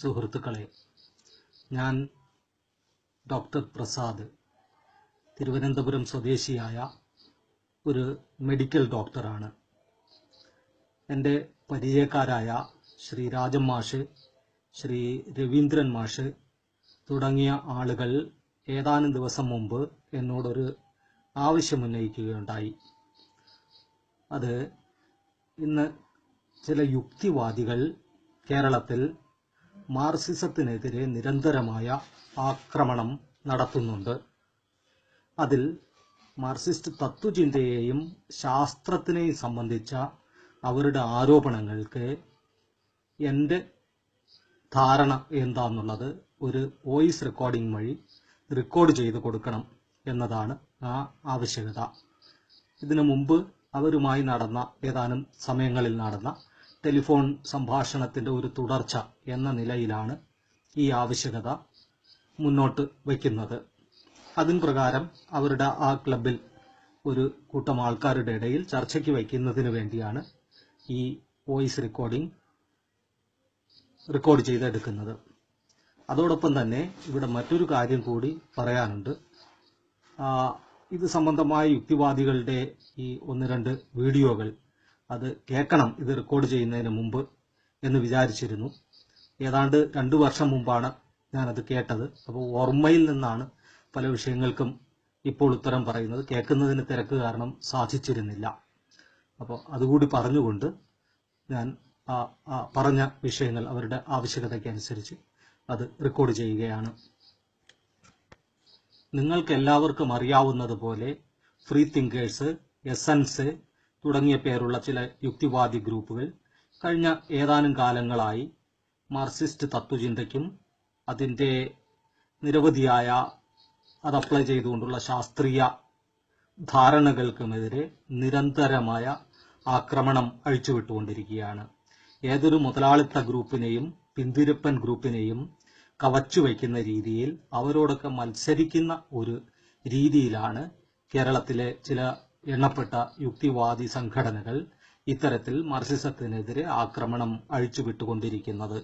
സുഹൃത്തുക്കളെ, ഞാൻ ഡോക്ടർ പ്രസാദ്, തിരുവനന്തപുരം സ്വദേശിയായ ഒരു മെഡിക്കൽ ഡോക്ടറാണ്. എൻ്റെ പരിചയക്കാരായ ശ്രീ രാജൻ മാഷ്, ശ്രീ രവീന്ദ്രൻ മാഷ് തുടങ്ങിയ ആളുകൾ ഏതാനും ദിവസം മുമ്പ് എന്നോടൊരു ആവശ്യമുന്നയിക്കുകയുണ്ടായി. അത് ഇന്ന് ചില യുക്തിവാദികൾ കേരളത്തിൽ മാർക്സിസത്തിനെതിരെ നിരന്തരമായ ആക്രമണം നടത്തുന്നുണ്ട്. അതിൽ മാർക്സിസ്റ്റ് തത്വചിന്തയെയും ശാസ്ത്രത്തിനെയും സംബന്ധിച്ച അവരുടെ ആരോപണങ്ങൾക്ക് എൻ്റെ ധാരണ എന്താണെന്നുള്ളത് ഒരു വോയിസ് റെക്കോർഡിംഗ് വഴി റെക്കോർഡ് ചെയ്ത് കൊടുക്കണം എന്നതാണ് ആ ആവശ്യകത. ഇതിനു മുമ്പ് അവരുമായി നടന്ന ഏതാനും സമയങ്ങളിൽ നടന്ന ടെലിഫോൺ സംഭാഷണത്തിൻ്റെ ഒരു തുടർച്ച എന്ന നിലയിലാണ് ഈ ആവശ്യകത മുന്നോട്ട് വയ്ക്കുന്നത്. അതിൻ പ്രകാരം അവരുടെ ആ ക്ലബിൽ ഒരു കൂട്ടം ആൾക്കാരുടെ ഇടയിൽ ചർച്ചയ്ക്ക് വയ്ക്കുന്നതിന് വേണ്ടിയാണ് ഈ വോയിസ് റെക്കോർഡ് ചെയ്തെടുക്കുന്നത്. അതോടൊപ്പം തന്നെ ഇവിടെ മറ്റൊരു കാര്യം കൂടി പറയാനുണ്ട്. ഇത് സംബന്ധമായ യുക്തിവാദികളുടെ ഈ 1-2 വീഡിയോകൾ അത് കേൾക്കണം ഇത് റെക്കോർഡ് ചെയ്യുന്നതിന് മുമ്പ് എന്ന് വിചാരിച്ചിരുന്നു. ഏതാണ്ട് 2 വർഷം മുമ്പാണ് ഞാനത് കേട്ടത്. അപ്പോൾ ഓർമ്മയിൽ നിന്നാണ് പല വിഷയങ്ങൾക്കും ഇപ്പോൾ ഉത്തരം പറയുന്നത്. കേൾക്കുന്നതിന് തിരക്ക് കാരണം സാധിച്ചിരുന്നില്ല. അപ്പോൾ അതുകൂടി പറഞ്ഞുകൊണ്ട് ഞാൻ പറഞ്ഞ വിഷയങ്ങൾ അവരുടെ ആവശ്യകതയ്ക്കനുസരിച്ച് അത് റെക്കോർഡ് ചെയ്യുകയാണ്. നിങ്ങൾക്ക് എല്ലാവർക്കും അറിയാവുന്നതുപോലെ ഫ്രീ തിങ്കേഴ്സ്, എസൻസ് തുടങ്ങിയ പേരുള്ള ചില യുക്തിവാദി ഗ്രൂപ്പുകൾ കഴിഞ്ഞ ഏതാനും കാലങ്ങളായി മാർക്സിസ്റ്റ് തത്വചിന്തയ്ക്കും അതിൻ്റെ നിരവധിയായ അത് അപ്ലൈ ചെയ്തുകൊണ്ടുള്ള ശാസ്ത്രീയ ധാരണകൾക്കുമെതിരെ നിരന്തരമായ ആക്രമണം അഴിച്ചുവിട്ടുകൊണ്ടിരിക്കുകയാണ്. ഏതൊരു മുതലാളിത്ത ഗ്രൂപ്പിനെയും പിന്തിരിപ്പൻ ഗ്രൂപ്പിനെയും കവച്ചു വയ്ക്കുന്ന രീതിയിൽ അവരോടൊക്കെ മത്സരിക്കുന്ന ഒരു രീതിയിലാണ് കേരളത്തിലെ ചില എണ്ണപ്പെട്ട യുക്തിവാദി സംഘടനകൾ ഇത്തരത്തിൽ മാർക്സിസത്തിനെതിരെ ആക്രമണം അഴിച്ചുവിട്ടുകൊണ്ടിരിക്കുന്നത്.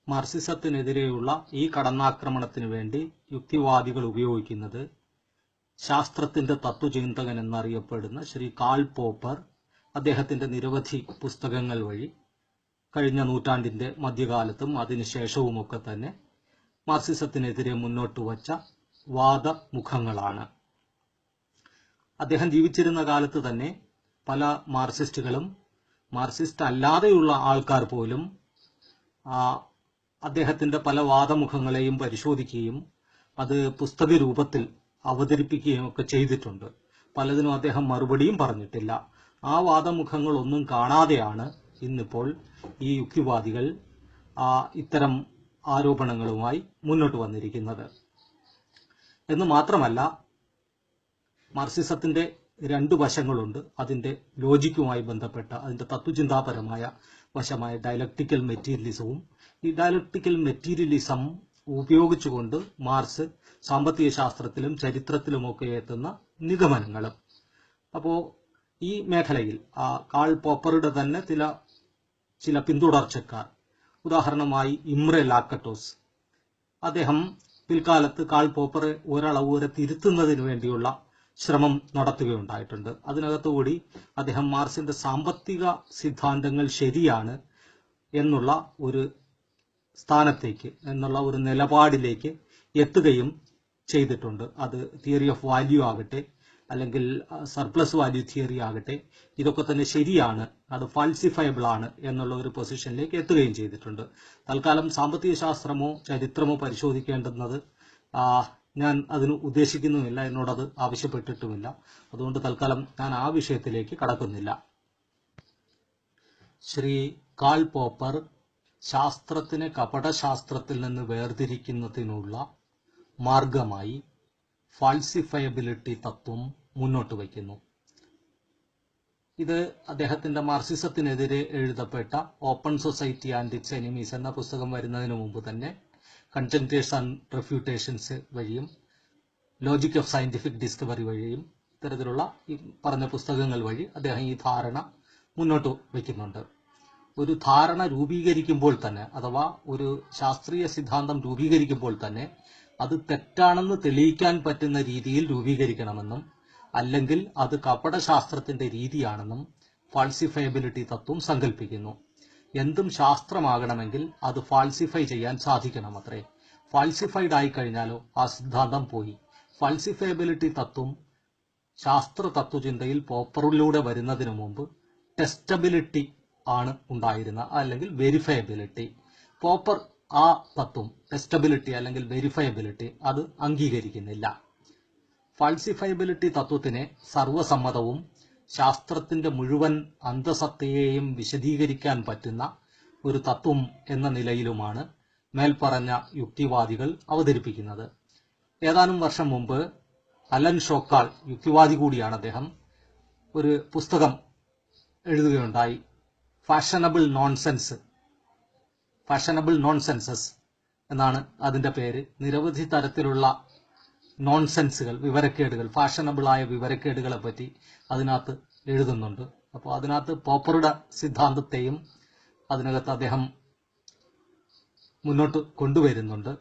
മാർക്സിസത്തിനെതിരെയുള്ള ഈ കടന്നാക്രമണത്തിന് വേണ്ടി യുക്തിവാദികൾ ഉപയോഗിക്കുന്നത് ശാസ്ത്രത്തിന്റെ തത്വചിന്തകൻ എന്നറിയപ്പെടുന്ന ശ്രീ കാൾ പോപ്പർ അദ്ദേഹത്തിന്റെ നിരവധി പുസ്തകങ്ങൾ വഴി കഴിഞ്ഞ നൂറ്റാണ്ടിന്റെ മധ്യകാലത്തും അതിനുശേഷവുമൊക്കെ തന്നെ മാർക്സിസത്തിനെതിരെ മുന്നോട്ട് വച്ച വാദമുഖങ്ങളാണ്. അദ്ദേഹം ജീവിച്ചിരുന്ന കാലത്ത് തന്നെ പല മാർക്സിസ്റ്റുകളും മാർക്സിസ്റ്റ് അല്ലാതെയുള്ള ആൾക്കാർ പോലും അദ്ദേഹത്തിന്റെ പല വാദമുഖങ്ങളെയും പരിശോധിക്കുകയും അത് പുസ്തക രൂപത്തിൽ അവതരിപ്പിക്കുകയും ഒക്കെ ചെയ്തിട്ടുണ്ട്. പലതിനും അദ്ദേഹം മറുപടിയും പറഞ്ഞിട്ടില്ല. ആ വാദമുഖങ്ങളൊന്നും കാണാതെയാണ് ഇന്നിപ്പോൾ ഈ യുക്തിവാദികൾ ഇത്തരം ആരോപണങ്ങളുമായി മുന്നോട്ട് വന്നിരിക്കുന്നത്. എന്ന് മാത്രമല്ല, മാർക്സിസത്തിന്റെ 2 വശങ്ങളുണ്ട്. അതിന്റെ ലോജിക്കുമായി ബന്ധപ്പെട്ട അതിന്റെ തത്വചിന്താപരമായ വശമായ ഡയലക്ടിക്കൽ മെറ്റീരിയലിസവും ഈ ഡയലക്ടിക്കൽ മെറ്റീരിയലിസം ഉപയോഗിച്ചുകൊണ്ട് മാർക്സ് സാമ്പത്തിക ശാസ്ത്രത്തിലും ചരിത്രത്തിലുമൊക്കെ എത്തുന്ന നിഗമനങ്ങളും. അപ്പോൾ ഈ മേഖലയിൽ കാൾ പോപ്പറുടെ തന്നെ ചില പിന്തുടർച്ചക്കാർ, ഉദാഹരണമായി ഇമ്രെ ലാക്കട്ടോസ്, അദ്ദേഹം പിൽക്കാലത്ത് കാൾ പോപ്പറെ ഒരളവ് വരെ തിരുത്തുന്നതിന് വേണ്ടിയുള്ള ശ്രമം നടത്തുകയുണ്ടായിട്ടുണ്ട്. അതിനകത്തുകൂടി അദ്ദേഹം മാർക്സിന്റെ സാമ്പത്തിക സിദ്ധാന്തങ്ങൾ ശരിയാണ് എന്നുള്ള ഒരു സ്ഥാനത്തേക്ക്, എന്നുള്ള ഒരു നിലപാടിലേക്ക് എത്തുകയും ചെയ്തിട്ടുണ്ട്. അത് തിയറി ഓഫ് വാല്യൂ ആകട്ടെ അല്ലെങ്കിൽ സർപ്ലസ് വാല്യൂ തിയറി ആകട്ടെ, ഇതൊക്കെ തന്നെ ശരിയാണ്, അത് ഫാൾസിഫയബിൾ ആണ് എന്നുള്ള ഒരു പൊസിഷനിലേക്ക് എത്തുകയും ചെയ്തിട്ടുണ്ട്. തൽക്കാലം സാമ്പത്തിക ശാസ്ത്രമോ ചരിത്രമോ പരിശോധിക്കേണ്ടുന്നത് ഞാൻ അതിന് ഉദ്ദേശിക്കുന്നുമില്ല, എന്നോടത് ആവശ്യപ്പെട്ടിട്ടുമില്ല. അതുകൊണ്ട് തൽക്കാലം ഞാൻ ആ വിഷയത്തിലേക്ക് കടക്കുന്നില്ല. ശ്രീ കാൾ പോപ്പർ ശാസ്ത്രത്തിനെ കപടശാസ്ത്രത്തിൽ നിന്ന് വേർതിരിക്കുന്നതിനുള്ള മാർഗമായി ഫാൾസിഫയബിലിറ്റി തത്വം മുന്നോട്ട് വയ്ക്കുന്നു. ഇത് അദ്ദേഹത്തിന്റെ മാർക്സിസത്തിനെതിരെ എഴുതപ്പെട്ട open society and it's enemies എന്ന പുസ്തകം വരുന്നതിന് മുമ്പ് തന്നെ കൺജങ്ക്റ്റേഴ്സ് ആൻഡ് റെഫ്യൂട്ടേഷൻസ് വഴിയും ലോജിക് ഓഫ് സയന്റിഫിക് ഡിസ്കവറി വഴിയും ഇത്തരത്തിലുള്ള ഈ പറഞ്ഞ പുസ്തകങ്ങൾ വഴി അദ്ദേഹം ഈ ധാരണ മുന്നോട്ട് വയ്ക്കുന്നുണ്ട്. ഒരു ധാരണ രൂപീകരിക്കുമ്പോൾ തന്നെ, അഥവാ ഒരു ശാസ്ത്രീയ സിദ്ധാന്തം രൂപീകരിക്കുമ്പോൾ തന്നെ അത് തെറ്റാണെന്ന് തെളിയിക്കാൻ പറ്റുന്ന രീതിയിൽ രൂപീകരിക്കണമെന്നും അല്ലെങ്കിൽ അത് കപടശാസ്ത്രത്തിന്റെ രീതിയാണെന്നും ഫാൾസിഫയബിലിറ്റി തത്വം സങ്കല്പിക്കുന്നു. എന്തും ശാസ്ത്രമാകണമെങ്കിൽ അത് ഫാൾസിഫൈ ചെയ്യാൻ സാധിക്കണം അത്രേ. ഫാൾസിഫൈഡ് ആയി കഴിഞ്ഞാലോ ആ സിദ്ധാന്തം പോയി. ഫാൾസിഫയബിലിറ്റി തത്വം ശാസ്ത്ര തത്വചിന്തയിൽ പോപ്പറിലൂടെ വരുന്നതിന് മുമ്പ് ടെസ്റ്റബിലിറ്റി ആണ് ഉണ്ടായിരുന്നത്, അല്ലെങ്കിൽ വെരിഫയബിലിറ്റി. പോപ്പർ ആ തത്വം ടെസ്റ്റബിലിറ്റി അല്ലെങ്കിൽ വെരിഫയബിലിറ്റി അത് അംഗീകരിക്കുന്നില്ല. ഫാൾസിഫയബിലിറ്റി തത്വത്തിനെ സർവസമ്മതവും ശാസ്ത്രത്തിന്റെ മുഴുവൻ അന്തസത്തയെയും വിശദീകരിക്കാൻ പറ്റുന്ന ഒരു തത്വം എന്ന നിലയിലുമാണ് മേൽപ്പറഞ്ഞ യുക്തിവാദികൾ അവതരിപ്പിക്കുന്നത്. ഏതാനും വർഷം മുമ്പ് അലൻ ഷോക്കാൾ, യുക്തിവാദി കൂടിയാണ് അദ്ദേഹം, ഒരു പുസ്തകം എഴുതുകയുണ്ടായി. ഫാഷനബിൾ നോൺസെൻസസ് എന്നാണ് അതിന്റെ പേര്. നിരവധി തരത്തിലുള്ള നോൺസെൻസുകൾ, വിവരക്കേടുകൾ, ഫാഷനബിളായ വിവരക്കേടുകളെ പറ്റി അതിനകത്ത് എഴുതുന്നുണ്ട്. അപ്പോൾ അതിനകത്ത് പോപ്പറുടെ സിദ്ധാന്തത്തെയും അതിനകത്ത് അദ്ദേഹം മുന്നോട്ട് കൊണ്ടുവരുന്നുണ്ട്.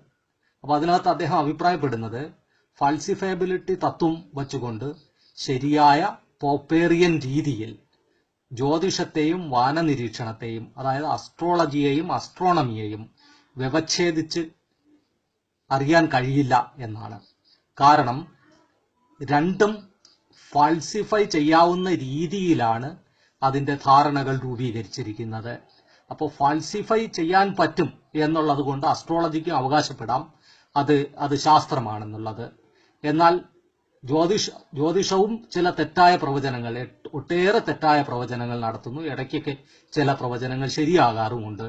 അപ്പോൾ അതിനകത്ത് അദ്ദേഹം അഭിപ്രായപ്പെടുന്നത് ഫാൾസിഫയബിലിറ്റി തത്വം വച്ചുകൊണ്ട് ശരിയായ പോപ്പേറിയൻ രീതിയിൽ ജ്യോതിഷത്തെയും വാനനിരീക്ഷണത്തെയും, അതായത് അസ്ട്രോളജിയെയും അസ്ട്രോണമിയെയും വ്യവച്ഛേദിച്ച് അറിയാൻ കഴിയില്ല എന്നാണ്. കാരണം രണ്ടും ഫാൾസിഫൈ ചെയ്യാവുന്ന രീതിയിലാണ് അതിന്റെ ധാരണകൾ രൂപീകരിച്ചിരിക്കുന്നത്. അപ്പോൾ ഫാൾസിഫൈ ചെയ്യാൻ പറ്റും എന്നുള്ളത് കൊണ്ട് അസ്ട്രോളജിക്ക് അവകാശപ്പെടാം അത് ശാസ്ത്രമാണെന്നുള്ളത്. എന്നാൽ ജ്യോതിഷവും ചില തെറ്റായ പ്രവചനങ്ങൾ, ഒട്ടേറെ തെറ്റായ പ്രവചനങ്ങൾ നടത്തുന്നു. ഇടയ്ക്കൊക്കെ ചില പ്രവചനങ്ങൾ ശരിയാകാറുമുണ്ട്.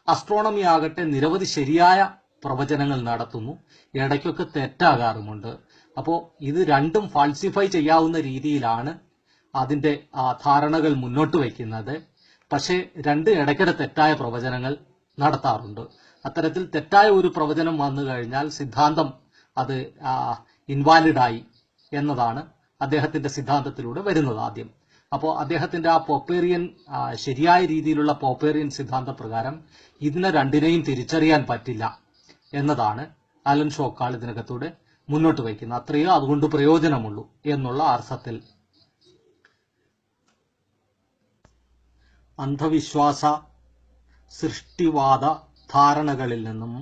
അസ്ട്രോണമി ആകട്ടെ നിരവധി ശരിയായ പ്രവചനങ്ങൾ നടത്തുന്നു, ഇടയ്ക്കൊക്കെ തെറ്റാകാറുമുണ്ട്. അപ്പോൾ ഇത് രണ്ടും ഫാൾസിഫൈ ചെയ്യാവുന്ന രീതിയിലാണ് അതിന്റെ ധാരണകൾ മുന്നോട്ട് വയ്ക്കുന്നത്. പക്ഷേ രണ്ട് ഇടയ്ക്കിടെ തെറ്റായ പ്രവചനങ്ങൾ നടത്താറുണ്ട്. അത്തരത്തിൽ തെറ്റായ ഒരു പ്രവചനം വന്നു കഴിഞ്ഞാൽ സിദ്ധാന്തം അത് ഇൻവാലിഡായി എന്നതാണ് അദ്ദേഹത്തിന്റെ സിദ്ധാന്തത്തിലൂടെ വരുന്നത് ആദ്യം. അപ്പോൾ അദ്ദേഹത്തിന്റെ ആ പോപ്പേറിയൻ, ശരിയായ രീതിയിലുള്ള പോപ്പേറിയൻ സിദ്ധാന്ത പ്രകാരം ഇതിനെ രണ്ടിനെയും തിരിച്ചറിയാൻ പറ്റില്ല എന്നതാണ് അലൻ ഷോക്കാൾ ഇതിനകത്തൂടെ മുന്നോട്ട് വയ്ക്കുന്നത്. അത്രയോ അതുകൊണ്ട് പ്രയോജനമുള്ളൂ എന്നുള്ള അർത്ഥത്തിൽ. അന്ധവിശ്വാസ സൃഷ്ടിവാദ ധാരണകളിൽ നിന്നും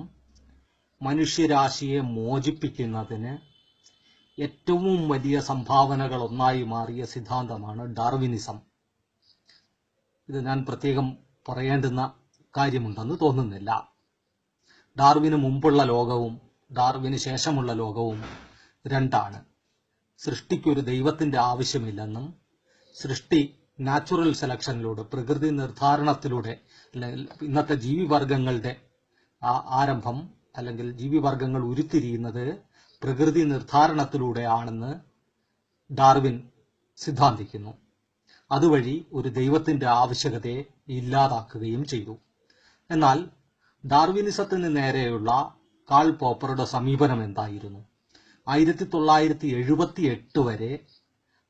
മനുഷ്യരാശിയെ മോചിപ്പിക്കുന്നതിന് ഏറ്റവും വലിയ സംഭാവനകൾ ഒന്നായി മാറിയ സിദ്ധാന്തമാണ് ഡാർവിനിസം. ഇത് ഞാൻ പ്രത്യേകം പറയേണ്ടുന്ന കാര്യമുണ്ടെന്ന് തോന്നുന്നില്ല. ഡാർവിന് മുമ്പുള്ള ലോകവും ഡാർവിന് ശേഷമുള്ള ലോകവും രണ്ടാണ്. സൃഷ്ടിക്കൊരു ദൈവത്തിന്റെ ആവശ്യമില്ലെന്നും സൃഷ്ടി നാച്ചുറൽ സെലക്ഷനിലൂടെ, പ്രകൃതി നിർദ്ധാരണത്തിലൂടെ, അല്ലെങ്കിൽ ഇന്നത്തെ ജീവിവർഗങ്ങളുടെ ആരംഭം അല്ലെങ്കിൽ ജീവിവർഗങ്ങൾ ഉരുത്തിരിയുന്നത് പ്രകൃതി നിർദ്ധാരണത്തിലൂടെയാണെന്ന് ഡാർവിൻ സിദ്ധാന്തിക്കുന്നു. അതുവഴി ഒരു ദൈവത്തിന്റെ ആവശ്യകതയെ ഇല്ലാതാക്കുകയും ചെയ്തു. എന്നാൽ ഡാർവിനിസത്തിന് നേരെയുള്ള കാൾ പോപ്പറുടെ സമീപനം എന്തായിരുന്നു? 1978 വരെ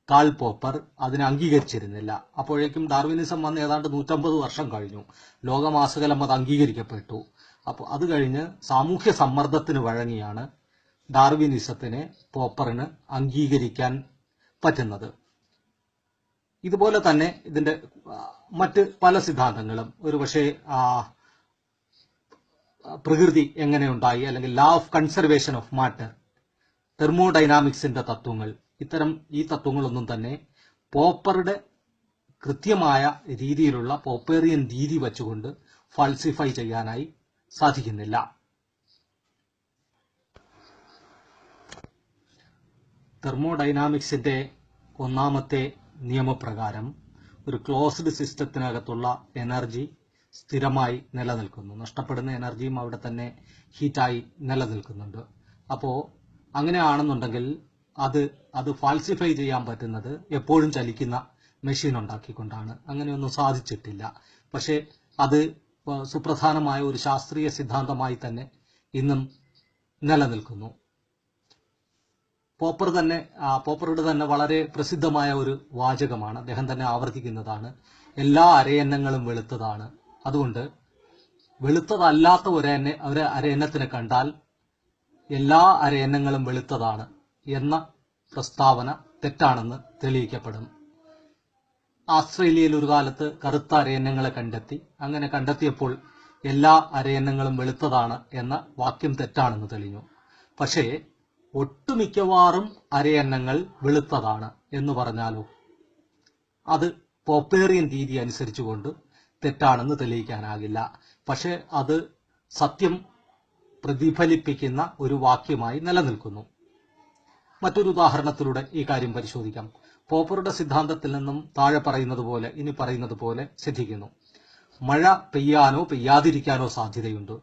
കാൾ പോപ്പർ അതിനെ അംഗീകരിച്ചിരുന്നില്ല. അപ്പോഴേക്കും ഡാർവിനിസം വന്ന് ഏതാണ്ട് 150 വർഷം കഴിഞ്ഞു. ലോകമാസകലം അത് അംഗീകരിക്കപ്പെട്ടു. അപ്പോൾ അത് കഴിഞ്ഞ് സാമൂഹ്യ സമ്മർദ്ദത്തിന് വഴങ്ങിയാണ് ഡാർവിനിസത്തിനെ പോപ്പറിന് അംഗീകരിക്കാൻ പറ്റുന്നത്. ഇതുപോലെ തന്നെ ഇതിന്റെ മറ്റ് പല സിദ്ധാന്തങ്ങളും, ഒരുപക്ഷെ പ്രകൃതി എങ്ങനെയുണ്ടായി, അല്ലെങ്കിൽ ലാ ഓഫ് കൺസർവേഷൻ ഓഫ് മാറ്റർ, തെർമോഡൈനാമിക്സിന്റെ തത്വങ്ങൾ, ഈ തത്വങ്ങളൊന്നും തന്നെ പോപ്പറുടെ കൃത്യമായ രീതിയിലുള്ള പോപ്പേറിയൻ രീതി വച്ചുകൊണ്ട് ഫാൾസിഫൈ ചെയ്യാനായി സാധിക്കുന്നില്ല. തെർമോഡൈനാമിക്സിന്റെ ഒന്നാമത്തെ നിയമപ്രകാരം ഒരു ക്ലോസ്ഡ് സിസ്റ്റത്തിനകത്തുള്ള എനർജി സ്ഥിരമായി നിലനിൽക്കുന്നു. നഷ്ടപ്പെടുന്ന എനർജിയും അവിടെ തന്നെ ഹീറ്റായി നിലനിൽക്കുന്നുണ്ട്. അപ്പോൾ അങ്ങനെയാണെന്നുണ്ടെങ്കിൽ അത് ഫാൾസിഫൈ ചെയ്യാൻ പറ്റുന്നത് എപ്പോഴും ചലിക്കുന്ന മെഷീൻ ഉണ്ടാക്കിക്കൊണ്ടാണ്. അങ്ങനെയൊന്നും സാധിച്ചിട്ടില്ല. പക്ഷേ അത് സുപ്രധാനമായ ഒരു ശാസ്ത്രീയ സിദ്ധാന്തമായി തന്നെ ഇന്നും നിലനിൽക്കുന്നു. പോപ്പറുടെ തന്നെ വളരെ പ്രസിദ്ധമായ ഒരു വാചകമാണ്, അദ്ദേഹം തന്നെ ആവർത്തിക്കുന്നതാണ്: എല്ലാ അരയന്നങ്ങളും വെളുത്തതാണ്, അതുകൊണ്ട് വെളുത്തതല്ലാത്ത ഒരു അരയന്നത്തിനെ കണ്ടാൽ എല്ലാ അരയന്നങ്ങളും വെളുത്തതാണ് എന്ന പ്രസ്താവന തെറ്റാണെന്ന് തെളിയിക്കപ്പെടും. ഓസ്ട്രേലിയയിൽ ഒരു കാലത്ത് കറുത്ത അരയന്നങ്ങളെ കണ്ടെത്തി. അങ്ങനെ കണ്ടെത്തിയപ്പോൾ എല്ലാ അരയന്നങ്ങളും വെളുത്തതാണ് എന്ന വാക്യം തെറ്റാണെന്ന് തെളിഞ്ഞു. പക്ഷേ ഒട്ടുമിക്കവാറും അരയന്നങ്ങൾ വെളുത്തതാണ് എന്ന് പറഞ്ഞാലോ, അത് പോപ്പേറിയൻ രീതി അനുസരിച്ചുകൊണ്ട് തെറ്റാണെന്ന് തെളിയിക്കാനാകില്ല. പക്ഷെ അത് സത്യം പ്രതിഫലിപ്പിക്കുന്ന ഒരു വാക്യമായി നിലനിൽക്കുന്നു. മറ്റൊരു ഉദാഹരണത്തിലൂടെ ഈ കാര്യം പരിശോധിക്കാം. പോപ്പറുടെ സിദ്ധാന്തത്തിൽ നിന്നും താഴെ പറയുന്നത് പോലെ സിദ്ധിക്കുന്നു. മഴ പെയ്യാനോ പെയ്യാതിരിക്കാനോ സാധ്യതയുണ്ട്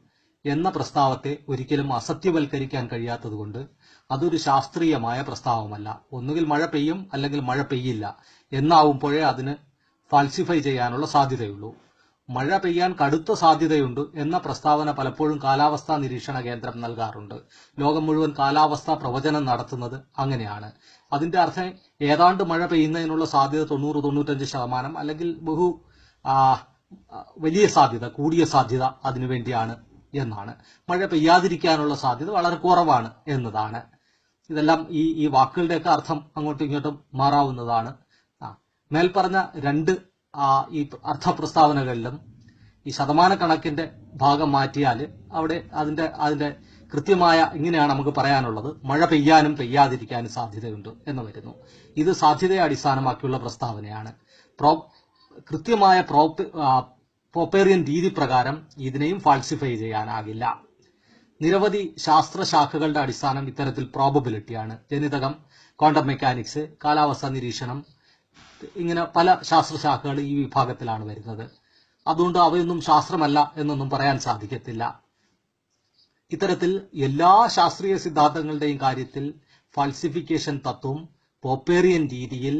എന്ന പ്രസ്താവത്തെ ഒരിക്കലും അസത്യവൽക്കരിക്കാൻ കഴിയാത്തതുകൊണ്ട് അതൊരു ശാസ്ത്രീയമായ പ്രസ്താവമല്ല. ഒന്നുകിൽ മഴ പെയ്യും അല്ലെങ്കിൽ മഴ പെയ്യില്ല എന്നാവുമ്പോഴേ അതിന് ഫാൾസിഫൈ ചെയ്യാനുള്ള സാധ്യതയുള്ളൂ. മഴ പെയ്യാൻ കടുത്ത സാധ്യതയുണ്ട് എന്ന പ്രസ്താവന പലപ്പോഴും കാലാവസ്ഥാ നിരീക്ഷണ കേന്ദ്രം നൽകാറുണ്ട്. ലോകം മുഴുവൻ കാലാവസ്ഥാ പ്രവചനം നടത്തുന്നത് അങ്ങനെയാണ്. അതിന്റെ അർത്ഥം ഏതാണ്ട് മഴ പെയ്യുന്നതിനുള്ള സാധ്യത 90-95% അല്ലെങ്കിൽ വലിയ സാധ്യത, കൂടിയ സാധ്യത അതിനുവേണ്ടിയാണ് എന്നാണ്. മഴ പെയ്യാതിരിക്കാനുള്ള സാധ്യത വളരെ കുറവാണ് എന്നതാണ്. ഇതെല്ലാം ഈ വാക്കുകളുടെയൊക്കെ അർത്ഥം അങ്ങോട്ടും ഇങ്ങോട്ടും മാറാവുന്നതാണ്. മേൽപ്പറഞ്ഞ രണ്ട് ഈ അർത്ഥപ്രസ്താവനകളിലും ഈ ശതമാനക്കണക്കിന്റെ ഭാഗം മാറ്റിയാൽ അവിടെ അതിന്റെ കൃത്യമായ ഇങ്ങനെയാണ് നമുക്ക് പറയാനുള്ളത്: മഴ പെയ്യാനും പെയ്യാതിരിക്കാനും സാധ്യതയുണ്ട് എന്ന് വരുന്നു. ഇത് സാധ്യതയെ അടിസ്ഥാനമാക്കിയുള്ള പ്രസ്താവനയാണ്. കൃത്യമായ പോപ്പേറിയൻ രീതി പ്രകാരം ഇതിനെയും ഫാൾസിഫൈ ചെയ്യാനാകില്ല. നിരവധി ശാസ്ത്രശാഖകളുടെ അടിസ്ഥാനം ഇത്തരത്തിൽ പ്രോബബിലിറ്റിയാണ്. ജനിതകം, ക്വാണ്ടം മെക്കാനിക്സ്, കാലാവസ്ഥാ നിരീക്ഷണം, ഇങ്ങനെ പല ശാസ്ത്രശാഖകൾ ഈ വിഭാഗത്തിലാണ് വരുന്നത്. അതുകൊണ്ട് അവയൊന്നും ശാസ്ത്രമല്ല എന്നൊന്നും പറയാൻ സാധിക്കത്തില്ല. ഇത്തരത്തിൽ എല്ലാ ശാസ്ത്രീയ സിദ്ധാന്തങ്ങളുടെയും കാര്യത്തിൽ ഫാൾസിഫിക്കേഷൻ തത്വം പോപ്പേറിയൻ രീതിയിൽ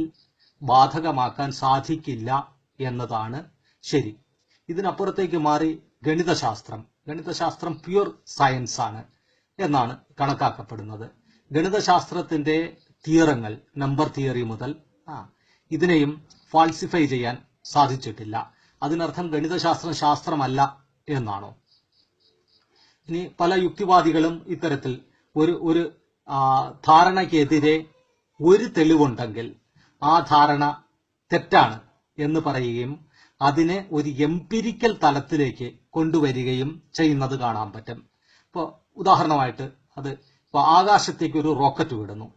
ബാധകമാക്കാൻ സാധിക്കില്ല എന്നതാണ് ശരി. ഇതിനപ്പുറത്തേക്ക് മാറി ഗണിതശാസ്ത്രം പ്യുർ സയൻസ് ആണ് എന്നാണ് കണക്കാക്കപ്പെടുന്നത്. ഗണിതശാസ്ത്രത്തിന്റെ തിയറങ്ങൾ, നമ്പർ തിയറി മുതൽ ഇതിനെയും ഫാൾസിഫൈ ചെയ്യാൻ സാധിച്ചിട്ടില്ല. അതിനർത്ഥം ഗണിതശാസ്ത്രം ശാസ്ത്രമല്ല എന്നാണോ? ഇനി പല യുക്തിവാദികളും ഇത്തരത്തിൽ ഒരു ധാരണയ്ക്കെതിരെ ഒരു തെളിവുണ്ടെങ്കിൽ ആ ധാരണ തെറ്റാണ് എന്ന് പറയുകയും അതിനെ ഒരു എംപിരിക്കൽ തലത്തിലേക്ക് കൊണ്ടുവരികയും ചെയ്യുന്നത് കാണാൻ പറ്റും. ഇപ്പോൾ ഉദാഹരണമായിട്ട് ഇപ്പോൾ ആകാശത്തേക്ക് ഒരു റോക്കറ്റ് വിടുന്നു.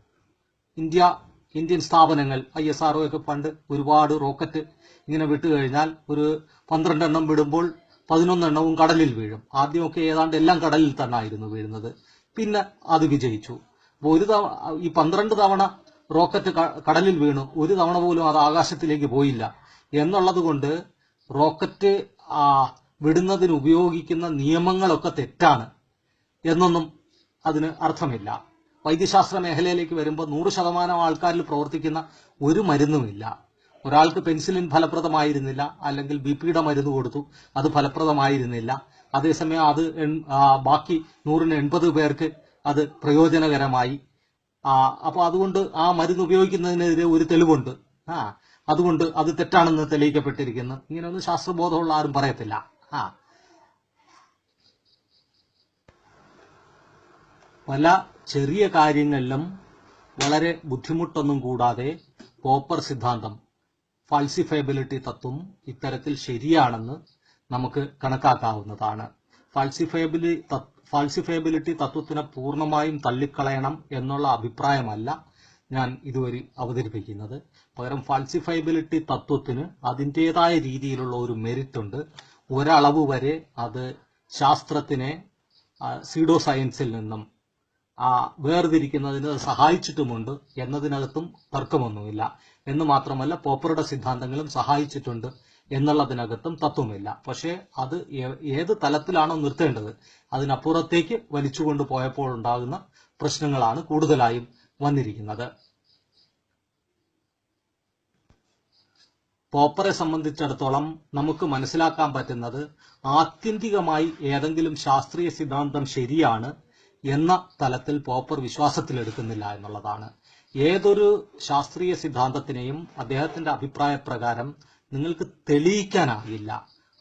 ഇന്ത്യൻ സ്ഥാപനങ്ങൾ ISRO ഒക്കെ പണ്ട് ഒരുപാട് റോക്കറ്റ് ഇങ്ങനെ വിട്ടുകഴിഞ്ഞാൽ ഒരു 12 എണ്ണം വിടുമ്പോൾ 11 എണ്ണവും കടലിൽ വീഴും. ആദ്യമൊക്കെ ഏതാണ്ട് എല്ലാം കടലിൽ തന്നെ ആയിരുന്നു വീഴുന്നത്. പിന്നെ അത് വിജയിച്ചു. അപ്പോൾ ഈ 12 തവണ റോക്കറ്റ് കടലിൽ വീണു, ഒരു തവണ പോലും അത് ആകാശത്തിലേക്ക് പോയില്ല എന്നുള്ളത് കൊണ്ട് റോക്കറ്റ് വിടുന്നതിന് ഉപയോഗിക്കുന്ന നിയമങ്ങളൊക്കെ തെറ്റാണ് എന്നൊന്നും അതിന് അർത്ഥമില്ല. വൈദ്യശാസ്ത്ര മേഖലയിലേക്ക് വരുമ്പോൾ 100% ആൾക്കാരിൽ പ്രവർത്തിക്കുന്ന ഒരു മരുന്നുമില്ല. ഒരാൾക്ക് പെൻസിലിൻ ഫലപ്രദമായിരുന്നില്ല, അല്ലെങ്കിൽ BP-യുടെ മരുന്ന് കൊടുത്തു, അത് ഫലപ്രദമായിരുന്നില്ല. അതേസമയം അത് ബാക്കി 100-80 പേർക്ക് അത് പ്രയോജനകരമായി. അപ്പോൾ അതുകൊണ്ട് ആ മരുന്ന് ഉപയോഗിക്കുന്നതിനെതിരെ ഒരു തെളിവുണ്ട്, അതുകൊണ്ട് അത് തെറ്റാണെന്ന് തെളിയിക്കപ്പെട്ടിരിക്കുന്നു. ഇങ്ങനെയൊന്നും ശാസ്ത്രബോധമുള്ള ആരും പറയത്തില്ല. പല ചെറിയ കാര്യങ്ങളിലും വളരെ ബുദ്ധിമുട്ടൊന്നും കൂടാതെ പോപ്പർ സിദ്ധാന്തം, ഫാൾസിഫയബിലിറ്റി തത്വം ഇത്തരത്തിൽ ശരിയാണെന്ന് നമുക്ക് കണക്കാക്കാവുന്നതാണ്. ഫാൾസിഫയബിലിറ്റി തത്വത്തിനെ പൂർണ്ണമായും തള്ളിക്കളയണം എന്നുള്ള അഭിപ്രായമല്ല ഞാൻ ഇതുവരെ അവതരിപ്പിക്കുന്നത്. പകരം ഫാൾസിഫയബിലിറ്റി തത്വത്തിന് അതിൻ്റെതായ രീതിയിലുള്ള ഒരു മെരിറ്റ് ഉണ്ട്. ഒരളവ് വരെ അത് ശാസ്ത്രത്തിനെ സീഡോ സയൻസിൽ നിന്നും വേർതിരിക്കുന്നതിന് സഹായിച്ചിട്ടുമുണ്ട് എന്നതിനകത്തും തർക്കമൊന്നുമില്ല. എന്ന് മാത്രമല്ല, പോപ്പറുടെ സിദ്ധാന്തങ്ങളും സഹായിച്ചിട്ടുണ്ട് എന്നുള്ളതിനകത്തും തത്വമില്ല. പക്ഷേ അത് ഏത് തലത്തിലാണോ നിർത്തേണ്ടത് അതിനപ്പുറത്തേക്ക് വലിച്ചുകൊണ്ട് പോയപ്പോൾ ഉണ്ടാകുന്ന പ്രശ്നങ്ങളാണ് കൂടുതലായും വന്നിരിക്കുന്നത്. പോപ്പറെ സംബന്ധിച്ചിടത്തോളം നമുക്ക് മനസ്സിലാക്കാൻ പറ്റുന്നത് ആത്യന്തികമായി ഏതെങ്കിലും ശാസ്ത്രീയ സിദ്ധാന്തം ശരിയാണ് എന്ന തലത്തിൽ പോപ്പർ വിശ്വാസത്തിലെടുക്കുന്നില്ല എന്നുള്ളതാണ്. ഏതൊരു ശാസ്ത്രീയ സിദ്ധാന്തത്തിനെയും അദ്ദേഹത്തിന്റെ അഭിപ്രായപ്രകാരം നിങ്ങൾക്ക് തെളിയിക്കാനാകില്ല.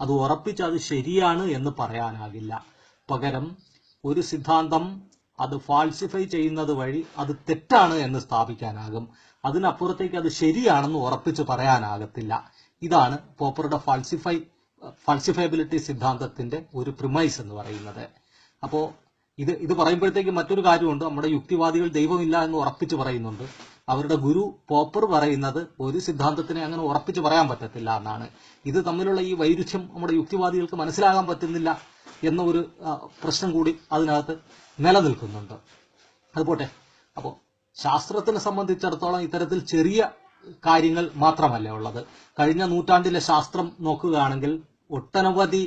അത് ഉറപ്പിച്ച് അത് ശരിയാണ് എന്ന് പറയാനാകില്ല. പകരം ഒരു സിദ്ധാന്തം അത് ഫാൾസിഫൈ ചെയ്യുന്നത് വഴി അത് തെറ്റാണ് എന്ന് സ്ഥാപിക്കാനാകും. അതിനപ്പുറത്തേക്ക് അത് ശരിയാണെന്ന് ഉറപ്പിച്ച് പറയാനാകത്തില്ല. ഇതാണ് പോപ്പറുടെ ഫാൾസിഫയബിലിറ്റി സിദ്ധാന്തത്തിന്റെ ഒരു പ്രിമൈസ് എന്ന് പറയുന്നത്. അപ്പോ ഇത് പറയുമ്പോഴത്തേക്ക് മറ്റൊരു കാര്യമുണ്ട്. നമ്മുടെ യുക്തിവാദികൾ ദൈവമില്ല എന്ന് ഉറപ്പിച്ച് പറയുന്നുണ്ട്. അവരുടെ ഗുരു പോപ്പർ പറയുന്നത് ഒരു സിദ്ധാന്തത്തിനെ അങ്ങനെ ഉറപ്പിച്ച് പറയാൻ പറ്റത്തില്ല എന്നാണ്. ഇത് തമ്മിലുള്ള ഈ വൈരുദ്ധ്യം നമ്മുടെ യുക്തിവാദികൾക്ക് മനസ്സിലാകാൻ പറ്റുന്നില്ല എന്ന ഒരു പ്രശ്നം കൂടി അതിനകത്ത് നിലനിൽക്കുന്നുണ്ട്. അതുപോട്ടെ. അപ്പോൾ ശാസ്ത്രത്തിനെ സംബന്ധിച്ചിടത്തോളം ഇത്തരത്തിൽ ചെറിയ കാര്യങ്ങൾ മാത്രമല്ല ഉള്ളത്. കഴിഞ്ഞ നൂറ്റാണ്ടിലെ ശാസ്ത്രം നോക്കുകയാണെങ്കിൽ ഒട്ടനവധി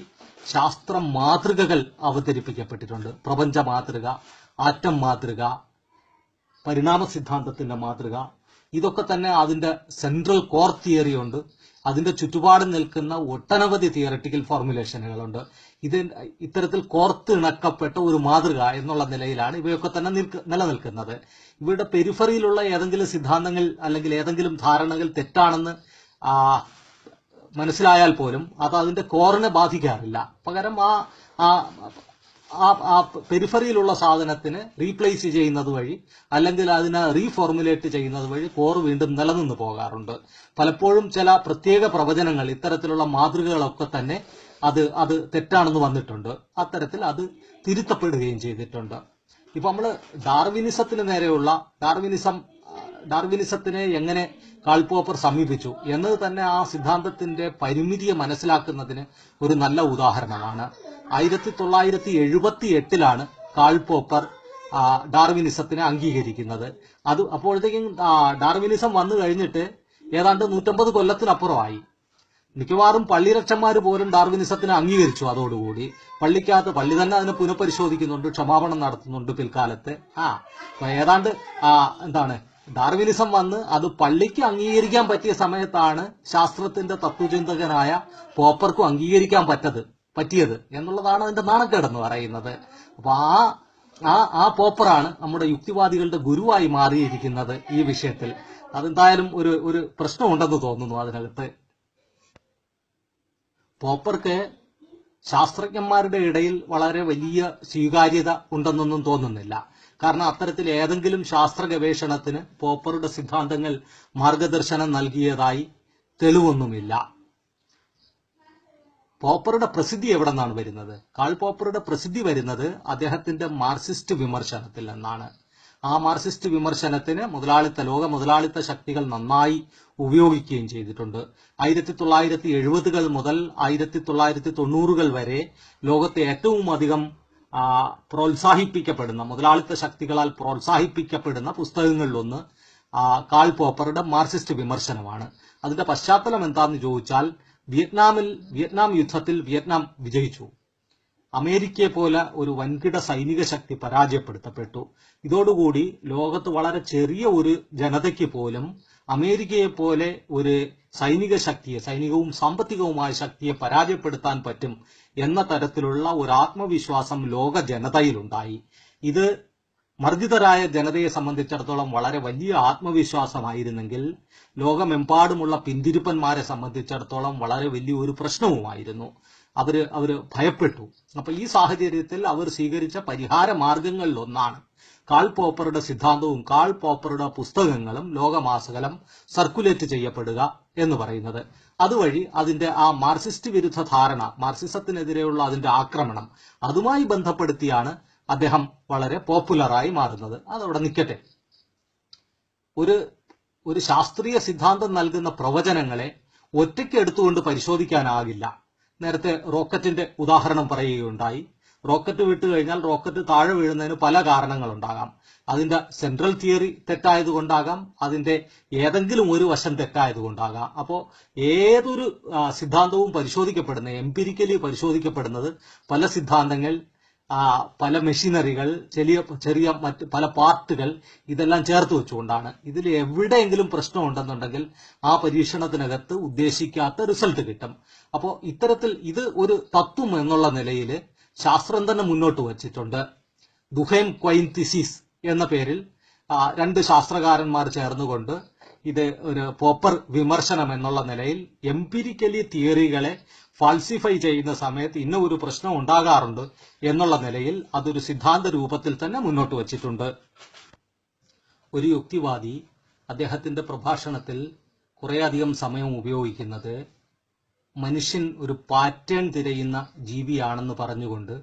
ശാസ്ത്ര മാതൃകകൾ അവതരിപ്പിക്കപ്പെട്ടിട്ടുണ്ട്. പ്രപഞ്ച മാതൃക, ആറ്റം മാതൃക, പരിണാമ സിദ്ധാന്തത്തിന്റെ മാതൃക, ഇതൊക്കെ തന്നെ അതിന്റെ സെൻട്രൽ കോർ തിയറി ഉണ്ട്. അതിന്റെ ചുറ്റുപാട് നിൽക്കുന്ന ഒട്ടനവധി തിയററ്റിക്കൽ ഫോർമുലേഷനുകളുണ്ട്. ഇത്തരത്തിൽ കോർത്തിണക്കപ്പെട്ട ഒരു മാതൃക എന്നുള്ള നിലയിലാണ് ഇവയൊക്കെ തന്നെ നിലനിൽക്കുന്നത്. ഇവയുടെ പെരിഫറിയിലുള്ള ഏതെങ്കിലും സിദ്ധാന്തങ്ങൾ അല്ലെങ്കിൽ ഏതെങ്കിലും ധാരണകൾ തെറ്റാണെന്ന് മനസ്സിലായാൽ പോലും അത് അതിന്റെ കോറിനെ ബാധിക്കാറില്ല. പകരം ആ പെരിഫറിയിലുള്ള സാധനത്തിന് റീപ്ലേസ് ചെയ്യുന്നത് വഴി അല്ലെങ്കിൽ അതിനെ റീഫോർമുലേറ്റ് ചെയ്യുന്നത് വഴി കോർ വീണ്ടും നിലനിന്ന് പോകാറുണ്ട്. പലപ്പോഴും ചില പ്രത്യേക പ്രവചനങ്ങൾ, ഇത്തരത്തിലുള്ള മാതൃകകളൊക്കെ തന്നെ അത് തെറ്റാണെന്ന് വന്നിട്ടുണ്ട്. അത്തരത്തിൽ അത് തിരുത്തപ്പെടുകയും ചെയ്തിട്ടുണ്ട്. ഇപ്പൊ നമ്മള് ഡാർവിനിസത്തിന് നേരെയുള്ള ഡാർവിനിസത്തിനെ എങ്ങനെ കാൾ പോപ്പർ സമീപിച്ചു എന്നത് തന്നെ ആ സിദ്ധാന്തത്തിന്റെ പരിമിതിയെ മനസ്സിലാക്കുന്നതിന് ഒരു നല്ല ഉദാഹരണമാണ്. 1978 കാൾ പോപ്പർ ഡാർവിനിസത്തിനെ അംഗീകരിക്കുന്നത്. അപ്പോഴത്തേക്കും ഡാർവിനിസം വന്നു കഴിഞ്ഞിട്ട് ഏതാണ്ട് 150 കൊല്ലത്തിനപ്പുറമായി. മിക്കവാറും പള്ളിരക്ഷന്മാർ പോലും ഡാർവിനിസത്തിനെ അംഗീകരിച്ചു. അതോടുകൂടി പള്ളി തന്നെ അതിനെ പുനഃപരിശോധിക്കുന്നുണ്ട്, ക്ഷമാപണം നടത്തുന്നുണ്ട് പിൽക്കാലത്ത്. ഏതാണ്ട് ഡാർവിനിസം വന്ന് അത് പള്ളിക്ക് അംഗീകരിക്കാൻ പറ്റിയ സമയത്താണ് ശാസ്ത്രത്തിന്റെ തത്വചിന്തകനായ പോപ്പർക്കും അംഗീകരിക്കാൻ പറ്റിയത് എന്നുള്ളതാണ് അതിന്റെ നാണക്കേടെന്ന് പറയുന്നത്. അപ്പൊ ആ പോപ്പറാണ് നമ്മുടെ യുക്തിവാദികളുടെ ഗുരുവായി മാറിയിരിക്കുന്നത് ഈ വിഷയത്തിൽ. അതെന്തായാലും ഒരു പ്രശ്നമുണ്ടെന്ന് തോന്നുന്നു അതിനകത്ത്. പോപ്പർക്ക് ശാസ്ത്രജ്ഞന്മാരുടെ ഇടയിൽ വളരെ വലിയ സ്വീകാര്യത ഉണ്ടെന്നൊന്നും തോന്നുന്നില്ല. കാരണം അത്തരത്തിൽ ഏതെങ്കിലും ശാസ്ത്ര ഗവേഷണത്തിന് പോപ്പറുടെ സിദ്ധാന്തങ്ങൾ മാർഗദർശനം നൽകിയതായി തെളിവൊന്നുമില്ല. പോപ്പറുടെ പ്രസിദ്ധി എവിടെ നിന്നാണ് വരുന്നത്? കാൾ പോപ്പറുടെ പ്രസിദ്ധി വരുന്നത് അദ്ദേഹത്തിന്റെ മാർക്സിസ്റ്റ് വിമർശനത്തിൽ നിന്നാണ്. ആ മാർക്സിസ്റ്റ് വിമർശനത്തിന് ലോക മുതലാളിത്ത ശക്തികൾ നന്നായി ഉപയോഗിക്കുകയും ചെയ്തിട്ടുണ്ട്. 1970-കൾ മുതൽ 1990-കൾ വരെ ലോകത്തെ ഏറ്റവും അധികം മുതലാളിത്ത ശക്തികളാൽ പ്രോത്സാഹിപ്പിക്കപ്പെടുന്ന പുസ്തകങ്ങളിലൊന്ന് കാൾ പോപ്പറുടെ മാർക്സിസ്റ്റ് വിമർശനമാണ്. അതിന്റെ പശ്ചാത്തലം എന്താണെന്ന് ചോദിച്ചാൽ, വിയറ്റ്നാം യുദ്ധത്തിൽ വിയറ്റ്നാം വിജയിച്ചു. അമേരിക്കയെ പോലെ ഒരു വൻകിട സൈനിക ശക്തി പരാജയപ്പെടുത്തപ്പെട്ടു. ഇതോടുകൂടി ലോകത്ത് വളരെ ചെറിയ ഒരു ജനതയ്ക്ക് പോലും അമേരിക്കയെ പോലെ ഒരു സൈനികവും സാമ്പത്തികവുമായ ശക്തിയെ പരാജയപ്പെടുത്താൻ പറ്റും എന്ന തരത്തിലുള്ള ഒരു ആത്മവിശ്വാസം ലോക ജനതയിലുണ്ടായി. ഇത് മർദ്ദിതരായ ജനതയെ സംബന്ധിച്ചിടത്തോളം വളരെ വലിയ ആത്മവിശ്വാസമായിരുന്നെങ്കിൽ ലോകമെമ്പാടുമുള്ള പിന്തിരിപ്പന്മാരെ സംബന്ധിച്ചിടത്തോളം വളരെ വലിയൊരു പ്രശ്നവുമായിരുന്നു. അവര് ഭയപ്പെട്ടു. അപ്പൊ ഈ സാഹചര്യത്തിൽ അവർ സ്വീകരിച്ച പരിഹാര മാർഗങ്ങളിലൊന്നാണ് കാൾ പോപ്പറുടെ സിദ്ധാന്തവും കാൾ പോപ്പറുടെ പുസ്തകങ്ങളും ലോകമാസകലം സർക്കുലേറ്റ് ചെയ്യപ്പെടുക എന്ന് പറയുന്നത്. അതുവഴി അതിന്റെ ആ മാർക്സിസ്റ്റ് വിരുദ്ധ ധാരണ, മാർക്സിസത്തിനെതിരെയുള്ള അതിന്റെ ആക്രമണം, അതുമായി ബന്ധപ്പെടുത്തിയാണ് അദ്ദേഹം വളരെ പോപ്പുലറായി മാറുന്നത്. അതവിടെ നിൽക്കട്ടെ. ഒരു ശാസ്ത്രീയ സിദ്ധാന്തം നൽകുന്ന പ്രവചനങ്ങളെ ഒറ്റയ്ക്ക് എടുത്തുകൊണ്ട് പരിശോധിക്കാനാകില്ല. നേരത്തെ റോക്കറ്റിന്റെ ഉദാഹരണം പറയുകയുണ്ടായി. റോക്കറ്റ് വിട്ടു കഴിഞ്ഞാൽ റോക്കറ്റ് താഴെ വീഴുന്നതിന് പല കാരണങ്ങളുണ്ടാകാം. അതിന്റെ സെൻട്രൽ തിയറി തെറ്റായതുകൊണ്ടാകാം, അതിന്റെ ഏതെങ്കിലും ഒരു വശം തെറ്റായതുകൊണ്ടാകാം. അപ്പോൾ ഏതൊരു സിദ്ധാന്തവും എംപിരിക്കലി പരിശോധിക്കപ്പെടുന്നത് പല സിദ്ധാന്തങ്ങൾ, പല മെഷീനറികൾ, ചെറിയ മറ്റ് പല പാർട്ടുകൾ, ഇതെല്ലാം ചേർത്ത് വെച്ചുകൊണ്ടാണ്. ഇതിൽ എവിടെയെങ്കിലും പ്രശ്നമുണ്ടെന്നുണ്ടെങ്കിൽ ആ പരീക്ഷണത്തിനകത്ത് ഉദ്ദേശിക്കാത്ത റിസൾട്ട് കിട്ടും. അപ്പോൾ ഇത്തരത്തിൽ ഇത് ഒരു തത്വം എന്നുള്ള നിലയിൽ ശാസ്ത്രം തന്നെ മുന്നോട്ട് വച്ചിട്ടുണ്ട്. ദുഹൈം ക്വൈൻ തിസിസ് എന്ന പേരിൽ 2 ശാസ്ത്രകാരന്മാർ ചേർന്നുകൊണ്ട് ഇത് ഒരു പോപ്പർ വിമർശനം എന്നുള്ള നിലയിൽ എംപിരിക്കലി തിയറികളെ ഫാൾസിഫൈ ചെയ്യുന്ന സമയത്ത് ഇന്ന ഒരു പ്രശ്നം ഉണ്ടാകാറുണ്ട് എന്നുള്ള നിലയിൽ അതൊരു സിദ്ധാന്ത രൂപത്തിൽ തന്നെ മുന്നോട്ട് വച്ചിട്ടുണ്ട്. ഒരു യുക്തിവാദി അദ്ദേഹത്തിന്റെ പ്രഭാഷണത്തിൽ കുറേയധികം സമയം ഉപയോഗിക്കുന്നത് മനുഷ്യൻ ഒരു പാറ്റേൺ തിരയുന്ന ജീവിയാണെന്ന് പറഞ്ഞുകൊണ്ട്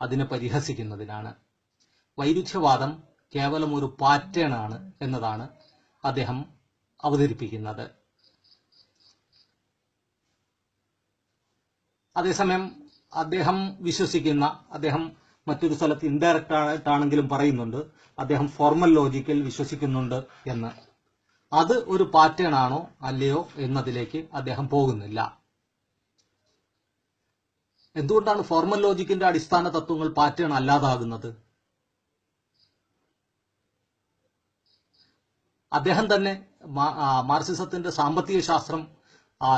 അതിനെ പരിഹസിക്കുന്നതിനാണ്. വൈരുദ്ധ്യവാദം കേവലം ഒരു പാറ്റേൺ ആണ് എന്നതാണ് അദ്ദേഹം അവതരിപ്പിക്കുന്നത്. അതേസമയം അദ്ദേഹം മറ്റൊരു സ്ഥലത്ത് ഇൻഡയറക്റ്റ് ആയിട്ടാണെങ്കിലും പറയുന്നുണ്ട്, അദ്ദേഹം ഫോർമൽ ലോജിക്കിൽ വിശ്വസിക്കുന്നുണ്ട് എന്ന്. അത് ഒരു പാറ്റേൺ ആണോ അല്ലയോ എന്നതിലേക്ക് അദ്ദേഹം പോകുന്നില്ല. എന്തുകൊണ്ടാണ് ഫോർമൽ ലോജിക്കിന്റെ അടിസ്ഥാന തത്വങ്ങൾ പാറ്റേൺ അല്ലാതാകുന്നത്? അദ്ദേഹം തന്നെ മാർക്സിസത്തിന്റെ സാമ്പത്തിക ശാസ്ത്രം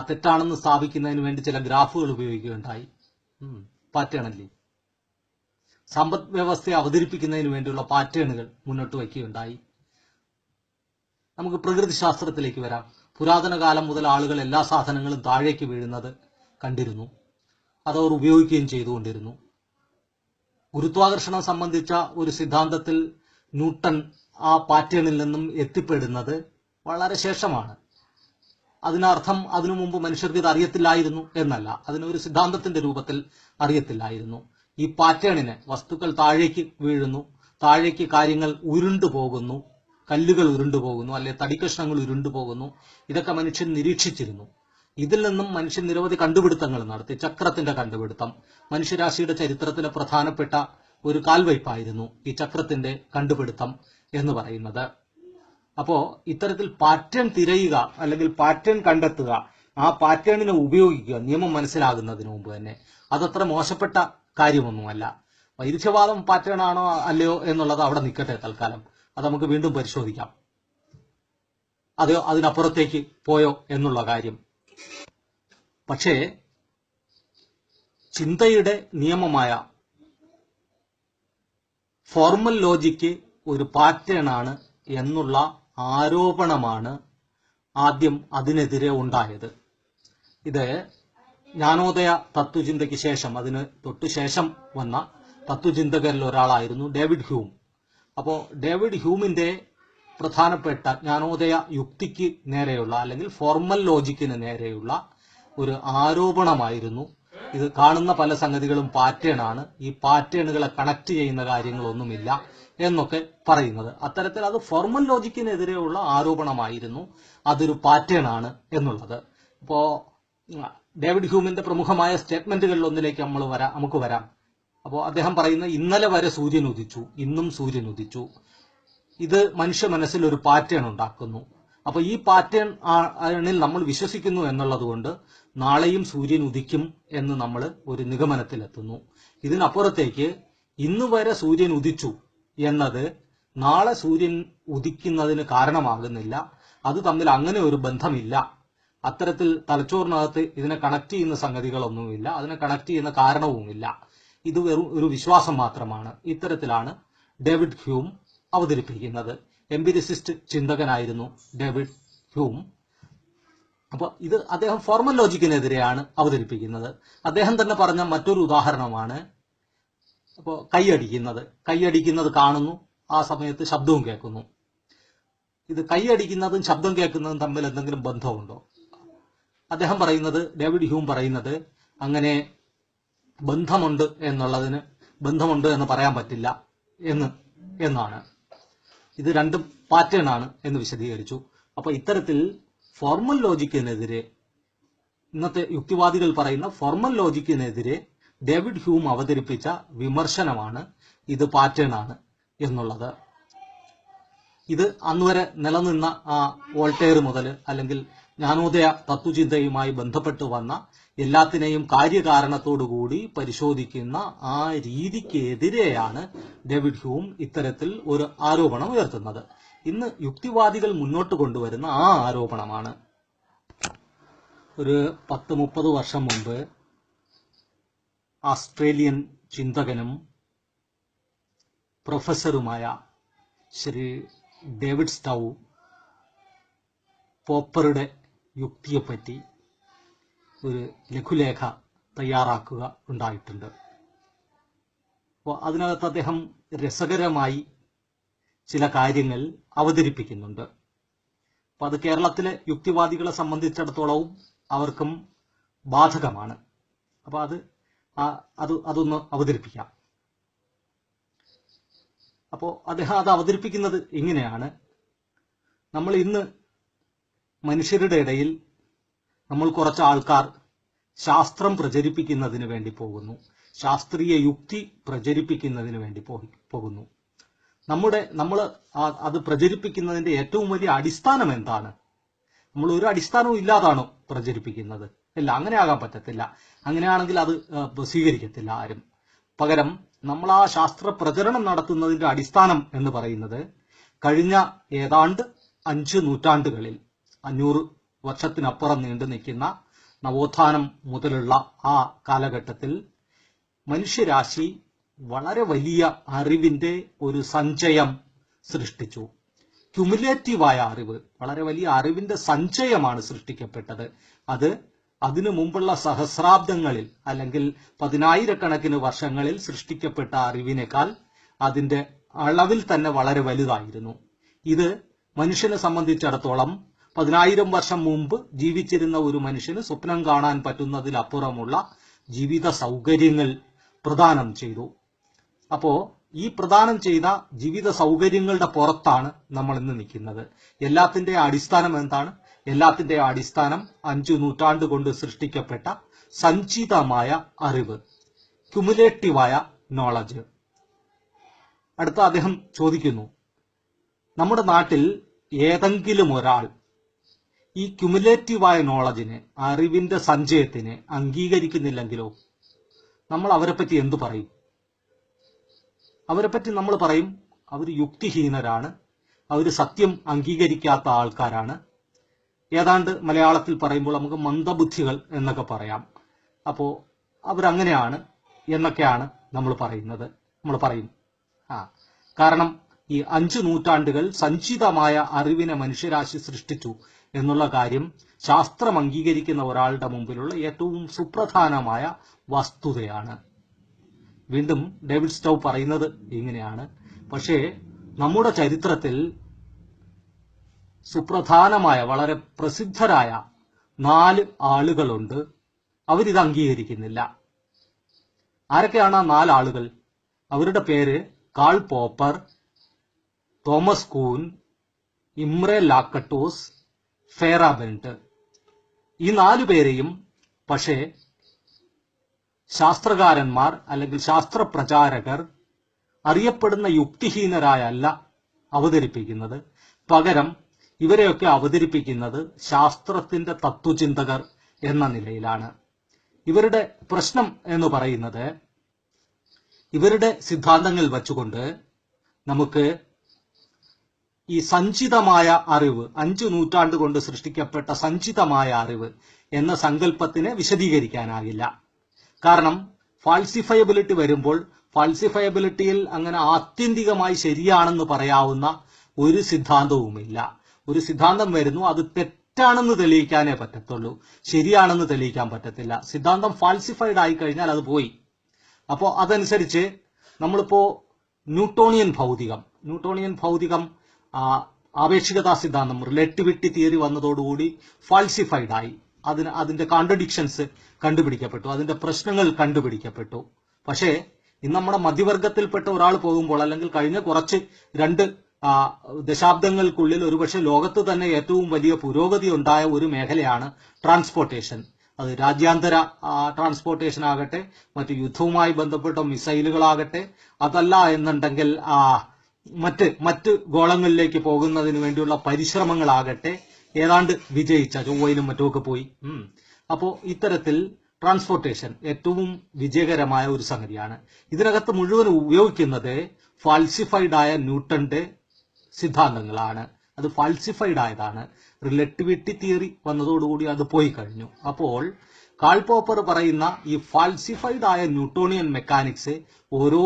തെറ്റാണെന്ന് സ്ഥാപിക്കുന്നതിന് വേണ്ടി ചില ഗ്രാഫുകൾ ഉപയോഗിക്കുകയുണ്ടായി. പാറ്റേൺ അല്ലേ? സമ്പദ് വ്യവസ്ഥയെ അവതരിപ്പിക്കുന്നതിന് വേണ്ടിയുള്ള പാറ്റേണുകൾ മുന്നോട്ട് വയ്ക്കുകയുണ്ടായി. നമുക്ക് പ്രകൃതി ശാസ്ത്രത്തിലേക്ക് വരാം. പുരാതന കാലം മുതൽ ആളുകൾ എല്ലാ സാധനങ്ങളും താഴേക്ക് വീഴുന്നത് കണ്ടിരുന്നു. അതവർ ഉപയോഗിക്കുകയും ചെയ്തുകൊണ്ടിരുന്നു. ഗുരുത്വാകർഷണം സംബന്ധിച്ച ഒരു സിദ്ധാന്തത്തിൽ ന്യൂട്ടൺ ആ പാറ്റേണിൽ നിന്നും എത്തിപ്പെടുന്നത് വളരെ ശേഷമാണ്. അതിനർത്ഥം അതിനു മുമ്പ് മനുഷ്യർക്ക് ഇത് അറിയത്തില്ലായിരുന്നു എന്നല്ല, അതിനൊരു സിദ്ധാന്തത്തിന്റെ രൂപത്തിൽ അറിയത്തില്ലായിരുന്നു. ഈ പാറ്റേണിനെ, വസ്തുക്കൾ താഴേക്ക് വീഴുന്നു, താഴേക്ക് കാര്യങ്ങൾ ഉരുണ്ടു പോകുന്നു, കല്ലുകൾ ഉരുണ്ടു പോകുന്നു, അല്ലെ തടിക്കഷ്ണങ്ങൾ ഉരുണ്ടു പോകുന്നു, ഇതൊക്കെ മനുഷ്യൻ നിരീക്ഷിച്ചിരുന്നു. ഇതിൽ നിന്നും മനുഷ്യൻ നിരവധി കണ്ടുപിടുത്തങ്ങൾ നടത്തി. ചക്രത്തിന്റെ കണ്ടുപിടുത്തം മനുഷ്യരാശിയുടെ ചരിത്രത്തിലെ പ്രധാനപ്പെട്ട ഒരു കാൽവയ്പായിരുന്നു ഈ ചക്രത്തിന്റെ കണ്ടുപിടുത്തം എന്ന് പറയുന്നത്. അപ്പോ ഇത്തരത്തിൽ പാറ്റേൺ തിരയുക അല്ലെങ്കിൽ പാറ്റേൺ കണ്ടെത്തുക, ആ പാറ്റേണിനെ ഉപയോഗിക്കുക നിയമം മനസ്സിലാകുന്നതിന് മുമ്പ് തന്നെ, അതത്ര മോശപ്പെട്ട കാര്യമൊന്നുമല്ല. വൈരുദ്ധ്യവാദം പാറ്റേൺ ആണോ അല്ലയോ എന്നുള്ളത് അവിടെ നിൽക്കട്ടെ തൽക്കാലം. അത് നമുക്ക് വീണ്ടും പരിശോധിക്കാം. അതെയോ അതിനപ്പുറത്തേക്ക് പോയോ എന്നുള്ള കാര്യം. പക്ഷേ ചിന്തയുടെ നിയമമായ ഫോർമൽ ലോജിക്ക് ഒരു പാറ്റേൺ ആണ് എന്നുള്ള ആരോപണമാണ് ആദ്യം അതിനെതിരെ ഉണ്ടായത്. ഇത് ജ്ഞാനോദയ തത്വചിന്തയ്ക്ക് ശേഷം, അതിന് തൊട്ടു ശേഷം വന്ന തത്വചിന്തകരിൽ ഒരാളായിരുന്നു ഡേവിഡ് ഹ്യൂം. അപ്പോൾ ഡേവിഡ് ഹ്യൂമിന്റെ പ്രധാനപ്പെട്ട ജ്ഞാനോദയ യുക്തിക്ക് നേരെയുള്ള അല്ലെങ്കിൽ ഫോർമൽ ലോജിക്കിന് നേരെയുള്ള ഒരു ആരോപണമായിരുന്നു ഇത് കാണുന്ന പല സംഗതികളും പാറ്റേൺ ആണ്, ഈ പാറ്റേണുകളെ കണക്ട് ചെയ്യുന്ന കാര്യങ്ങളൊന്നുമില്ല എന്നൊക്കെ പറയുന്നത്. അത്തരത്തിൽ അത് ഫോർമൽ ലോജിക്കിനെതിരെയുള്ള ആരോപണമായിരുന്നു, അതൊരു പാറ്റേൺ ആണ് എന്നുള്ളത്. ഇപ്പോ ഡേവിഡ് ഹ്യൂമിന്റെ പ്രമുഖമായ സ്റ്റേറ്റ്മെന്റുകളിൽ ഒന്നിലേക്ക് നമുക്ക് വരാം. അപ്പോൾ അദ്ദേഹം പറയുന്ന ഇന്നലെ വരെ സൂര്യൻ ഉദിച്ചു, ഇന്നും സൂര്യൻ ഉദിച്ചു. ഇത് മനുഷ്യ മനസ്സിൽ ഒരു പാറ്റേൺ ഉണ്ടാക്കുന്നു. അപ്പൊ ഈ പാറ്റേണിൽ നമ്മൾ വിശ്വസിക്കുന്നു എന്നുള്ളത് കൊണ്ട് നാളെയും സൂര്യൻ ഉദിക്കും എന്ന് നമ്മൾ ഒരു നിഗമനത്തിലെത്തുന്നു. ഇതിനപ്പുറത്തേക്ക് ഇന്ന് വരെ സൂര്യൻ ഉദിച്ചു എന്നത് നാളെ സൂര്യൻ ഉദിക്കുന്നതിന് കാരണമാകുന്നില്ല. അത് തമ്മിൽ അങ്ങനെ ഒരു ബന്ധമില്ല. അത്തരത്തിൽ തലച്ചോറിനകത്ത് ഇതിനെ കണക്ട് ചെയ്യുന്ന സംഗതികളൊന്നുമില്ല, അതിനെ കണക്ട് ചെയ്യുന്ന കാരണവുമില്ല. ഇത് വെറും ഒരു വിശ്വാസം മാത്രമാണ്. ഇത്തരത്തിലാണ് ഡേവിഡ് ഹ്യൂം അവതരിപ്പിക്കുന്നത്. എംപിരിസിസ്റ്റ് ചിന്തകനായിരുന്നു ഡേവിഡ് ഹ്യൂം. അപ്പൊ ഇത് അദ്ദേഹം ഫോർമൽ ലോജിക്കിനെതിരെയാണ് അവതരിപ്പിക്കുന്നത്. അദ്ദേഹം തന്നെ പറഞ്ഞ മറ്റൊരു ഉദാഹരണമാണ് അപ്പോൾ കൈയടിക്കുന്നത് കാണുന്നു, ആ സമയത്ത് ശബ്ദവും കേൾക്കുന്നു. ഇത് കൈയടിക്കുന്നതും ശബ്ദം കേൾക്കുന്നതും തമ്മിൽ എന്തെങ്കിലും ബന്ധമുണ്ടോ? അദ്ദേഹം പറയുന്നത്, ഡേവിഡ് ഹ്യൂം പറയുന്നത്, അങ്ങനെ ബന്ധമുണ്ട് എന്ന് പറയാൻ പറ്റില്ല എന്നാണ്. ഇത് രണ്ടും പാറ്റേൺ ആണ് എന്ന് വിശദീകരിച്ചു. അപ്പൊ ഇത്തരത്തിൽ ഫോർമൽ ലോജിക്കിനെതിരെ, ഇന്നത്തെ യുക്തിവാദികൾ പറയുന്ന ഫോർമൽ ലോജിക്കിനെതിരെ ഡേവിഡ് ഹ്യൂം അവതരിപ്പിച്ച വിമർശനമാണ് ഇത് പാറ്റേൺ ആണ് എന്നുള്ളത്. ഇത് അന്നുവരെ നിലനിന്ന വോൾട്ടയർ മുതൽ അല്ലെങ്കിൽ ജ്ഞാനോദയ തത്വചിന്തയുമായി ബന്ധപ്പെട്ട് വന്ന എല്ലാത്തിനെയും കാര്യകാരണത്തോടുകൂടി പരിശോധിക്കുന്ന ആ രീതിക്കെതിരെയാണ് ഡേവിഡ് ഹ്യൂം ഇത്തരത്തിൽ ഒരു ആരോപണം ഉയർത്തുന്നത്. ഇന്ന് യുക്തിവാദികൾ മുന്നോട്ട് കൊണ്ടുവരുന്ന ആ ആരോപണമാണ്. ഒരു 10-30 വർഷം മുമ്പ് ഓസ്ട്രേലിയൻ ചിന്തകനും പ്രൊഫസറുമായ ശ്രീ ഡേവിഡ് സ്റ്റൗ പോപ്പറുടെ യുക്തിയെപ്പറ്റി ഒരു ലഘുലേഖ തയ്യാറാക്കുക ഉണ്ടായിട്ടുണ്ട്. അപ്പോൾ അതിനകത്ത് അദ്ദേഹം രസകരമായി ചില കാര്യങ്ങൾ അവതരിപ്പിക്കുന്നുണ്ട്. അപ്പൊ അത് കേരളത്തിലെ യുക്തിവാദികളെ സംബന്ധിച്ചിടത്തോളവും അവർക്കും ബാധകമാണ്. അപ്പൊ അതൊന്ന് അവതരിപ്പിക്കാം. അപ്പോ അദ്ദേഹം അത് അവതരിപ്പിക്കുന്നത് ഇങ്ങനെയാണ്: നമ്മൾ ഇന്ന് മനുഷ്യരുടെ ഇടയിൽ നമ്മൾ കുറച്ച് ആൾക്കാർ ശാസ്ത്രം പ്രചരിപ്പിക്കുന്നതിന് വേണ്ടി പോകുന്നു, ശാസ്ത്രീയ യുക്തി പ്രചരിപ്പിക്കുന്നതിന് വേണ്ടി പോകുന്നു. നമ്മൾ അത് പ്രചരിപ്പിക്കുന്നതിന്റെ ഏറ്റവും വലിയ അടിസ്ഥാനം എന്താണ്? നമ്മൾ ഒരു അടിസ്ഥാനവും ഇല്ലാതാണോ പ്രചരിപ്പിക്കുന്നത്? ഇല്ല, അങ്ങനെ ആകാൻ പറ്റത്തില്ല. അങ്ങനെയാണെങ്കിൽ അത് സ്വീകരിക്കത്തില്ല ആരും. പകരം നമ്മൾ ആ ശാസ്ത്ര പ്രചരണം നടത്തുന്നതിന്റെ അടിസ്ഥാനം എന്ന് പറയുന്നത് കഴിഞ്ഞ ഏതാണ്ട് 5 നൂറ്റാണ്ടുകളിൽ 500 വർഷത്തിനപ്പുറം നീണ്ടു നിൽക്കുന്ന നവോത്ഥാനം മുതലുള്ള ആ കാലഘട്ടത്തിൽ മനുഷ്യരാശി വളരെ വലിയ അറിവിന്റെ ഒരു സഞ്ചയം സൃഷ്ടിച്ചു. ക്യുമുലേറ്റീവായ അറിവ്, വളരെ വലിയ അറിവിന്റെ സഞ്ചയമാണ് സൃഷ്ടിക്കപ്പെട്ടത്. അതിനു മുമ്പുള്ള സഹസ്രാബ്ദങ്ങളിൽ അല്ലെങ്കിൽ 10,000-കണക്കിന് വർഷങ്ങളിൽ സൃഷ്ടിക്കപ്പെട്ട അറിവിനേക്കാൾ അതിന്റെ അളവിൽ തന്നെ വളരെ വലുതായിരുന്നു. ഇത് മനുഷ്യനെ സംബന്ധിച്ചിടത്തോളം 10,000 വർഷം മുമ്പ് ജീവിച്ചിരുന്ന ഒരു മനുഷ്യന് സ്വപ്നം കാണാൻ പറ്റുന്നതിലപ്പുറമുള്ള ജീവിത സൗകര്യങ്ങൾ പ്രദാനം ചെയ്തു. അപ്പോ ഈ പ്രദാനം ചെയ്ത ജീവിത സൗകര്യങ്ങളുടെ പുറത്താണ് നമ്മൾ ഇന്ന് നിൽക്കുന്നത്. എല്ലാത്തിന്റെ അടിസ്ഥാനം എന്താണ്? എല്ലാത്തിന്റെ അടിസ്ഥാനം 5 നൂറ്റാണ്ട് കൊണ്ട് സൃഷ്ടിക്കപ്പെട്ട സഞ്ചിതമായ അറിവ്, ക്യുമുലേറ്റീവായ നോളജ്. അടുത്ത അദ്ദേഹം ചോദിക്കുന്നു, നമ്മുടെ നാട്ടിൽ ഏതെങ്കിലും ഒരാൾ ഈ ക്യുമുലേറ്റീവായ നോളജിനെ, അറിവിന്റെ സഞ്ചയത്തിനെ അംഗീകരിക്കുന്നില്ലെങ്കിലോ നമ്മൾ അവരെപ്പറ്റി എന്തു പറയും? അവരെപ്പറ്റി നമ്മൾ പറയും അവർ യുക്തിഹീനരാണ്, അവർ സത്യം അംഗീകരിക്കാത്ത ആൾക്കാരാണ്. ഏതാണ്ട് മലയാളത്തിൽ പറയുമ്പോൾ നമുക്ക് മന്ദബുദ്ധികൾ എന്നൊക്കെ പറയാം. അപ്പോ അവരങ്ങനെയാണ് എന്നൊക്കെയാണ് നമ്മൾ പറയുന്നത്. നമ്മൾ പറയും. കാരണം ഈ 5 നൂറ്റാണ്ടുകൾ സഞ്ചിതമായ അറിവിനെ മനുഷ്യരാശി സൃഷ്ടിച്ചു എന്നുള്ള കാര്യം ശാസ്ത്രം അംഗീകരിക്കുന്ന ഒരാളുടെ മുമ്പിലുള്ള ഏറ്റവും സുപ്രധാനമായ വസ്തുതയാണ്. വീണ്ടും ഡേവിഡ് സ്റ്റൗ പറയുന്നത് ഇങ്ങനെയാണ്: പക്ഷേ നമ്മുടെ ചരിത്രത്തിൽ സുപ്രധാനമായ, വളരെ പ്രസിദ്ധരായ 4 ആളുകളുണ്ട്, അവരിത് അംഗീകരിക്കുന്നില്ല. ആരൊക്കെയാണ് ആ 4 ആളുകൾ? അവരുടെ പേര് കാൾ പോപ്പർ, തോമസ് കൂൻ, ഇമ്രെ ലാക്കട്ടോസ്, ഫെയറാബെന്റ്. ഈ 4 പേരെയും പക്ഷേ ശാസ്ത്രകാരന്മാർ അല്ലെങ്കിൽ ശാസ്ത്രപ്രചാരകർ അറിയപ്പെടുന്ന യുക്തിഹീനരായല്ല അവതരിപ്പിക്കുന്നത്. പകരം ഇവരെയൊക്കെ അവതരിപ്പിക്കുന്നത് ശാസ്ത്രത്തിന്റെ തത്വചിന്തകർ എന്ന നിലയിലാണ്. ഇവരുടെ പ്രശ്നം എന്ന് പറയുന്നത് ഇവരുടെ സിദ്ധാന്തങ്ങൾ വച്ചുകൊണ്ട് നമുക്ക് ഈ സഞ്ചിതമായ അറിവ്, 5 നൂറ്റാണ്ട് കൊണ്ട് സൃഷ്ടിക്കപ്പെട്ട സഞ്ചിതമായ അറിവ് എന്ന സങ്കല്പത്തിനെ വിശദീകരിക്കാനാകില്ല. കാരണം ഫാൾസിഫയബിലിറ്റി വരുമ്പോൾ ഫാൾസിഫയബിലിറ്റിയിൽ അങ്ങനെ ആത്യന്തികമായി ശരിയാണെന്ന് പറയാവുന്ന ഒരു സിദ്ധാന്തവുമില്ല. ഒരു സിദ്ധാന്തം വരുന്നു, അത് തെറ്റാണെന്ന് തെളിയിക്കാനേ പറ്റത്തുള്ളൂ, ശരിയാണെന്ന് തെളിയിക്കാൻ പറ്റത്തില്ല. സിദ്ധാന്തം ഫാൾസിഫൈഡ് ആയി കഴിഞ്ഞാൽ അത് പോയി. അപ്പോൾ അതനുസരിച്ച് നമ്മളിപ്പോ ന്യൂട്ടോണിയൻ ഭൗതികം ആപേക്ഷികതാ സിദ്ധാന്തം, റിലേറ്റിവിറ്റി തിയറി വന്നതോടുകൂടി ഫാൾസിഫൈഡ് ആയി. അതിന്റെ കോൺട്രഡിക്ഷൻസ് കണ്ടുപിടിക്കപ്പെട്ടു, അതിന്റെ പ്രശ്നങ്ങൾ കണ്ടുപിടിക്കപ്പെട്ടു. പക്ഷേ ഇന്ന് നമ്മുടെ മധ്യവർഗത്തിൽപ്പെട്ട ഒരാൾ പോകുമ്പോൾ, അല്ലെങ്കിൽ കഴിഞ്ഞ കുറച്ച് 2 ദശാബ്ദങ്ങൾക്കുള്ളിൽ ഒരുപക്ഷെ ലോകത്ത് തന്നെ ഏറ്റവും വലിയ പുരോഗതി ഉണ്ടായ ഒരു മേഖലയാണ് ട്രാൻസ്പോർട്ടേഷൻ. അത് രാജ്യാന്തര ട്രാൻസ്പോർട്ടേഷൻ ആകട്ടെ, മറ്റ് യുദ്ധവുമായി ബന്ധപ്പെട്ട മിസൈലുകളാകട്ടെ, അതല്ല എന്നുണ്ടെങ്കിൽ മറ്റ് ഗോളങ്ങളിലേക്ക് പോകുന്നതിന് വേണ്ടിയുള്ള പരിശ്രമങ്ങളാകട്ടെ, ഏതാണ്ട് വിജയിച്ച, ചൊവ്വയിലും മറ്റുമൊക്കെ പോയി. അപ്പോ ഇത്തരത്തിൽ ട്രാൻസ്പോർട്ടേഷൻ ഏറ്റവും വിജയകരമായ ഒരു സംഗതിയാണ്. ഇതിനകത്ത് മുഴുവൻ ഉപയോഗിക്കുന്നത് ഫാൾസിഫൈഡ് ആയ ന്യൂട്ടന്റെ സിദ്ധാന്തങ്ങളാണ്. അത് ഫാൾസിഫൈഡ് ആയതാണ്. റിലേറ്റിവിറ്റി തിയറി വന്നതോടുകൂടി അത് പോയി കഴിഞ്ഞു. അപ്പോൾ കാൾ പോപ്പർ പറയുന്ന ഈ ഫാൾസിഫൈഡ് ആയ ന്യൂട്ടോണിയൻ മെക്കാനിക്സ് ഓരോ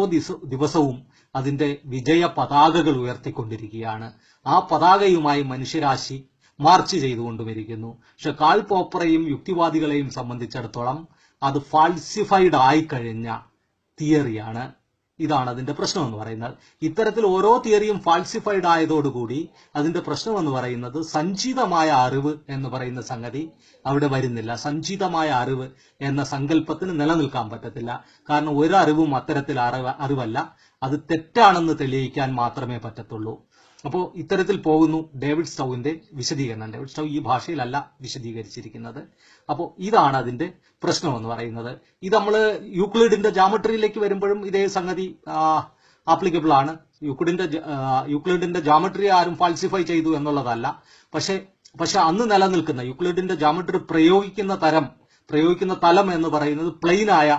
ദിവസവും അതിന്റെ വിജയ പതാകകൾ ഉയർത്തിക്കൊണ്ടിരിക്കുകയാണ്. ആ പതാകയുമായി മനുഷ്യരാശി മാർച്ച് ചെയ്തുകൊണ്ടുമിരിക്കുന്നു. പക്ഷെ കാൾ പോപ്പറെയും യുക്തിവാദികളെയും സംബന്ധിച്ചിടത്തോളം അത് ഫാൾസിഫൈഡ് ആയി കഴിഞ്ഞ തിയറിയാണ്. ഇതാണ് അതിന്റെ പ്രശ്നം എന്ന് പറയുന്നത്. ഇത്തരത്തിൽ ഓരോ തിയറിയും ഫാൾസിഫൈഡ് ആയതോടുകൂടി അതിന്റെ പ്രശ്നം എന്ന് പറയുന്നത് സഞ്ചിതമായ അറിവ് എന്ന് പറയുന്ന സംഗതി അവിടെ വരുന്നില്ല. സഞ്ചിതമായ അറിവ് എന്ന സങ്കല്പത്തിന് നിലനിൽക്കാൻ പറ്റത്തില്ല. കാരണം ഒരു അറിവും അത്തരത്തിൽ അറിവല്ല, അത് തെറ്റാണെന്ന് തെളിയിക്കാൻ മാത്രമേ പറ്റത്തുള്ളൂ. അപ്പോൾ ഇത്തരത്തിൽ പോകുന്നു ഡേവിഡ് സ്റ്റൗവിന്റെ വിശദീകരണം. ഡേവിഡ് സ്റ്റൗ ഈ ഭാഷയിലല്ല വിശദീകരിച്ചിരിക്കുന്നത്. അപ്പോൾ ഇതാണ് അതിന്റെ പ്രശ്നം എന്ന് പറയുന്നത്. ഇത് നമ്മൾ യൂക്ലിഡിന്റെ ജോമെട്രിയിലേക്ക് വരുമ്പോഴും ഇതേ സംഗതി ആപ്ലിക്കബിൾ ആണ്. യൂക്ലിഡിന്റെ ജോമെട്രി ആരും ഫാൾസിഫൈ ചെയ്തു എന്നുള്ളതല്ല. പക്ഷെ അന്ന് നിലനിൽക്കുന്ന യൂക്ലിഡിന്റെ ജോമെട്രി പ്രയോഗിക്കുന്ന തലം എന്ന് പറയുന്നത് പ്ലെയിനായ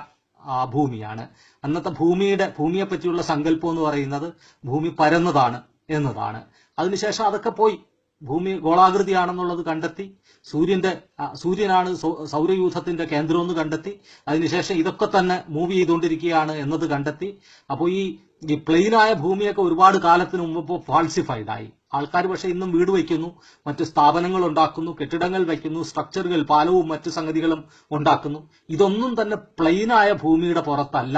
ഭൂമിയാണ്. അന്നത്തെ ഭൂമിയെ പറ്റിയുള്ള സങ്കല്പം എന്ന് പറയുന്നത് ഭൂമി പരന്നതാണ് എന്നതാണ്. അതിനുശേഷം അതൊക്കെ പോയി. ഭൂമി ഗോളാകൃതിയാണെന്നുള്ളത് കണ്ടെത്തി. സൂര്യനാണ് സൗരയൂഥത്തിന്റെ കേന്ദ്രം എന്ന് കണ്ടെത്തി. അതിനുശേഷം ഇതൊക്കെ തന്നെ മൂവ് ചെയ്തുകൊണ്ടിരിക്കുകയാണ് എന്നത് കണ്ടെത്തി. അപ്പോൾ ഈ പ്ലെയിനായ ഭൂമിയൊക്കെ ഒരുപാട് കാലത്തിന് മുമ്പ് ഇപ്പോൾ ഫാൾസിഫൈഡ് ആയി. ആൾക്കാർ പക്ഷെ ഇന്നും വീട് വയ്ക്കുന്നു, മറ്റു സ്ഥാപനങ്ങൾ ഉണ്ടാക്കുന്നു, കെട്ടിടങ്ങൾ വയ്ക്കുന്നു, സ്ട്രക്ചറുകൾ, പാലവും മറ്റു സംഗതികളും ഉണ്ടാക്കുന്നു. ഇതൊന്നും തന്നെ പ്ലെയിനായ ഭൂമിയുടെ പുറത്തല്ല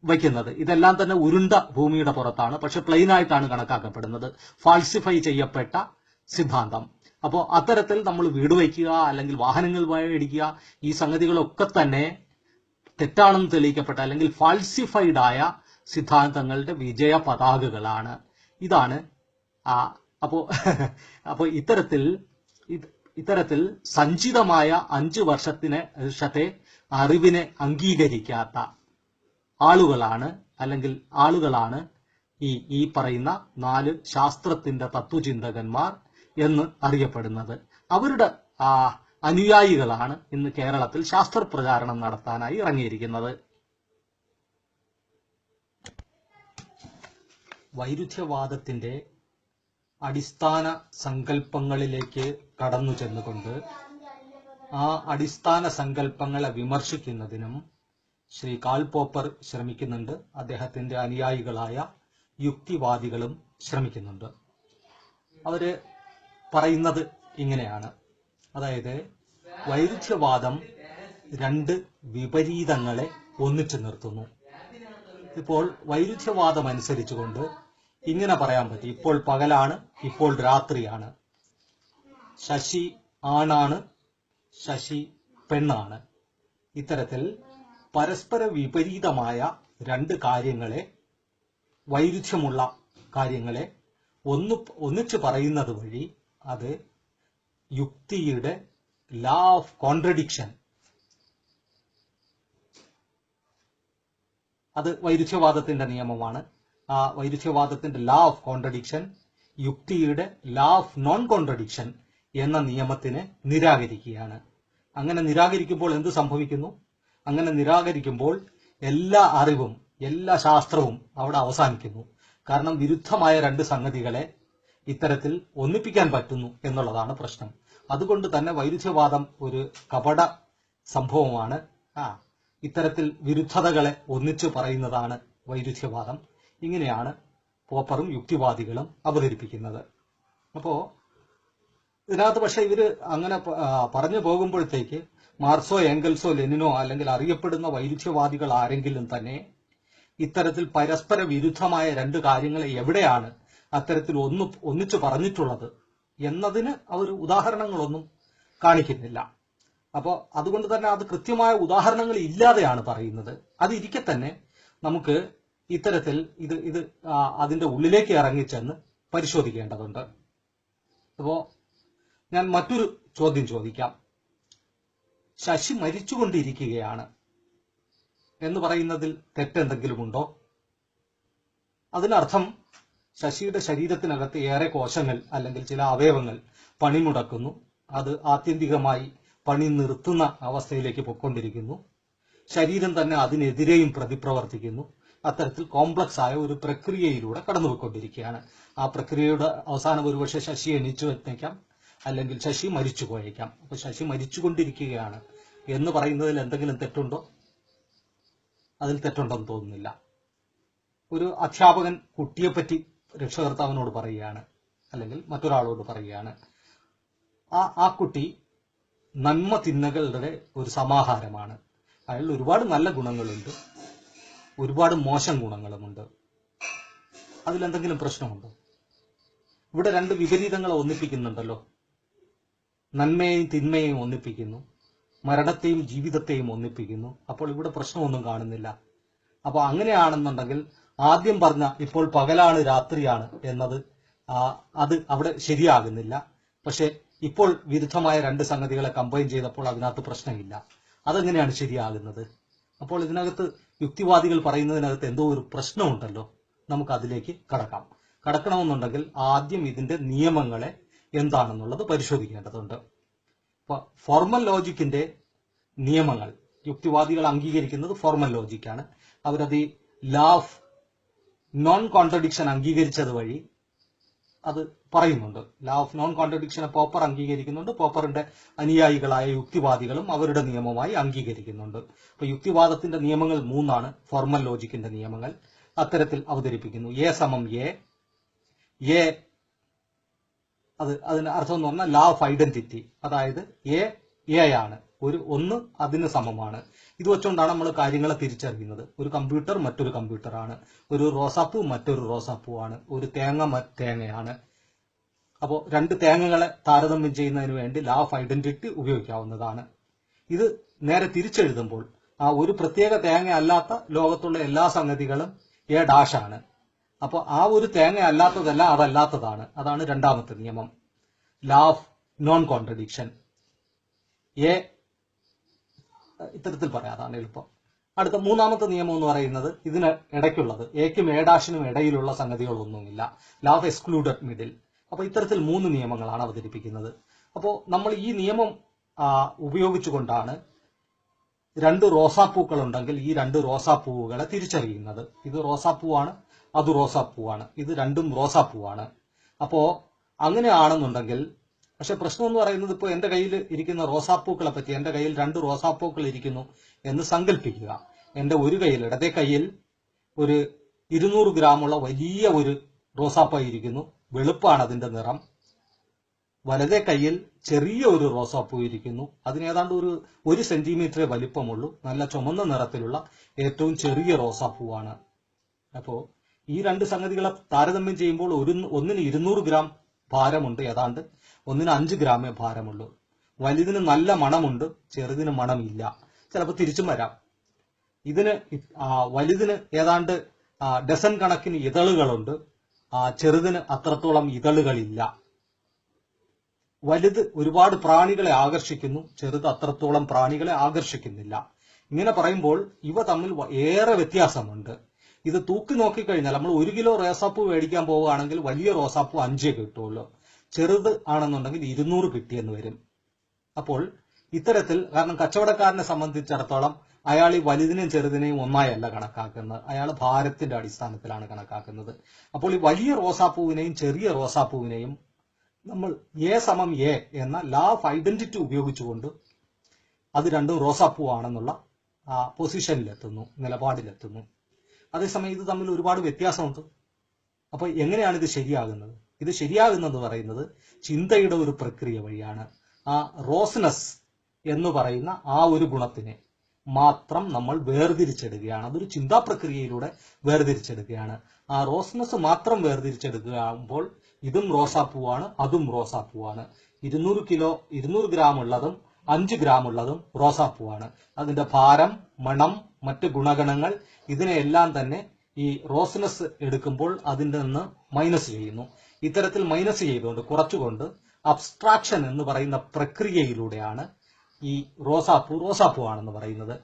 വയ്ക്കുന്നത്. ഇതെല്ലാം തന്നെ ഉരുണ്ട ഭൂമിയുടെ പുറത്താണ്, പക്ഷെ പ്ലെയിൻ ആയിട്ടാണ് കണക്കാക്കപ്പെടുന്നത്. ഫാൾസിഫൈ ചെയ്യപ്പെട്ട സിദ്ധാന്തം. അപ്പോൾ അത്തരത്തിൽ നമ്മൾ വീട് വയ്ക്കുക അല്ലെങ്കിൽ വാഹനങ്ങൾ മേടിക്കുക, ഈ സംഗതികളൊക്കെ തന്നെ തെറ്റാണെന്ന് തെളിയിക്കപ്പെട്ട അല്ലെങ്കിൽ ഫാൾസിഫൈഡ് ആയ സിദ്ധാന്തങ്ങളുടെ വിജയ പതാകകളാണ്. ഇതാണ് അപ്പോ ഇത്തരത്തിൽ സഞ്ചിതമായ 5 വർഷത്തെ അറിവിനെ അംഗീകരിക്കാത്ത ആളുകളാണ് ഈ പറയുന്ന 4 ശാസ്ത്രത്തിന്റെ തത്വചിന്തകന്മാർ എന്ന് അറിയപ്പെടുന്നത്. അവരുടെ അനുയായികളാണ് ഇന്ന് കേരളത്തിൽ ശാസ്ത്രപ്രചാരണം നടത്താനായി ഇറങ്ങിയിരിക്കുന്നത്. വൈരുദ്ധ്യവാദത്തിന്റെ അടിസ്ഥാന സങ്കല്പങ്ങളിലേക്ക് കടന്നു ചെന്നുകൊണ്ട് ആ അടിസ്ഥാന സങ്കല്പങ്ങളെ വിമർശിക്കുന്നതിനും ശ്രീ കാൾ പോപ്പർ ശ്രമിക്കുന്നുണ്ട്. അദ്ദേഹത്തിന്റെ അനുയായികളായ യുക്തിവാദികളും ശ്രമിക്കുന്നുണ്ട്. അവര് പറയുന്നത് ഇങ്ങനെയാണ്. അതായത് വൈരുദ്ധ്യവാദം 2 വിപരീതങ്ങളെ ഒന്നിച്ചു നിർത്തുന്നു. ഇപ്പോൾ വൈരുദ്ധ്യവാദം അനുസരിച്ചുകൊണ്ട് ഇങ്ങനെ പറയാൻ പറ്റും: ഇപ്പോൾ പകലാണ്, ഇപ്പോൾ രാത്രിയാണ്. ശശി ആണാണ്, ശശി പെണ്ണാണ്. ഇത്തരത്തിൽ പരസ്പര വിപരീതമായ 2 കാര്യങ്ങളെ, വൈരുദ്ധ്യമുള്ള കാര്യങ്ങളെ ഒന്നിച്ചു പറയുന്നത് വഴി അത് യുക്തിയുടെ ലാ ഓഫ് കോൺട്രഡിക്ഷൻ, അത് വൈരുദ്ധ്യവാദത്തിന്റെ നിയമമാണ്. ആ വൈരുദ്ധ്യവാദത്തിന്റെ ലാ ഓഫ് കോൺട്രഡിക്ഷൻ യുക്തിയുടെ ലാ ഓഫ് നോൺ കോൺട്രഡിക്ഷൻ എന്ന നിയമത്തിനെ നിരാകരിക്കുകയാണ്. അങ്ങനെ നിരാകരിക്കുമ്പോൾ എന്ത് സംഭവിക്കുന്നു? അങ്ങനെ നിരാകരിക്കുമ്പോൾ എല്ലാ അറിവും, എല്ലാ ശാസ്ത്രവും അവിടെ അവസാനിക്കുന്നു. കാരണം വിരുദ്ധമായ 2 സംഗതികളെ ഇത്തരത്തിൽ ഒന്നിപ്പിക്കാൻ പറ്റുന്നു എന്നുള്ളതാണ് പ്രശ്നം. അതുകൊണ്ട് തന്നെ വൈരുദ്ധ്യവാദം ഒരു കപട സംഭവമാണ്. ഇത്തരത്തിൽ വിരുദ്ധതകളെ ഒന്നിച്ചു പറയുന്നതാണ് വൈരുദ്ധ്യവാദം. ഇങ്ങനെയാണ് പോപ്പറും യുക്തിവാദികളും അവതരിപ്പിക്കുന്നത്. അപ്പോ ഇതിനകത്ത് പക്ഷെ ഇവര് അങ്ങനെ പറഞ്ഞു പോകുമ്പോഴത്തേക്ക് മാർക്സോ എംഗൽസോ ലെനിനോ അല്ലെങ്കിൽ അറിയപ്പെടുന്ന വൈരുദ്ധ്യവാദികൾ ആരെങ്കിലും തന്നെ ഇത്തരത്തിൽ പരസ്പര വിരുദ്ധമായ 2 കാര്യങ്ങളെ എവിടെയാണ് അത്തരത്തിൽ ഒന്നിച്ചു പറഞ്ഞിട്ടുള്ളത് എന്നതിന് അവർ ഉദാഹരണങ്ങളൊന്നും കാണിക്കുന്നില്ല. അപ്പോൾ അതുകൊണ്ട് തന്നെ അത് കൃത്യമായ ഉദാഹരണങ്ങൾ ഇല്ലാതെയാണ് പറയുന്നത്. അതിരിക്കെ തന്നെ നമുക്ക് ഇത്തരത്തിൽ ഇത് അതിന്റെ ഉള്ളിലേക്ക് ഇറങ്ങിച്ചെന്ന് പരിശോധിക്കേണ്ടതുണ്ട്. അപ്പോ ഞാൻ മറ്റൊരു ചോദ്യം ചോദിക്കാം. ശശി മരിച്ചുകൊണ്ടിരിക്കുകയാണ് എന്ന് പറയുന്നതിൽ തെറ്റെന്തെങ്കിലുമുണ്ടോ? അതിനർത്ഥം ശശിയുടെ ശരീരത്തിനകത്ത് ഏറെ കോശങ്ങൾ അല്ലെങ്കിൽ ചില അവയവങ്ങൾ പണിമുടക്കുന്നു, അത് ആത്യന്തികമായി പണി നിർത്തുന്ന അവസ്ഥയിലേക്ക് പൊയ്ക്കൊണ്ടിരിക്കുന്നു. ശരീരം തന്നെ അതിനെതിരെയും പ്രതിപ്രവർത്തിക്കുന്നു. അത്തരത്തിൽ കോംപ്ലക്സ് ആയ ഒരു പ്രക്രിയയിലൂടെ കടന്നുപോയിക്കൊണ്ടിരിക്കുകയാണ്. ആ പ്രക്രിയയുടെ അവസാനം ഒരുപക്ഷെ ശശി എണീച്ചു വന്നേക്കാം, അല്ലെങ്കിൽ ശശി മരിച്ചു പോയേക്കാം. അപ്പൊ ശശി മരിച്ചുകൊണ്ടിരിക്കുകയാണ് എന്ന് പറയുന്നതിൽ എന്തെങ്കിലും തെറ്റുണ്ടോ? അതിൽ തെറ്റുണ്ടെന്ന് തോന്നുന്നില്ല. ഒരു അധ്യാപകൻ കുട്ടിയെപ്പറ്റി രക്ഷകർത്താവിനോട് പറയുകയാണ്, അല്ലെങ്കിൽ മറ്റൊരാളോട് പറയുകയാണ്, ആ കുട്ടി നന്മ തിന്മകളുടെ ഒരു സമാഹാരമാണ്. അയാളിൽ ഒരുപാട് നല്ല ഗുണങ്ങളുണ്ട്, ഒരുപാട് മോശം ഗുണങ്ങളുമുണ്ട്. അതിലെന്തെങ്കിലും പ്രശ്നമുണ്ടോ? ഇവിടെ രണ്ട് വിപരീതങ്ങളെ ഒന്നിപ്പിക്കുന്നുണ്ടല്ലോ. നന്മയെയും തിന്മയെയും ഒന്നിപ്പിക്കുന്നു, മരണത്തെയും ജീവിതത്തെയും ഒന്നിപ്പിക്കുന്നു. അപ്പോൾ ഇവിടെ പ്രശ്നമൊന്നും കാണുന്നില്ല. അപ്പൊ അങ്ങനെയാണെന്നുണ്ടെങ്കിൽ ആദ്യം പറഞ്ഞ ഇപ്പോൾ പകലാണ് രാത്രിയാണ് എന്നത് അത് അവിടെ ശരിയാകുന്നില്ല. പക്ഷെ ഇപ്പോൾ വിരുദ്ധമായ രണ്ട് സംഗതികളെ കമ്പൈൻ ചെയ്തപ്പോൾ അതിനകത്ത് പ്രശ്നമില്ല. അതെങ്ങനെയാണ് ശരിയാകുന്നത്? അപ്പോൾ ഇതിനകത്ത് യുക്തിവാദികൾ പറയുന്നതിനകത്ത് എന്തോ ഒരു പ്രശ്നമുണ്ടല്ലോ. നമുക്ക് അതിലേക്ക് കടക്കണമെന്നുണ്ടെങ്കിൽ ആദ്യം ഇതിന്റെ നിയമങ്ങളെ എന്താണെന്നുള്ളത് പരിശോധിക്കേണ്ടതുണ്ട്. ഇപ്പൊ ഫോർമൽ ലോജിക്കിന്റെ നിയമങ്ങൾ യുക്തിവാദികൾ അംഗീകരിക്കുന്നത് ഫോർമൽ ലോജിക്കാണ്. അവരത് ഈ ലാ ഓഫ് നോൺ കോൺട്രഡിക്ഷൻ അംഗീകരിച്ചത് വഴി അത് പറയുന്നുണ്ട്. ലാ ഓഫ് നോൺ കോൺട്രഡിക്ഷനെ പോപ്പർ അംഗീകരിക്കുന്നുണ്ട്. പോപ്പറിന്റെ അനുയായികളായ യുക്തിവാദികളും അവരുടെ നിയമമായി അംഗീകരിക്കുന്നുണ്ട്. അപ്പൊ യുക്തിവാദത്തിന്റെ നിയമങ്ങൾ മൂന്നാണ്. ഫോർമൽ ലോജിക്കിന്റെ നിയമങ്ങൾ അത്തരത്തിൽ അവതരിപ്പിക്കുന്നു. എ സമം എ, അതിന് അർത്ഥം എന്ന് പറഞ്ഞാൽ ലാ ഓഫ് ഐഡന്റിറ്റി. അതായത് എ ആണ്, ഒന്ന് അതിന് സമമാണ്. ഇത് വെച്ചുകൊണ്ടാണ് നമ്മൾ കാര്യങ്ങളെ തിരിച്ചറിയുന്നത്. ഒരു കമ്പ്യൂട്ടർ മറ്റൊരു കമ്പ്യൂട്ടറാണ്, ഒരു റോസാപ്പൂ മറ്റൊരു റോസാപ്പൂവാണ്, ഒരു തേങ്ങ തേങ്ങയാണ്. അപ്പോൾ രണ്ട് തേങ്ങകളെ താരതമ്യം ചെയ്യുന്നതിന് വേണ്ടി ലാ ഓഫ് ഐഡന്റിറ്റി ഉപയോഗിക്കാവുന്നതാണ്. ഇത് നേരെ തിരിച്ചെഴുതുമ്പോൾ ഒരു പ്രത്യേക തേങ്ങ അല്ലാത്ത ലോകത്തുള്ള എല്ലാ സംഗതികളും എ ഡാഷാണ്. അപ്പോൾ ഒരു തേങ്ങ അല്ലാത്തതല്ല അതല്ലാത്തതാണ്. അതാണ് രണ്ടാമത്തെ നിയമം, ലാ ഓഫ് നോൺ കോൺട്രഡിക്ഷൻ. ഇത്തരത്തിൽ പറയാം, അതാണ് എളുപ്പം. അടുത്ത മൂന്നാമത്തെ നിയമം എന്ന് പറയുന്നത് ഇതിന് ഇടയ്ക്കുള്ളത്, എക്കും എ ഡാഷിനും ഇടയിലുള്ള സംഗതികളൊന്നുമില്ല, ലാ ഓഫ് എക്സ്ക്ലൂഡഡ് മിഡിൽ. അപ്പൊ ഇത്തരത്തിൽ മൂന്ന് നിയമങ്ങളാണ് അവതരിപ്പിക്കുന്നത്. അപ്പോൾ നമ്മൾ ഈ നിയമം ഉപയോഗിച്ചുകൊണ്ടാണ് രണ്ട് റോസാപ്പൂക്കൾ ഉണ്ടെങ്കിൽ ഈ രണ്ട് റോസാപ്പൂവുകളെ തിരിച്ചറിയുന്നത്. ഇത് റോസാപ്പൂവാണ്, അത് റോസാപ്പൂവാണ്, ഇത് രണ്ടും റോസാപ്പൂവാണ്. അപ്പോ അങ്ങനെയാണെന്നുണ്ടെങ്കിൽ, പക്ഷെ പ്രശ്നം എന്ന് പറയുന്നത്, ഇപ്പോൾ എന്റെ കയ്യിൽ ഇരിക്കുന്ന റോസാപ്പൂക്കളെ പറ്റി, എന്റെ കയ്യിൽ രണ്ട് റോസാപ്പൂക്കൾ ഇരിക്കുന്നു എന്ന് സങ്കല്പിക്കുക. എന്റെ ഒരു കയ്യിൽ, ഇടതേ കയ്യിൽ ഒരു 200 ഗ്രാമുള്ള വലിയ ഒരു റോസാപ്പൂ ഇരിക്കുന്നു, വെളുപ്പാണ് അതിന്റെ നിറം. വലതേ കയ്യിൽ ചെറിയ ഒരു റോസാപ്പൂ ഇരിക്കുന്നു, അതിന് ഏതാണ്ട് ഒരു സെന്റിമീറ്ററേ വലിപ്പമുള്ളൂ, നല്ല ചുമന്ന നിറത്തിലുള്ള ഏറ്റവും ചെറിയ റോസാപ്പൂവാണ്. അപ്പോ ഈ രണ്ട് സംഗതികളെ താരതമ്യം ചെയ്യുമ്പോൾ ഒന്നിന് 200 ഗ്രാം ഭാരമുണ്ട്, ഏതാണ്ട് ഒന്നിന് 5 ഗ്രാമേ ഭാരമുള്ളൂ. വലുതിന് നല്ല മണമുണ്ട്, ചെറുതിന് മണമില്ല. ചിലപ്പോൾ തിരിച്ചും വരാം. വലുതിന് ഏതാണ്ട് ഡസൻ കണക്കിന് ഇതളുകളുണ്ട്, ചെറുതിന് അത്രത്തോളം ഇതളുകളില്ല. വലുത് ഒരുപാട് പ്രാണികളെ ആകർഷിക്കുന്നു, ചെറുത് അത്രത്തോളം പ്രാണികളെ ആകർഷിക്കുന്നില്ല. ഇങ്ങനെ പറയുമ്പോൾ ഇവ തമ്മിൽ ഏറെ വ്യത്യാസമുണ്ട്. ഇത് തൂക്കി നോക്കിക്കഴിഞ്ഞാൽ നമ്മൾ 1 കിലോ റോസാപ്പൂ മേടിക്കാൻ പോവുകയാണെങ്കിൽ വലിയ റോസാപ്പൂ 5 കിട്ടുള്ളൂ, ചെറുത് ആണെന്നുണ്ടെങ്കിൽ 200 കിട്ടിയെന്ന് വരും. അപ്പോൾ ഇത്തരത്തിൽ, കാരണം കച്ചവടക്കാരനെ സംബന്ധിച്ചിടത്തോളം അയാൾ ഈ വലുതിനെയും ചെറുതിനെയും ഒന്നായല്ല കണക്കാക്കുന്നത്, അയാൾ ഭാരത്തിന്റെ അടിസ്ഥാനത്തിലാണ് കണക്കാക്കുന്നത്. അപ്പോൾ ഈ വലിയ റോസാപ്പൂവിനെയും ചെറിയ റോസാപ്പൂവിനെയും നമ്മൾ എ സമം എ എന്ന ലാ ഓഫ് ഐഡന്റിറ്റി ഉപയോഗിച്ചുകൊണ്ട് അത് രണ്ടും റോസാപ്പൂ ആണെന്നുള്ള പൊസിഷനിലെത്തുന്നു, നിലപാടിലെത്തുന്നു. അതേസമയം ഇത് തമ്മിൽ ഒരുപാട് വ്യത്യാസമുണ്ട്. അപ്പൊ എങ്ങനെയാണ് ഇത് ശരിയാകുന്നത്? ഇത് ശരിയാകുന്നത് പറയുന്നത് ചിന്തയുടെ ഒരു പ്രക്രിയ വഴിയാണ്. റോസ്നെസ് എന്ന് പറയുന്ന ഒരു ഗുണത്തിനെ മാത്രം നമ്മൾ വേർതിരിച്ചെടുക്കുകയാണ്. അതൊരു ചിന്താ പ്രക്രിയയിലൂടെ വേർതിരിച്ചെടുക്കുകയാണ്. റോസ്നെസ് മാത്രം വേർതിരിച്ചെടുക്കുകയാകുമ്പോൾ ഇതും റോസാപ്പൂവാണ്, അതും റോസാപ്പൂവാണ്. 200 ഗ്രാം ഉള്ളതും 5 ഗ്രാം ഉള്ളതും റോസാപ്പൂവാണ്. അതിന്റെ ഭാരം, മണം, മറ്റ് ഗുണഗണങ്ങൾ ഇതിനെയെല്ലാം തന്നെ ഈ റോസ്നെസ് എടുക്കുമ്പോൾ അതിന്റെ നിന്ന് മൈനസ് ചെയ്യുന്നു. ഇത്തരത്തിൽ മൈനസ് ചെയ്തുകൊണ്ട്, കുറച്ചുകൊണ്ട് അബ്സ്ട്രാക്ഷൻ എന്ന് പറയുന്ന പ്രക്രിയയിലൂടെയാണ് ഈ റോസാപ്പൂ ആണെന്ന് പറയുന്നത്.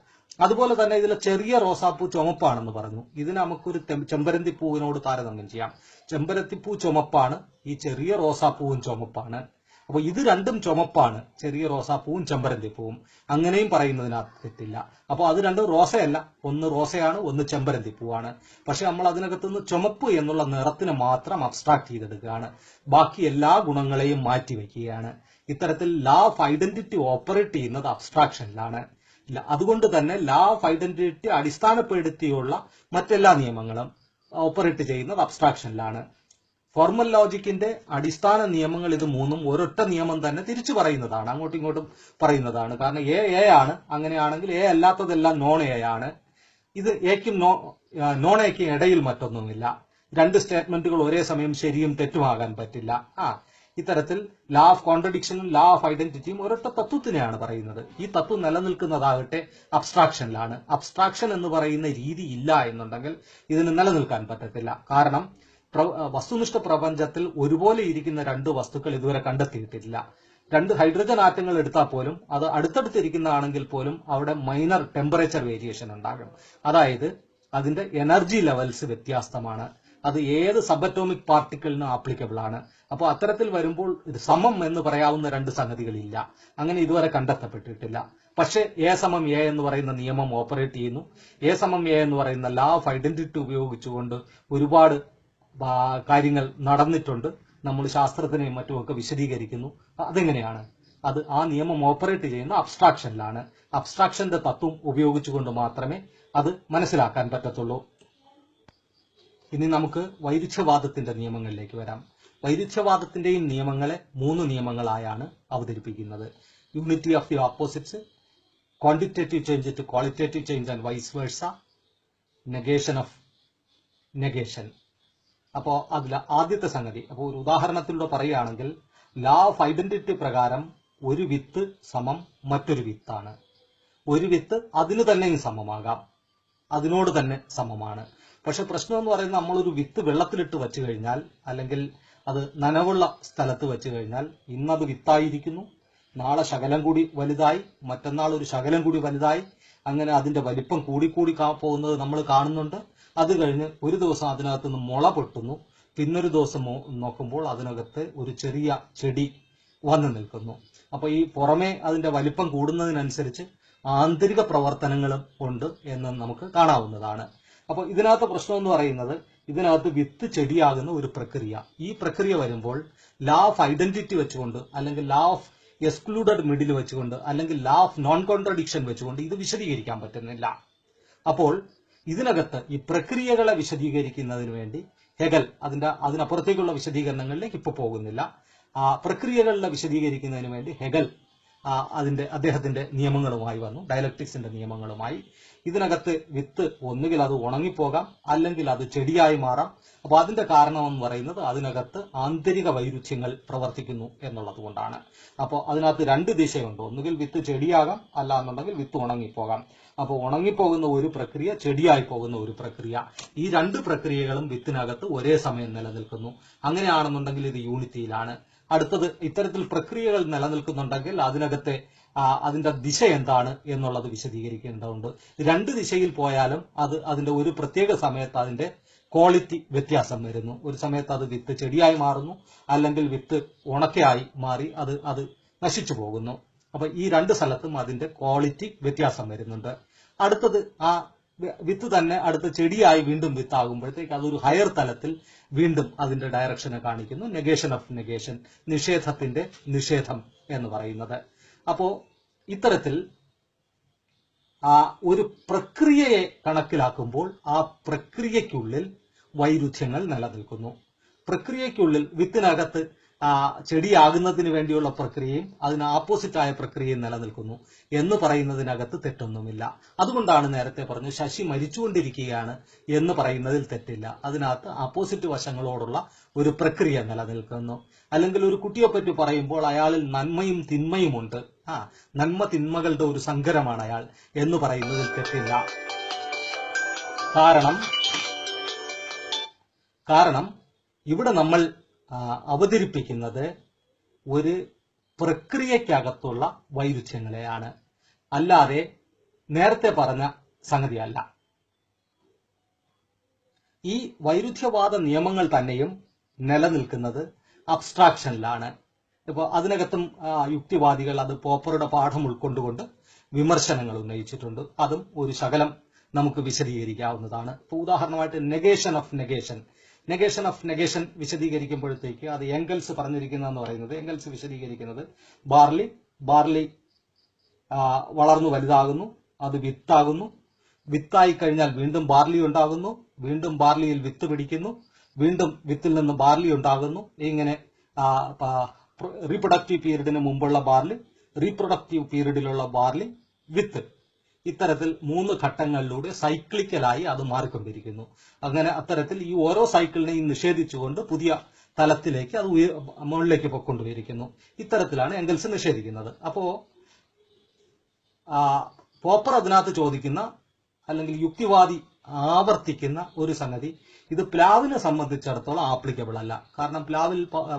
അതുപോലെ തന്നെ ഇതിലെ ചെറിയ റോസാപ്പൂ ചുമപ്പാണെന്ന് പറഞ്ഞു. ഇതിനെ നമുക്കൊരു ചെമ്പരത്തിപ്പൂവിനോട് താരതമ്യം ചെയ്യാം. ചെമ്പരത്തിപ്പൂ ചുമപ്പാണ്, ഈ ചെറിയ റോസാപ്പൂവും ചുമപ്പാണ്. അപ്പൊ ഇത് രണ്ടും ചുമപ്പാണ്, ചെറിയ റോസാപ്പൂവും ചെമ്പരത്തിപ്പൂവും. അങ്ങനെയും പറയുന്നതിനകത്ത് തെറ്റില്ല. അപ്പൊ അത് രണ്ടും റോസയല്ല, ഒന്ന് റോസയാണ്, ഒന്ന് ചെമ്പരത്തിപ്പൂവാണ്. പക്ഷെ നമ്മൾ അതിനകത്തുനിന്ന് ചുമപ്പ് എന്നുള്ള നിറത്തിനെ മാത്രം അബ്സ്ട്രാക്ട് ചെയ്തെടുക്കുകയാണ്, ബാക്കി എല്ലാ ഗുണങ്ങളെയും മാറ്റിവെക്കുകയാണ്. ഇത്തരത്തിൽ ലാ ഓഫ് ഐഡന്റിറ്റി ഓപ്പറേറ്റ് ചെയ്യുന്നത് അബ്സ്ട്രാക്ഷനിലാണ്. അതുകൊണ്ട് തന്നെ ലാ ഓഫ് ഐഡന്റിറ്റി അടിസ്ഥാനപ്പെടുത്തിയുള്ള മറ്റെല്ലാ നിയമങ്ങളും ഓപ്പറേറ്റ് ചെയ്യുന്നത് അബ്സ്ട്രാക്ഷനിലാണ്. ഫോർമൽ ലോജിക്കിന്റെ അടിസ്ഥാന നിയമങ്ങൾ ഇത് മൂന്നും ഒരൊറ്റ നിയമം തന്നെ തിരിച്ചു പറയുന്നതാണ്, അങ്ങോട്ടും ഇങ്ങോട്ടും പറയുന്നതാണ്. കാരണം എ ആണ്, അങ്ങനെയാണെങ്കിൽ എ അല്ലാത്തതെല്ലാം നോൺ എ ആണ്. ഇത് എക്കും നോൺ എക്കും ഇടയിൽ മറ്റൊന്നുമില്ല. രണ്ട് സ്റ്റേറ്റ്മെന്റുകൾ ഒരേ സമയം ശരിയും തെറ്റുമാകാൻ പറ്റില്ല. ഇത്തരത്തിൽ ലാ ഓഫ് കോൺട്രഡിക്ഷനും ലാ ഓഫ് ഐഡന്റിറ്റിയും ഒരൊറ്റ തത്വത്തിനെയാണ് പറയുന്നത്. ഈ തത്വം നിലനിൽക്കുന്നതാകട്ടെ അബ്സ്ട്രാക്ഷനിലാണ്. അബ്സ്ട്രാക്ഷൻ എന്ന് പറയുന്ന രീതി ഇല്ല എന്നുണ്ടെങ്കിൽ ഇതിന് നിലനിൽക്കാൻ പറ്റത്തില്ല. കാരണം വസ്തുനിഷ്ഠ പ്രപഞ്ചത്തിൽ ഒരുപോലെ ഇരിക്കുന്ന രണ്ട് വസ്തുക്കൾ ഇതുവരെ കണ്ടെത്തിയിട്ടില്ല. രണ്ട് ഹൈഡ്രജൻ ആറ്റങ്ങൾ എടുത്താൽ പോലും അത് അടുത്തടുത്തിരിക്കുന്നതാണെങ്കിൽ പോലും അവിടെ മൈനർ ടെമ്പറേച്ചർ വേരിയേഷൻ ഉണ്ടാകും. അതായത് അതിന്റെ എനർജി ലെവൽസ് വ്യത്യസ്തമാണ്. അത് ഏത് സബറ്റോമിക് പാർട്ടിക്കിളിനും ആപ്ലിക്കബിൾ ആണ്. അപ്പോൾ അത്തരത്തിൽ വരുമ്പോൾ ഇത് സമം എന്ന് പറയാവുന്ന രണ്ട് സംഗതികളില്ല. അങ്ങനെ ഇതുവരെ കണ്ടെത്തപ്പെട്ടിട്ടില്ല. പക്ഷേ എ സമം എ എന്ന് പറയുന്ന നിയമം ഓപ്പറേറ്റ് ചെയ്യുന്നു. എ സമം എ എന്ന് പറയുന്ന ലാ ഓഫ് ഐഡന്റിറ്റി ഉപയോഗിച്ചുകൊണ്ട് ഒരുപാട് കാര്യങ്ങൾ നടന്നിട്ടുണ്ട്. നമ്മൾ ശാസ്ത്രത്തിനെയും മറ്റുമൊക്കെ വിശദീകരിക്കുന്നു. അതെങ്ങനെയാണ്? അത് ആ നിയമം ഓപ്പറേറ്റ് ചെയ്യുന്ന അബ്സ്ട്രാക്ഷനിലാണ്. അബ്സ്ട്രാക്ഷന്റെ തത്വം ഉപയോഗിച്ചുകൊണ്ട് മാത്രമേ അത് മനസ്സിലാക്കാൻ പറ്റത്തുള്ളൂ. ഇനി നമുക്ക് വൈരുദ്ധ്യവാദത്തിന്റെ നിയമങ്ങളിലേക്ക് വരാം. വൈരുദ്ധ്യവാദത്തിന്റെയും നിയമങ്ങളെ മൂന്ന് നിയമങ്ങളായാണ് അവതരിപ്പിക്കുന്നത്. Unity of the opposites, quantitative change to qualitative change and vice versa, negation of negation. അപ്പോൾ അതിൽ ആദ്യത്തെ സംഗതി, അപ്പോൾ ഒരു ഉദാഹരണത്തിലൂടെ പറയുകയാണെങ്കിൽ ലാ ഓഫ് ഐഡന്റിറ്റി പ്രകാരം ഒരു വിത്ത് സമം മറ്റൊരു വിത്താണ്. ഒരു വിത്ത് അതിന് തന്നെയും സമമാകാം, അതിനോട് തന്നെ സമമാണ്. പക്ഷെ പ്രശ്നം എന്ന് പറയുന്നത് നമ്മളൊരു വിത്ത് വെള്ളത്തിലിട്ട് വെച്ച് കഴിഞ്ഞാൽ, അല്ലെങ്കിൽ അത് നനവുള്ള സ്ഥലത്ത് വെച്ച് കഴിഞ്ഞാൽ, ഇന്നത് വിത്തായിരിക്കുന്നു, നാളെ ശകലം കൂടി വലുതായി, മറ്റന്നാൾ ഒരു ശകലം കൂടി വലുതായി, അങ്ങനെ അതിന്റെ വലിപ്പം കൂടിക്കൂടി പോകുന്നത് നമ്മൾ കാണുന്നുണ്ട്. അത് കഴിഞ്ഞ് ഒരു ദിവസം അതിനകത്ത് നിന്ന് മുള പൊട്ടുന്നു, പിന്നൊരു ദിവസം നോക്കുമ്പോൾ അതിനകത്ത് ഒരു ചെറിയ ചെടി വന്നു നിൽക്കുന്നു. അപ്പൊ ഈ പുറമെ അതിന്റെ വലിപ്പം കൂടുന്നതിനനുസരിച്ച് ആന്തരിക പ്രവർത്തനങ്ങളും ഉണ്ട് എന്ന് നമുക്ക് കാണാവുന്നതാണ്. അപ്പോൾ ഇതിനകത്ത് പ്രശ്നം എന്ന് പറയുന്നത്, ഇതിനകത്ത് വിത്ത് ചെടിയാകുന്ന ഒരു പ്രക്രിയ. ഈ പ്രക്രിയ വരുമ്പോൾ ലാ ഓഫ് ഐഡന്റിറ്റി വെച്ചുകൊണ്ട്, അല്ലെങ്കിൽ ലാ ഓഫ് എക്സ്ക്ലൂഡഡ് മിഡിൽ വെച്ചുകൊണ്ട്, അല്ലെങ്കിൽ ലാ ഓഫ് നോൺ കോൺട്രഡിക്ഷൻ വെച്ചുകൊണ്ട് ഇത് വിശദീകരിക്കാൻ പറ്റുന്നില്ല. അപ്പോൾ ഇതിനകത്ത് ഈ പ്രക്രിയകളെ വിശദീകരിക്കുന്നതിന് വേണ്ടി ഹെഗൽ അതിനപ്പുറത്തേക്കുള്ള വിശദീകരണങ്ങളിലേക്ക് ഇപ്പോൾ പോകുന്നില്ല. പ്രക്രിയകളെ വിശദീകരിക്കുന്നതിന് വേണ്ടി ഹെഗൽ അദ്ദേഹത്തിന്റെ നിയമങ്ങളുമായി വന്നു, ഡയലക്ടിക്സിന്റെ നിയമങ്ങളുമായി. ഇതിനകത്ത് വിത്ത് ഒന്നുകിൽ അത് ഉണങ്ങിപ്പോകാം, അല്ലെങ്കിൽ അത് ചെടിയായി മാറാം. അപ്പൊ അതിന്റെ കാരണം എന്ന് പറയുന്നത് അതിനകത്ത് ആന്തരിക വൈരുദ്ധ്യങ്ങൾ പ്രവർത്തിക്കുന്നു എന്നുള്ളത് കൊണ്ടാണ്. അപ്പോൾ അതിനകത്ത് രണ്ട് ദിശയുണ്ട്, ഒന്നുകിൽ വിത്ത് ചെടിയാകാം, അല്ല എന്നുണ്ടെങ്കിൽ വിത്ത് ഉണങ്ങിപ്പോകാം. അപ്പോൾ ഉണങ്ങിപ്പോകുന്ന ഒരു പ്രക്രിയ, ചെടിയായി പോകുന്ന ഒരു പ്രക്രിയ, ഈ രണ്ട് പ്രക്രിയകളും വിത്തിനകത്ത് ഒരേ സമയം നിലനിൽക്കുന്നു. അങ്ങനെയാണെന്നുണ്ടെങ്കിൽ ഇത് യൂണിറ്റിയിലാണ്. അടുത്തത്, ഇത്തരത്തിൽ പ്രക്രിയകൾ നിലനിൽക്കുന്നുണ്ടെങ്കിൽ അതിനകത്തെ അതിന്റെ ദിശ എന്താണ് എന്നുള്ളത് വിശദീകരിക്കേണ്ടതുണ്ട്. രണ്ട് ദിശയിൽ പോയാലും അതിന്റെ ഒരു പ്രത്യേക സമയത്ത് അതിന്റെ ക്വാളിറ്റി വ്യത്യാസം വരുന്നു. ഒരു സമയത്ത് അത് വിത്ത് ചെടിയായി മാറുന്നു, അല്ലെങ്കിൽ വിത്ത് ഉണക്കയായി മാറി അത് നശിച്ചു പോകുന്നു. അപ്പൊ ഈ രണ്ട് സ്ഥലത്തും അതിന്റെ ക്വാളിറ്റി വ്യത്യാസം വരുന്നുണ്ട്. അടുത്തത്, ആ വിത്ത് തന്നെ അടുത്ത ചെടിയായി വീണ്ടും വിത്താകുമ്പോഴത്തേക്ക് അതൊരു ഹയർ തലത്തിൽ വീണ്ടും അതിന്റെ ഡയറക്ഷനെ കാണിക്കുന്നു. നെഗേഷൻ ഓഫ് നെഗേഷൻ, നിഷേധത്തിന്റെ നിഷേധം എന്ന് പറയുന്നത്. അപ്പോ ഇത്തരത്തിൽ ഒരു പ്രക്രിയയെ കണക്കിലാക്കുമ്പോൾ ആ പ്രക്രിയയ്ക്കുള്ളിൽ വൈരുദ്ധ്യങ്ങൾ നിലനിൽക്കുന്നു. പ്രക്രിയയ്ക്കുള്ളിൽ വിത്തിനകത്ത് ചെടിയാകുന്നതിന് വേണ്ടിയുള്ള പ്രക്രിയയും അതിന് ആപ്പോസിറ്റായ പ്രക്രിയയും നിലനിൽക്കുന്നു എന്ന് പറയുന്നതിനകത്ത് തെറ്റൊന്നുമില്ല. അതുകൊണ്ടാണ് നേരത്തെ പറഞ്ഞു ശശി മരിച്ചുകൊണ്ടിരിക്കുകയാണ് എന്ന് പറയുന്നതിൽ തെറ്റില്ല. അതിനകത്ത് ആപ്പോസിറ്റ് വശങ്ങളോടുള്ള ഒരു പ്രക്രിയ നിലനിൽക്കുന്നു. അല്ലെങ്കിൽ ഒരു കുട്ടിയെപ്പറ്റി പറയുമ്പോൾ അയാളിൽ നന്മയും തിന്മയുമുണ്ട്, നന്മ തിന്മകളുടെ ഒരു സങ്കരമാണ് അയാൾ എന്ന് പറയുന്നതിൽ തെറ്റില്ല. കാരണം ഇവിടെ നമ്മൾ അവതരിപ്പിക്കുന്നത് ഒരു പ്രക്രിയക്കകത്തുള്ള വൈരുദ്ധ്യങ്ങളെയാണ്, അല്ലാതെ നേരത്തെ പറഞ്ഞ സംഗതിയല്ല. ഈ വൈരുദ്ധ്യവാദ നിയമങ്ങൾ തന്നെയും നിലനിൽക്കുന്നത് അബ്സ്ട്രാക്ഷനിലാണ്. ഇപ്പോൾ അതിനകത്തും യുക്തിവാദികൾ അത് പോപ്പറുടെ പാഠം ഉൾക്കൊണ്ടുകൊണ്ട് വിമർശനങ്ങൾ ഉന്നയിച്ചിട്ടുണ്ട്. അതും ഒരു ശകലം നമുക്ക് വിശദീകരിക്കാവുന്നതാണ്. ഇപ്പോൾ ഉദാഹരണമായിട്ട് നെഗേഷൻ ഓഫ് നെഗേഷൻ വിശദീകരിക്കുമ്പോഴത്തേക്ക് അത് എംഗൽസ് പറഞ്ഞിരിക്കുന്നതെന്ന് പറയുന്നത്, എംഗൽസ് വിശദീകരിക്കുന്നത് ബാർലി വളർന്നു വലുതാകുന്നു, അത് വിത്താകുന്നു, വിത്തായി കഴിഞ്ഞാൽ വീണ്ടും ബാർലി ഉണ്ടാകുന്നു, വീണ്ടും ബാർലിയിൽ വിത്ത് പിടിക്കുന്നു, വീണ്ടും വിത്തിൽ നിന്ന് ബാർലി ഉണ്ടാകുന്നു. ഇങ്ങനെ റീപ്രൊഡക്റ്റീവ് പീരീഡിന് മുമ്പുള്ള ബാർലി, റീപ്രൊഡക്റ്റീവ് പീരീഡിലുള്ള ബാർലി, വിത്ത്. ഇത്തരത്തിൽ 3 ഘട്ടങ്ങളിലൂടെ സൈക്ലിക്കലായി അത് മാറിക്കൊണ്ടിരിക്കുന്നു. അങ്ങനെ അത്തരത്തിൽ ഈ ഓരോ സൈക്കിളിനെയും നിഷേധിച്ചുകൊണ്ട് പുതിയ തലത്തിലേക്ക് അത് മുകളിലേക്ക് പൊക്കൊണ്ടുവരിക്കുന്നു. ഇത്തരത്തിലാണ് എംഗൽസ് നിഷേധിക്കുന്നത്. അപ്പോ പോപ്പർ അതിനകത്ത് ചോദിക്കുന്ന അല്ലെങ്കിൽ യുക്തിവാദി ആവർത്തിക്കുന്ന ഒരു സംഗതി, ഇത് പ്ലാവിനെ സംബന്ധിച്ചിടത്തോളം ആപ്ലിക്കബിൾ അല്ല. കാരണം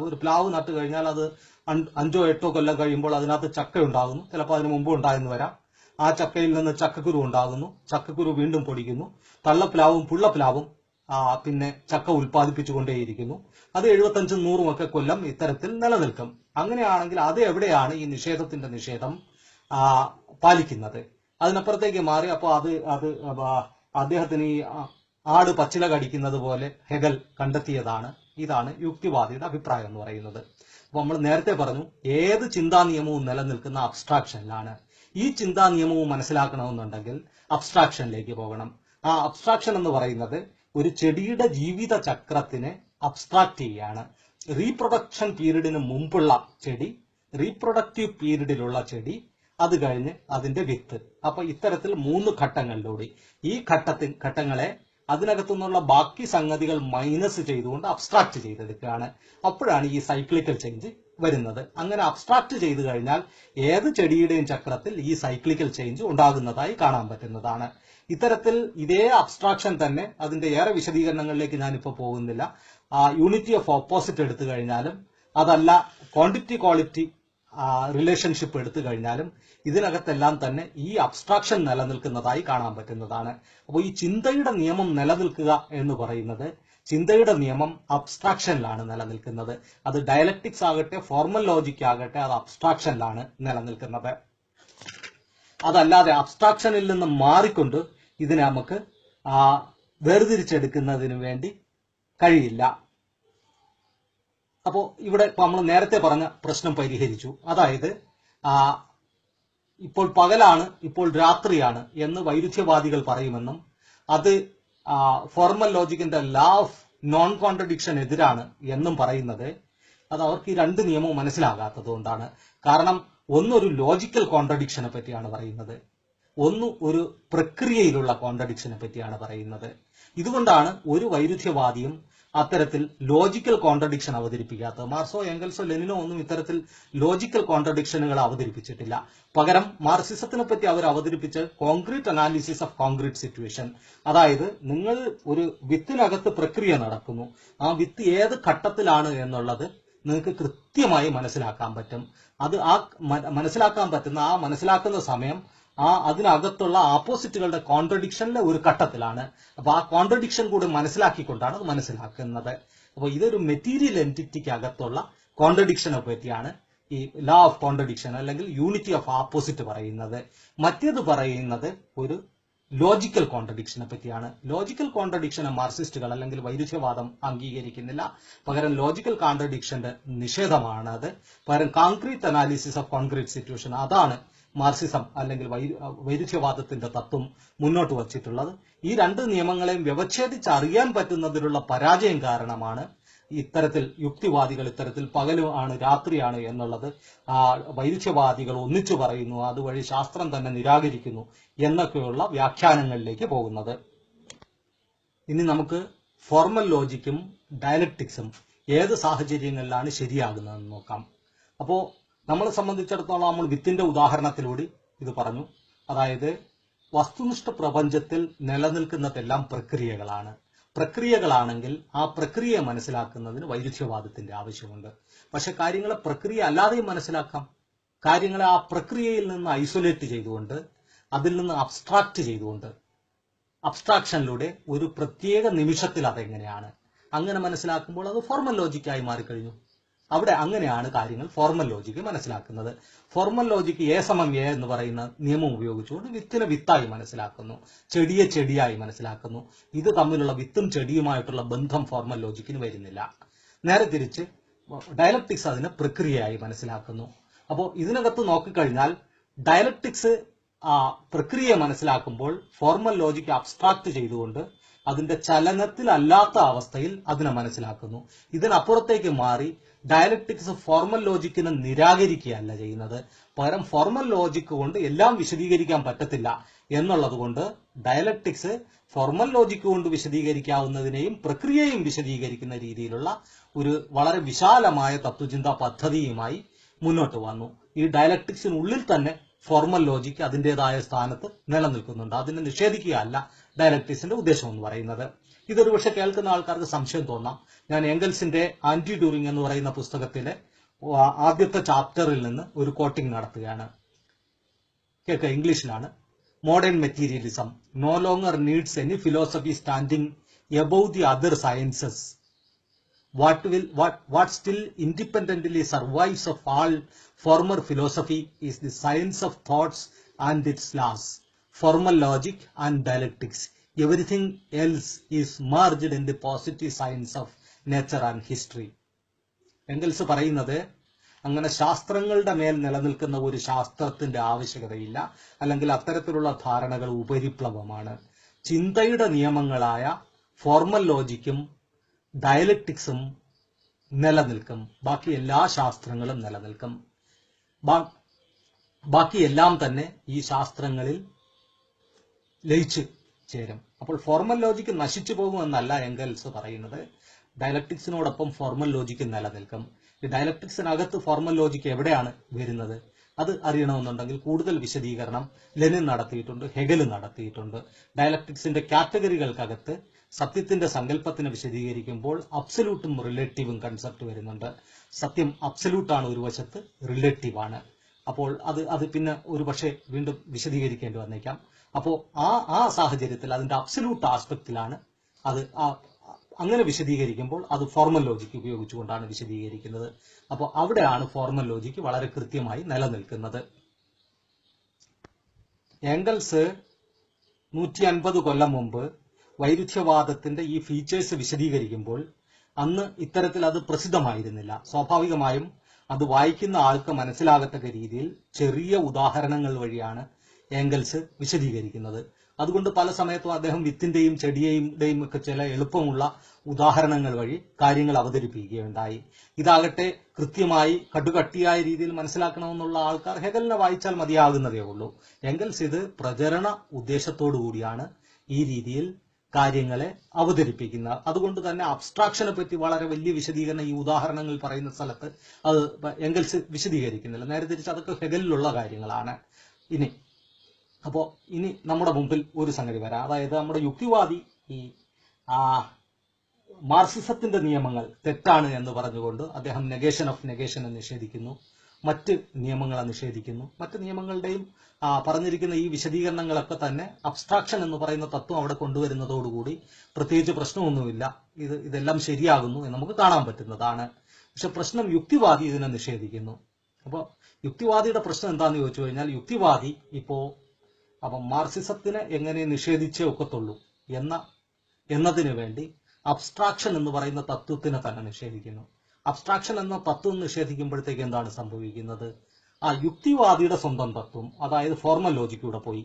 ഒരു പ്ലാവ് നട്ടു കഴിഞ്ഞാൽ അത് 5 or 8 കൊല്ലം കഴിയുമ്പോൾ അതിനകത്ത് ചക്ക ഉണ്ടാകുന്നു. ചിലപ്പോൾ അതിന് മുമ്പ് ഉണ്ടായെന്ന് വരാം. ആ ചക്കയിൽ നിന്ന് ചക്കക്കുരു ഉണ്ടാകുന്നു. ചക്കക്കുരു വീണ്ടും പൊടിക്കുന്നു. തള്ളപ്ലാവും പുള്ളപ്ലാവും പിന്നെ ചക്ക ഉൽപ്പാദിപ്പിച്ചുകൊണ്ടേയിരിക്കുന്നു. അത് 75-100 ഒക്കെ കൊല്ലം ഇത്തരത്തിൽ നിലനിൽക്കും. അങ്ങനെയാണെങ്കിൽ അത് എവിടെയാണ് ഈ നിഷേധത്തിന്റെ നിഷേധം പാലിക്കുന്നത്? അതിനപ്പുറത്തേക്ക് മാറി അപ്പോൾ അത് അദ്ദേഹത്തിന് ഈ ആട് പച്ചില കടിക്കുന്നത് പോലെ ഹെഗൽ കണ്ടെത്തിയതാണ്. ഇതാണ് യുക്തിവാദിയുടെ അഭിപ്രായം എന്ന് പറയുന്നത്. അപ്പൊ നമ്മൾ നേരത്തെ പറഞ്ഞു, ഏത് ചിന്താ നിയമവും നിലനിൽക്കുന്ന അബ്സ്ട്രാക്ഷനിലാണ്. ഈ ചിന്താ നിയമവും മനസ്സിലാക്കണമെന്നുണ്ടെങ്കിൽ അബ്സ്ട്രാക്ഷനിലേക്ക് പോകണം. ആ അബ്സ്ട്രാക്ഷൻ എന്ന് പറയുന്നത് ഒരു ചെടിയുടെ ജീവിത ചക്രത്തിനെ അബ്സ്ട്രാക്ട് ചെയ്യാണ്. റീപ്രൊഡക്ഷൻ പീരീഡിന് മുമ്പുള്ള ചെടി, റീപ്രൊഡക്റ്റീവ് പീരീഡിലുള്ള ചെടി, അത് കഴിഞ്ഞ് അതിന്റെ വിത്ത്. അപ്പൊ ഇത്തരത്തിൽ 3 ഘട്ടങ്ങളിലൂടെ ഈ ഘട്ടങ്ങളെ അതിനകത്തുനിന്നുള്ള ബാക്കി സംഗതികൾ മൈനസ് ചെയ്തുകൊണ്ട് അബ്സ്ട്രാക്ട് ചെയ്തെടുക്കുകയാണ്. അപ്പോഴാണ് ഈ സൈക്ലിക്കൽ ചേഞ്ച് വരുന്നത്. അങ്ങനെ അബ്സ്ട്രാക്ട് ചെയ്തു കഴിഞ്ഞാൽ ഏത് ചെടിയുടെയും ചക്രത്തിൽ ഈ സൈക്ലിക്കൽ ചേഞ്ച് ഉണ്ടാകുന്നതായി കാണാൻ പറ്റുന്നതാണ്. ഇത്തരത്തിൽ ഇതേ അബ്സ്ട്രാക്ഷൻ തന്നെ, അതിന്റെ ഏറെ വിശദീകരണങ്ങളിലേക്ക് ഞാനിപ്പോൾ പോകുന്നില്ല. യൂണിറ്റി ഓഫ് ഓപ്പോസിറ്റ് എടുത്തു കഴിഞ്ഞാലും, അതല്ല ക്വാണ്ടിറ്റി ക്വാളിറ്റി റിലേഷൻഷിപ്പ് എടുത്തു കഴിഞ്ഞാലും ഇതിനകത്തെല്ലാം തന്നെ ഈ അബ്സ്ട്രാക്ഷൻ നിലനിൽക്കുന്നതായി കാണാൻ പറ്റുന്നതാണ്. അപ്പോൾ ഈ ചിന്തയുടെ നിയമം നിലനിൽക്കുക എന്ന് പറയുന്നത്, ചിന്തയുടെ നിയമം അബ്സ്ട്രാക്ഷനിലാണ് നിലനിൽക്കുന്നത്. അത് ഡയലക്റ്റിക്സ് ആകട്ടെ, ഫോർമൽ ലോജിക് ആകട്ടെ, അത് അബ്സ്ട്രാക്ഷനിലാണ് നിലനിൽക്കുന്നത്. അതല്ലാതെ അബ്സ്ട്രാക്ഷനിൽ നിന്ന് മാറിക്കൊണ്ട് ഇതിനെ നമുക്ക് വേർതിരിച്ചെടുക്കുന്നതിന് വേണ്ടി കഴിയില്ല. അപ്പോൾ ഇവിടെ നമ്മൾ നേരത്തെ പറഞ്ഞ പ്രശ്നം പരിഹരിച്ചു. അതായത് ഇപ്പോൾ പകലാണ്, ഇപ്പോൾ രാത്രിയാണ് എന്ന് വൈരുദ്ധ്യവാദികൾ പറയുമെന്നും അത് ഫോർമൽ ലോജിക്കിന്റെ ലാ ഓഫ് നോൺ കോൺട്രഡിക്ഷൻ എതിരാണ് എന്നും പറയുന്നത് അത് അവർക്ക് ഈ 2 നിയമവും മനസ്സിലാകാത്തത് കൊണ്ടാണ്. കാരണം ഒന്നൊരു ലോജിക്കൽ കോൺട്രഡിക്ഷനെ പറ്റിയാണ് പറയുന്നത്, ഒന്ന് ഒരു പ്രക്രിയയിലുള്ള കോൺട്രഡിക്ഷനെ പറ്റിയാണ് പറയുന്നത്. ഇതുകൊണ്ടാണ് ഒരു വൈരുദ്ധ്യവാദിയും അത്തരത്തിൽ ലോജിക്കൽ കോൺട്രഡിക്ഷൻ അവതരിപ്പിക്കാത്തത്. മാർക്സോ, എംഗൽസോ, ലെനിനോ ഒന്നും ഇത്തരത്തിൽ ലോജിക്കൽ കോൺട്രഡിക്ഷനുകൾ അവതരിപ്പിച്ചിട്ടില്ല. പകരം മാർക്സിസത്തിനെ പറ്റി അവർ അവതരിപ്പിച്ച് concrete analysis of concrete situation. അതായത് നിങ്ങൾ ഒരു വിത്തിനകത്ത് പ്രക്രിയ നടക്കുന്നു, ആ വിത്ത് ഏത് ഘട്ടത്തിലാണ് എന്നുള്ളത് നിങ്ങൾക്ക് കൃത്യമായി മനസ്സിലാക്കാൻ പറ്റും. അത് മനസ്സിലാക്കാൻ പറ്റുന്ന മനസ്സിലാക്കുന്ന സമയം അതിനകത്തുള്ള ആപ്പോസിറ്റുകളുടെ കോൺട്രഡിക്ഷനിലെ ഒരു ഘട്ടത്തിലാണ്. അപ്പൊ ആ കോൺട്രഡിക്ഷൻ കൂടി മനസ്സിലാക്കിക്കൊണ്ടാണ് അത് മനസ്സിലാക്കുന്നത്. അപ്പൊ ഇതൊരു മെറ്റീരിയൽ എൻറ്റിറ്റിക്ക് അകത്തുള്ള കോൺട്രഡിക്ഷനെ പറ്റിയാണ് ഈ ലാ ഓഫ് കോൺട്രഡിക്ഷൻ അല്ലെങ്കിൽ യൂണിറ്റി ഓഫ് ആപ്പോസിറ്റ് പറയുന്നത്. മറ്റേത് പറയുന്നത് ഒരു ലോജിക്കൽ കോൺട്രഡിക്ഷനെ പറ്റിയാണ്. ലോജിക്കൽ കോൺട്രഡിക്ഷനെ മാർക്സിസ്റ്റുകൾ അല്ലെങ്കിൽ വൈരുദ്ധ്യവാദം അംഗീകരിക്കുന്നില്ല. പകരം ലോജിക്കൽ കോൺട്രഡിക്ഷന്റെ നിഷേധമാണ് അത്. പകരം concrete analysis of concrete situation, അതാണ് മാർക്സിസം അല്ലെങ്കിൽ വൈരുദ്ധ്യവാദത്തിന്റെ തത്വം മുന്നോട്ട് വച്ചിട്ടുള്ളത്. ഈ 2 നിയമങ്ങളെയും വ്യവച്ഛേദിച്ച് അറിയാൻ പറ്റുന്നതിലുള്ള പരാജയം കാരണമാണ് ഇത്തരത്തിൽ യുക്തിവാദികൾ ഇത്തരത്തിൽ പകലാണ് രാത്രിയാണ് എന്നുള്ളത് വൈരുദ്ധ്യവാദികൾ ഒന്നിച്ചു പറയുന്നു, അതുവഴി ശാസ്ത്രം തന്നെ നിരാകരിക്കുന്നു എന്നൊക്കെയുള്ള വ്യാഖ്യാനങ്ങളിലേക്ക് പോകുന്നത്. ഇനി നമുക്ക് ഫോർമൽ ലോജിക്കും ഡയലക്റ്റിക്സും ഏത് സാഹചര്യങ്ങളിലാണ് ശരിയാകുന്നതെന്ന് നോക്കാം. അപ്പോൾ നമ്മളെ സംബന്ധിച്ചിടത്തോളം നമ്മൾ വിത്തിന്റെ ഉദാഹരണത്തിലൂടെ ഇത് പറഞ്ഞു. അതായത് വസ്തുനിഷ്ഠ പ്രപഞ്ചത്തിൽ നിലനിൽക്കുന്നതെല്ലാം പ്രക്രിയകളാണെങ്കിൽ ആ പ്രക്രിയയെ മനസ്സിലാക്കുന്നതിന് വൈരുദ്ധ്യവാദത്തിന്റെ ആവശ്യമുണ്ട്. പക്ഷെ കാര്യങ്ങളെ പ്രക്രിയ അല്ലാതെയും മനസ്സിലാക്കാം. കാര്യങ്ങളെ ആ പ്രക്രിയയിൽ നിന്ന് ഐസൊലേറ്റ് ചെയ്തുകൊണ്ട്, അതിൽ നിന്ന് അബ്സ്ട്രാക്ട് ചെയ്തുകൊണ്ട്, അബ്സ്ട്രാക്ഷനിലൂടെ ഒരു പ്രത്യേക നിമിഷത്തിൽ അതെങ്ങനെയാണ് അങ്ങനെ മനസ്സിലാക്കുമ്പോൾ അത് ഫോർമൽ ലോജിക്കായി മാറിക്കഴിഞ്ഞു. അവിടെ അങ്ങനെയാണ് കാര്യങ്ങൾ ഫോർമൽ ലോജിക്ക് മനസ്സിലാക്കുന്നത്. ഫോർമൽ ലോജിക്ക് A എന്ന് പറയുന്ന നിയമം ഉപയോഗിച്ചുകൊണ്ട് വിത്തിനെ വിത്തായി മനസ്സിലാക്കുന്നു, ചെടിയെ ചെടിയായി മനസ്സിലാക്കുന്നു. ഇത് തമ്മിലുള്ള വിത്തും ചെടിയുമായിട്ടുള്ള ബന്ധം ഫോർമൽ ലോജിക്കിന് വരുന്നില്ല. നേരെ തിരിച്ച് ഡയലക്റ്റിക്സ് അതിനെ പ്രക്രിയയായി മനസ്സിലാക്കുന്നു. അപ്പോൾ ഇതിനകത്ത് നോക്കിക്കഴിഞ്ഞാൽ ഡയലക്റ്റിക്സ് പ്രക്രിയയെ മനസ്സിലാക്കുമ്പോൾ ഫോർമൽ ലോജിക്ക് അബ്സ്ട്രാക്ട് ചെയ്തുകൊണ്ട് അതിന്റെ ചലനത്തിലല്ലാത്ത അവസ്ഥയിൽ അതിനെ മനസ്സിലാക്കുന്നു. ഇതിനപ്പുറത്തേക്ക് മാറി ഡയലക്ടിക്സ് ഫോർമൽ ലോജിക്കിനെ നിരാകരിക്കുകയല്ല ചെയ്യുന്നത്. പകരം ഫോർമൽ ലോജിക്ക് കൊണ്ട് എല്ലാം വിശദീകരിക്കാൻ പറ്റത്തില്ല എന്നുള്ളത് കൊണ്ട് ഡയലക്ടിക്സ് ഫോർമൽ ലോജിക്ക് കൊണ്ട് വിശദീകരിക്കാവുന്നതിനെയും പ്രക്രിയയും വിശദീകരിക്കുന്ന രീതിയിലുള്ള ഒരു വളരെ വിശാലമായ തത്വചിന്താ പദ്ധതിയുമായി മുന്നോട്ട് വന്നു. ഈ ഡയലക്ടിക്സിനുള്ളിൽ തന്നെ ഫോർമൽ ലോജിക്ക് അതിൻ്റെതായ സ്ഥാനത്ത് നിലനിൽക്കുന്നുണ്ട്. അതിനെ നിഷേധിക്കുകയല്ല ഡയലക്ടിക്സിന്റെ ഉദ്ദേശം എന്ന് പറയുന്നത്. ഇതൊരു പക്ഷെ കേൾക്കുന്ന ആൾക്കാർക്ക് സംശയം തോന്നാം. ഞാൻ എംഗൽസിന്റെ ആന്റി ഡ്യൂറിംഗ് എന്ന് പറയുന്ന പുസ്തകത്തിലെ ആദ്യത്തെ ചാപ്റ്ററിൽ നിന്ന് ഒരു കോട്ടിംഗ് നടത്തുകയാണ്. കേൾക്കുക, ഇംഗ്ലീഷിലാണ്. Modern materialism no longer needs any philosophy standing above the other sciences. What still independently survives of all former philosophy is the science of thoughts and its laws, formal logic and dialectics. Everything else is merged in the positive science of nature and history. Engels പറയുന്നത് അങ്ങനെ ശാസ്ത്രങ്ങളുടെ മേൽ നിലനിൽക്കുന്ന ഒരു ശാസ്ത്രത്തിന്റെ ആവശ്യകതയില്ല, അല്ലെങ്കിൽ അത്തരത്തിലുള്ള ധാരണകൾ ഉപരിപ്ലവമാണ്. ചിന്തയുടെ നിയമങ്ങളായ ഫോർമൽ ലോജിക്കും ഡയലക്ടിക്സും നിലനിൽക്കും. ബാക്കി എല്ലാ ശാസ്ത്രങ്ങളും നിലനിൽക്കും. ബാക്കിയെല്ലാം തന്നെ ഈ ശാസ്ത്രങ്ങളിൽ ലയിച്ചു ചേരും. അപ്പോൾ ഫോർമൽ ലോജിക്ക് നശിച്ചു പോകുമെന്നല്ല എംഗൽസ് പറയുന്നത്. ഡയലക്ടിക്സിനോടൊപ്പം ഫോർമൽ ലോജിക്ക് നിലനിൽക്കും. ഈ ഡയലക്ടിക്സിനകത്ത് ഫോർമൽ ലോജിക്ക് എവിടെയാണ് വരുന്നത് അത് അറിയണമെന്നുണ്ടെങ്കിൽ കൂടുതൽ വിശദീകരണം ലെനിൻ നടത്തിയിട്ടുണ്ട്, ഹെഗൽ നടത്തിയിട്ടുണ്ട്. ഡയലക്ടിക്സിന്റെ കാറ്റഗറികൾക്കകത്ത് സത്യത്തിന്റെ സങ്കല്പത്തിനെ വിശദീകരിക്കുമ്പോൾ അബ്സല്യൂട്ടും റിലേറ്റീവും കൺസെപ്റ്റ് വരുന്നുണ്ട്. സത്യം അബ്സല്യൂട്ടാണ് ഒരു വശത്ത്, റിലേറ്റീവാണ്. അപ്പോൾ അത് പിന്നെ ഒരു പക്ഷേ വീണ്ടും വിശദീകരിക്കേണ്ടി വന്നേക്കാം. അപ്പോൾ ആ സാഹചര്യത്തിൽ അതിന്റെ അബ്സല്യൂട്ട് ആസ്പെക്റ്റിലാണ് അത് അങ്ങനെ വിശദീകരിക്കുമ്പോൾ അത് ഫോർമൽ ലോജിക്ക് ഉപയോഗിച്ചുകൊണ്ടാണ് വിശദീകരിക്കുന്നത്. അപ്പോൾ അവിടെയാണ് ഫോർമൽ ലോജിക്ക് വളരെ കൃത്യമായി നിലനിൽക്കുന്നത്. എംഗൽസ് 150 കൊല്ലം മുമ്പ് വൈരുദ്ധ്യവാദത്തിന്റെ ഈ ഫീച്ചേഴ്സ് വിശദീകരിക്കുമ്പോൾ അന്ന് ഇത്തരത്തിൽ അത് പ്രസിദ്ധമായിരുന്നില്ല. സ്വാഭാവികമായും അത് വായിക്കുന്ന ആൾക്ക് മനസ്സിലാകത്തക്ക രീതിയിൽ ചെറിയ ഉദാഹരണങ്ങൾ വഴിയാണ് എംഗൽസ് വിശദീകരിക്കുന്നത്. അതുകൊണ്ട് പല സമയത്തും അദ്ദേഹം വിത്തിന്റെയും ചെടിയുടെയും ഒക്കെ ചില എളുപ്പമുള്ള ഉദാഹരണങ്ങൾ വഴി കാര്യങ്ങൾ അവതരിപ്പിക്കുകയുണ്ടായി. ഇതാകട്ടെ കൃത്യമായി കടുകട്ടിയായ രീതിയിൽ മനസ്സിലാക്കണമെന്നുള്ള ആൾക്കാർ ഹെഗലിനെ വായിച്ചാൽ മതിയാകുന്നതേ ഉള്ളൂ. എംഗൽസ് ഇത് പ്രചരണ ഉദ്ദേശത്തോടു കൂടിയാണ് ഈ രീതിയിൽ കാര്യങ്ങളെ അവതരിപ്പിക്കുന്നത്. അതുകൊണ്ട് തന്നെ അബ്സ്ട്രാക്ഷനെ പറ്റി വളരെ വലിയ വിശദീകരണം ഈ ഉദാഹരണങ്ങൾ പറയുന്ന സ്ഥലത്ത് അത് എംഗൽസ് വിശദീകരിക്കുന്നില്ല. നേരെ തിരിച്ച് അതൊക്കെ ഹെഗലിലുള്ള കാര്യങ്ങളാണ്. ഇനി നമ്മുടെ മുമ്പിൽ ഒരു സംഗതി വരാം. അതായത് നമ്മുടെ യുക്തിവാദി ഈ മാർക്സിസത്തിന്റെ നിയമങ്ങൾ തെറ്റാണ് എന്ന് പറഞ്ഞുകൊണ്ട് അദ്ദേഹം നെഗേഷൻ ഓഫ് നെഗേഷനെ നിഷേധിക്കുന്നു, മറ്റ് നിയമങ്ങളെ നിഷേധിക്കുന്നു. മറ്റ് നിയമങ്ങളുടെയും പറഞ്ഞിരിക്കുന്ന ഈ വിശദീകരണങ്ങളൊക്കെ തന്നെ അബ്സ്ട്രാക്ഷൻ എന്ന് പറയുന്ന തത്വം അവിടെ കൊണ്ടുവരുന്നതോടുകൂടി പ്രത്യേകിച്ച് പ്രശ്നമൊന്നുമില്ല, ഇതെല്ലാം ശരിയാകുന്നു എന്ന് നമുക്ക് കാണാൻ പറ്റുന്നതാണ്. പക്ഷെ പ്രശ്നം യുക്തിവാദി ഇതിനെ നിഷേധിക്കുന്നു. അപ്പോൾ യുക്തിവാദിയുടെ പ്രശ്നം എന്താണെന്ന് ചോദിച്ചു കഴിഞ്ഞാൽ, യുക്തിവാദി അപ്പം മാർക്സിസത്തിനെ എങ്ങനെ നിഷേധിച്ചേ ഒക്കത്തുള്ളൂ എന്നതിനു വേണ്ടി അബ്സ്ട്രാക്ഷൻ എന്ന് പറയുന്ന തത്വത്തിനെ തന്നെ നിഷേധിക്കുന്നു. അബ്സ്ട്രാക്ഷൻ എന്ന തത്വം നിഷേധിക്കുമ്പോഴത്തേക്ക് എന്താണ് സംഭവിക്കുന്നത്? യുക്തിവാദിയുടെ സ്വന്തം തത്വം, അതായത് ഫോർമൽ ലോജിക്കൂടെ പോയി.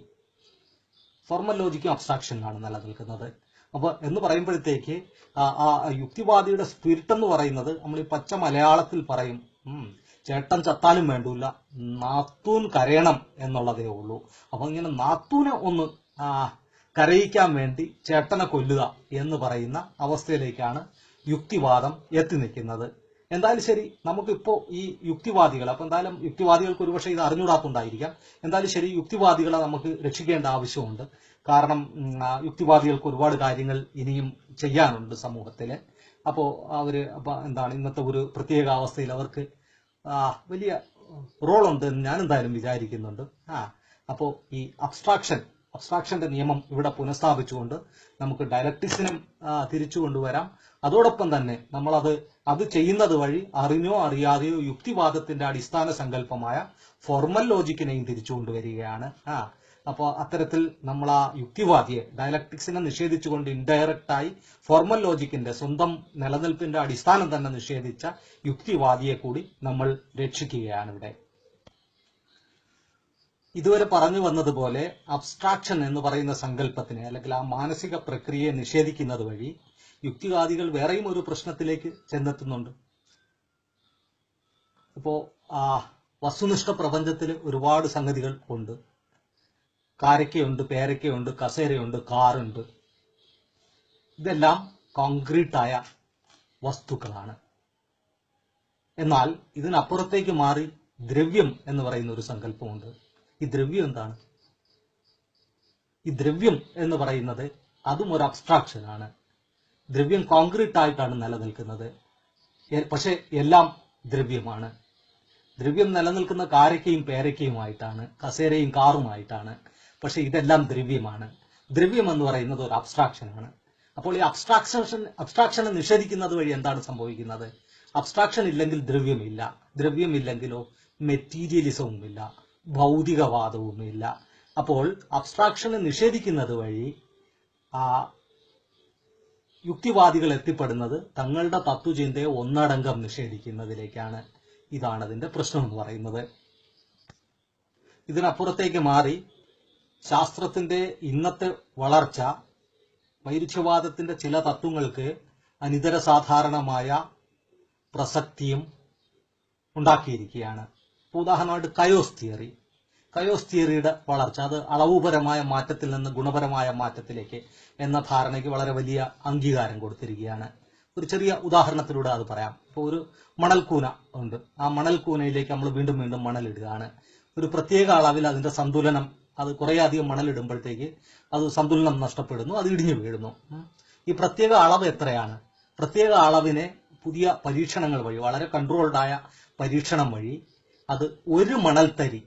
ഫോർമൽ ലോജിക്കും അബ്സ്ട്രാക്ഷനിലാണ് നിലനിൽക്കുന്നത്. അപ്പൊ എന്ന് പറയുമ്പോഴത്തേക്ക് യുക്തിവാദിയുടെ സ്പിരിറ്റ് എന്ന് പറയുന്നത് നമ്മൾ ഈ പച്ച മലയാളത്തിൽ പറയും, ചേട്ടൻ ചത്താലും വേണ്ടൂല, നാത്തൂൻ കരയണം എന്നുള്ളതേ ഉള്ളൂ. അപ്പൊ ഇങ്ങനെ നാത്തൂനെ ഒന്ന് കരയിക്കാൻ വേണ്ടി ചേട്ടനെ കൊല്ലുക എന്ന് പറയുന്ന അവസ്ഥയിലേക്കാണ് യുക്തിവാദം എത്തി നിൽക്കുന്നത്. എന്തായാലും ശരി, നമുക്കിപ്പോ ഈ യുക്തിവാദികൾ, അപ്പൊ എന്തായാലും യുക്തിവാദികൾക്ക് ഒരുപക്ഷെ ഇത് അറിഞ്ഞുകൂടാത്തുണ്ടായിരിക്കാം. എന്തായാലും ശരി, യുക്തിവാദികളെ നമുക്ക് രക്ഷിക്കേണ്ട ആവശ്യമുണ്ട്. കാരണം യുക്തിവാദികൾക്ക് ഒരുപാട് കാര്യങ്ങൾ ഇനിയും ചെയ്യാനുണ്ട് സമൂഹത്തില്. അപ്പോ ഇന്നത്തെ ഒരു പ്രത്യേക അവസ്ഥയിൽ അവർക്ക് വലിയ റോളുണ്ട് എന്ന് ഞാൻ എന്തായാലും വിചാരിക്കുന്നുണ്ട്. അപ്പോ ഈ അബ്സ്ട്രാക്ഷന്റെ നിയമം ഇവിടെ പുനഃസ്ഥാപിച്ചുകൊണ്ട് നമുക്ക് ഡയലക്ടിക്സിനും തിരിച്ചു കൊണ്ടുവരാം. അതോടൊപ്പം തന്നെ അത് ചെയ്യുന്നത് വഴി അറിഞ്ഞോ അറിയാതെയോ യുക്തിവാദത്തിന്റെ അടിസ്ഥാന സങ്കല്പമായ ഫോർമൽ ലോജിക്കിനെയും തിരിച്ചു കൊണ്ടുവരികയാണ്. അപ്പോൾ അത്തരത്തിൽ നമ്മൾ യുക്തിവാദിയെ, ഡയലക്ടിക്സിനെ നിഷേധിച്ചുകൊണ്ട് ഇൻഡയറക്റ്റായി ഫോർമൽ ലോജിക്കിന്റെ സ്വന്തം നിലനിൽപ്പിന്റെ അടിസ്ഥാനം തന്നെ നിഷേധിച്ച യുക്തിവാദിയെ കൂടി നമ്മൾ രക്ഷിക്കുകയാണ് ഇവിടെ. ഇതുവരെ പറഞ്ഞു വന്നതുപോലെ അബ്സ്ട്രാക്ഷൻ എന്ന് പറയുന്ന സങ്കല്പത്തിനെ അല്ലെങ്കിൽ ആ മാനസിക പ്രക്രിയയെ നിഷേധിക്കുന്നത് വഴി യുക്തിവാദികൾ വേറെയും ഒരു പ്രശ്നത്തിലേക്ക് ചെന്നെത്തുന്നുണ്ട്. ഇപ്പോ വസ്തുനിഷ്ഠ പ്രപഞ്ചത്തിൽ ഒരുപാട് സംഗതികൾ ഉണ്ട്. കാരക്കയുണ്ട്, പേരക്കയുണ്ട്, കസേരയുണ്ട്, കാറുണ്ട്. ഇതെല്ലാം കോൺക്രീറ്റായ വസ്തുക്കളാണ്. എന്നാൽ ഇതിനപ്പുറത്തേക്ക് മാറി ദ്രവ്യം എന്ന് പറയുന്ന ഒരു സങ്കല്പമുണ്ട്. ഈ ദ്രവ്യം എന്താണ്? ഈ ദ്രവ്യം എന്ന് പറയുന്നത് അതും ഒരു അബ്സ്ട്രാക്ഷനാണ്. ദ്രവ്യം കോൺക്രീറ്റ് ആയിട്ടാണ് നിലനിൽക്കുന്നത്. പക്ഷെ എല്ലാം ദ്രവ്യമാണ്. ദ്രവ്യം നിലനിൽക്കുന്ന കാരക്കയും പേരക്കയുമായിട്ടാണ്, കസേരയും കാറുമായിട്ടാണ്. പക്ഷെ ഇതെല്ലാം ദ്രവ്യമാണ്. ദ്രവ്യം എന്ന് പറയുന്നത് ഒരു അബ്സ്ട്രാക്ഷനാണ്. അപ്പോൾ ഈ അബ്സ്ട്രാക്ഷനെ നിഷേധിക്കുന്നത് വഴി എന്താണ് സംഭവിക്കുന്നത്? അബ്സ്ട്രാക്ഷൻ ഇല്ലെങ്കിൽ ദ്രവ്യമില്ല. ദ്രവ്യമില്ലെങ്കിലോ മെറ്റീരിയലിസവുമില്ല, ഭൗതികവാദവുമില്ല. അപ്പോൾ അബ്സ്ട്രാക്ഷനെ നിഷേധിക്കുന്നത് വഴി യുക്തിവാദികൾ എത്തിപ്പെടുന്നത് തങ്ങളുടെ തത്വചിന്തയെ ഒന്നടങ്കം നിഷേധിക്കുന്നതിലേക്കാണ്. ഇതാണ് അതിന്റെ പ്രശ്നം എന്ന് പറയുന്നത്. ഇതിനപ്പുറത്തേക്ക് മാറി ശാസ്ത്രത്തിന്റെ ഇന്നത്തെ വളർച്ച വൈരുദ്ധ്യവാദത്തിന്റെ ചില തത്വങ്ങൾക്ക് അനിതര സാധാരണമായ പ്രസക്തിയും ഉണ്ടാക്കിയിരിക്കുകയാണ്. ഉദാഹരണമായിട്ട് കയോസ് തിയറിയുടെ വളർച്ച, അത് അളവുപരമായ മാറ്റത്തിൽ നിന്ന് ഗുണപരമായ മാറ്റത്തിലേക്ക് എന്ന ധാരണയ്ക്ക് വളരെ വലിയ അംഗീകാരം കൊടുത്തിരിക്കുകയാണ്. ഒരു ചെറിയ ഉദാഹരണത്തിലൂടെ അത് പറയാം. ഇപ്പോൾ ഒരു മണൽക്കൂന ഉണ്ട്. ആ മണൽക്കൂനയിലേക്ക് നമ്മൾ വീണ്ടും വീണ്ടും മണലിടുകയാണ്. ഒരു പ്രത്യേക അളവിൽ അതിന്റെ സന്തുലനം, അത് കുറേയധികം മണലിടുമ്പോഴത്തേക്ക് അത് സന്തുലനം നഷ്ടപ്പെടുന്നു, അത് ഇടിഞ്ഞു വീഴുന്നു. ഈ പ്രത്യേക അളവ് എത്രയാണ്? പ്രത്യേക അളവിനെ പുതിയ പരീക്ഷണങ്ങൾ വഴി, വളരെ കൺട്രോൾഡായ പരീക്ഷണം വഴി അത് ഒരു മണൽത്തരി